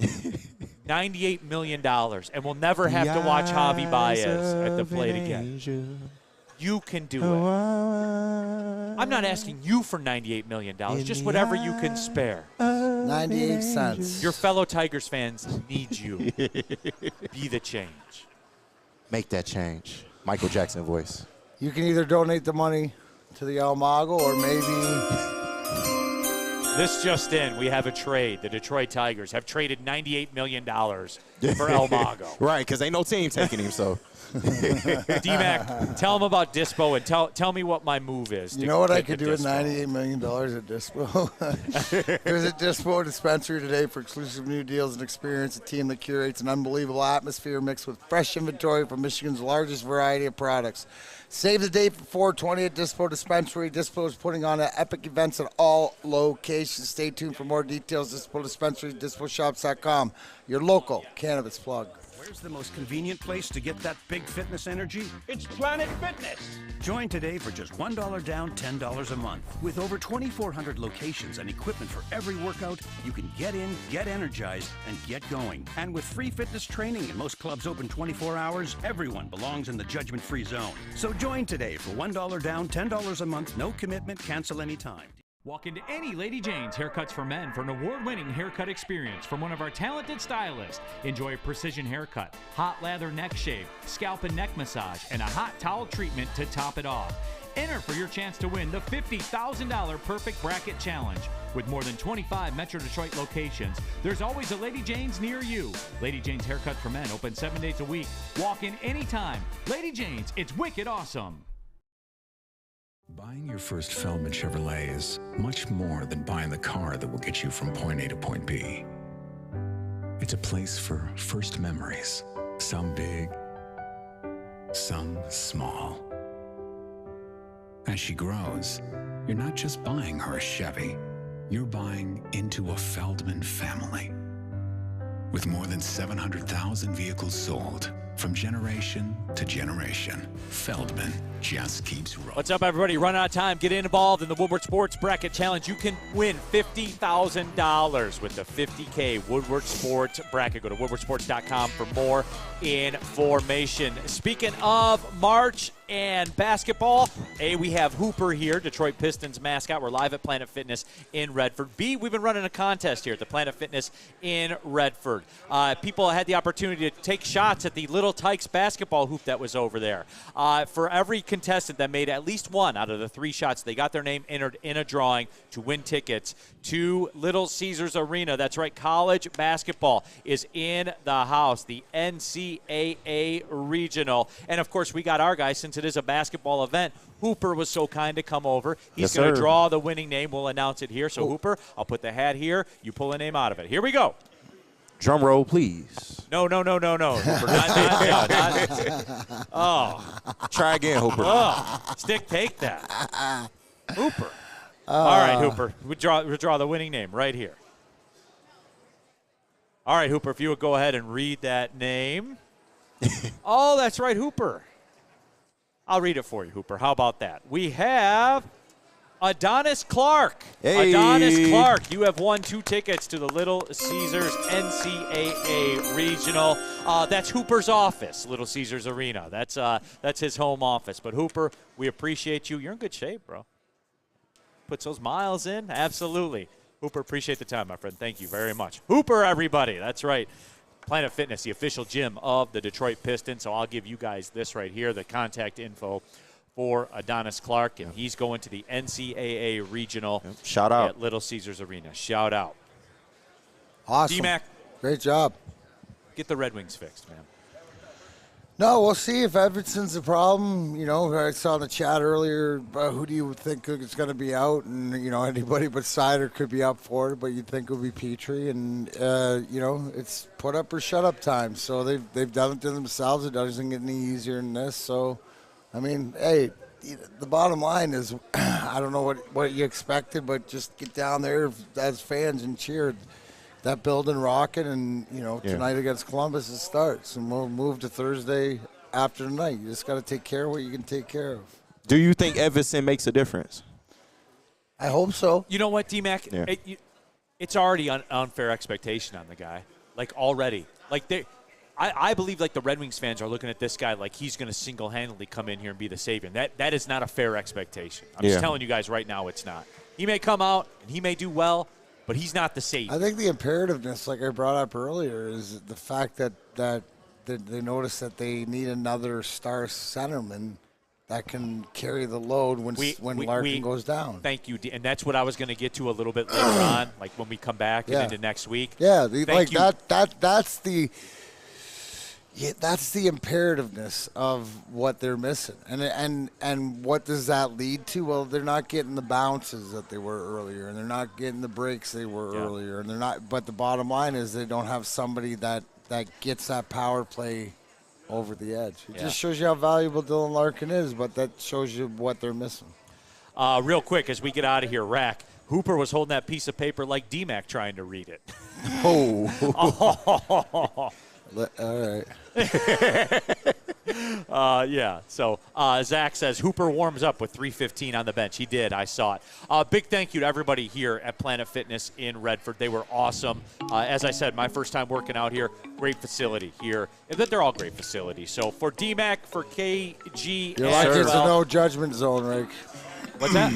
$98 million, and we'll never have to watch Javi Baez at the plate again. You can do it. I'm not asking you for $98 million, just whatever you can spare. 98 cents. Your fellow Tigers fans need you. Be the change. Make that change. Michael Jackson voice. You can either donate the money to the El Mago or maybe... This just in, we have a trade. The Detroit Tigers have traded $98 million for El Mago. Right, because ain't no team taking him, so... D-Mac, tell him about Dispo and tell me what my move is. You know what I could do with $98 million at Dispo? Visit Dispo Dispensary today for exclusive new deals and experience a team that curates an unbelievable atmosphere mixed with fresh inventory from Michigan's largest variety of products. Save the day for 420 at Dispo Dispensary. Dispo is putting on epic events at all locations. Stay tuned for more details. Dispo Dispensary, disposhops.com. Your local cannabis plug. Where's the most convenient place to get that big fitness energy? It's Planet Fitness. Join today for just $1 down, $10 a month. With over 2,400 locations and equipment for every workout, you can get in, get energized, and get going. And with free fitness training and most clubs open 24 hours, everyone belongs in the judgment-free zone. So join today for $1 down, $10 a month, no commitment, cancel anytime. Walk into any Lady Jane's Haircuts for Men for an award-winning haircut experience from one of our talented stylists. Enjoy a precision haircut, hot lather neck shave, scalp and neck massage, and a hot towel treatment to top it off. Enter for your chance to win the $50,000 Perfect Bracket Challenge. With more than 25 Metro Detroit locations, there's always a Lady Jane's near you. Lady Jane's Haircuts for Men open 7 days a week. Walk in anytime. Lady Jane's, it's wicked awesome. Buying your first Feldman Chevrolet is much more than buying the car that will get you from point A to point B. It's a place for first memories, some big, some small. As she grows, you're not just buying her a Chevy, you're buying into a Feldman family. With more than 700,000 vehicles sold, from generation to generation, Feldman just keeps rolling. What's up, everybody? Run out of time. Get involved in the Woodward Sports Bracket Challenge. You can win $50,000 with the 50K Woodward Sports Bracket. Go to woodwardsports.com for more information. Speaking of March and basketball, A, we have Hooper here, Detroit Pistons mascot. We're live at Planet Fitness in Redford. B, we've been running a contest here at the Planet Fitness in Redford. People had the opportunity to take shots at the Little Tykes basketball hoop that was over there. For every contestant that made at least one out of the 3 shots, they got their name entered in a drawing to win tickets to Little Caesars Arena. That's right, college basketball is in the house, the NCAA Regional. And, of course, we got our guy, since it is a basketball event. Hooper was so kind to come over. He's going to draw the winning name. We'll announce it here. So, Hooper, I'll put the hat here. You pull a name out of it. Here we go. Drum roll, please. No. Hooper, not. Oh. Try again, Hooper. Oh. Stick, take that. Hooper. All right, Hooper. We draw the winning name right here. All right, Hooper, if you would go ahead and read that name. Oh, that's right, Hooper. I'll read it for you, Hooper. How about that? We have Adonis Clark. Hey. Adonis Clark, you have won 2 tickets to the Little Caesars NCAA Regional. That's Hooper's office, Little Caesars Arena. That's his home office. But Hooper, we appreciate you. You're in good shape, bro. Puts those miles in. Absolutely. Hooper, appreciate the time, my friend. Thank you very much. Hooper, everybody. That's right. Planet Fitness, the official gym of the Detroit Pistons. So I'll give you guys this right here, the contact info for Adonis Clark, and he's going to the NCAA Regional Shout out at Little Caesars Arena. Shout out. Awesome. D-Mac, great job. get the Red Wings fixed, man. No, we'll see if Edvinson's a problem. You know, I saw in the chat earlier, who do you think is going to be out? And, you know, anybody but Sider could be up for it, but you'd think it would be Petrie. And, you know, it's put up or shut up time. So they've done it to themselves. It doesn't get any easier than this. So, I mean, hey, the bottom line is I don't know what you expected, but just get down there as fans and cheer. That building rocking, and, you know, tonight against Columbus it starts. And we'll move to Thursday after tonight. You just got to take care of what you can take care of. Do you think Edvinson makes a difference? I hope so. You know what, D-Mac? Yeah. It's already an unfair expectation on the guy. Like, already. Like, I believe, like, the Red Wings fans are looking at this guy like he's going to single-handedly come in here and be the savior. That is not a fair expectation. I'm just telling you guys right now it's not. He may come out and he may do well, but he's not the savior. I think the imperativeness, like I brought up earlier, is the fact that they notice that they need another star centerman that can carry the load when Larkin goes down. Thank you, and that's what I was going to get to a little bit later on, like when we come back and into next week. Yeah, that's the imperativeness of what they're missing. And what does that lead to? Well, they're not getting the bounces that they were earlier, and they're not getting the breaks they were earlier, and they're not. But the bottom line is they don't have somebody that gets that power play over the edge. It just shows you how valuable Dylan Larkin is, but that shows you what they're missing. Real quick, as we get out of here, Rack, Hooper was holding that piece of paper like D-Mac trying to read it. All right. So Zach says Hooper warms up with 3:15 on the bench. He did. I saw it. Big thank you to everybody here at Planet Fitness in Redford. They were awesome. As I said, my first time working out here. Great facility here. They're all great facilities. So for DMAC, for KG, you're like it's a no judgment zone, Rick. What's that?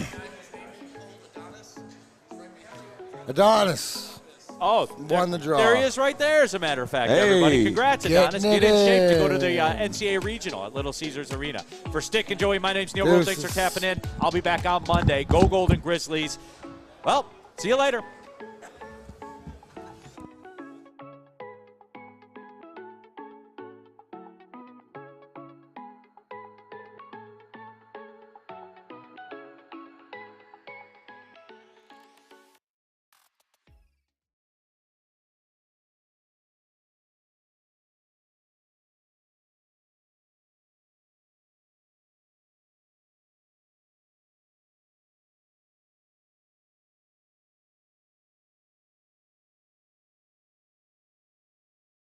Adonis. Oh, won the draw. There he is right there, as a matter of fact, everybody. Congrats, Adonis. Get in shape to go to the NCAA Regional at Little Caesars Arena. For Stick and Joey, my name's Neal. Thanks for tapping in. I'll be back on Monday. Go Golden Grizzlies. Well, see you later.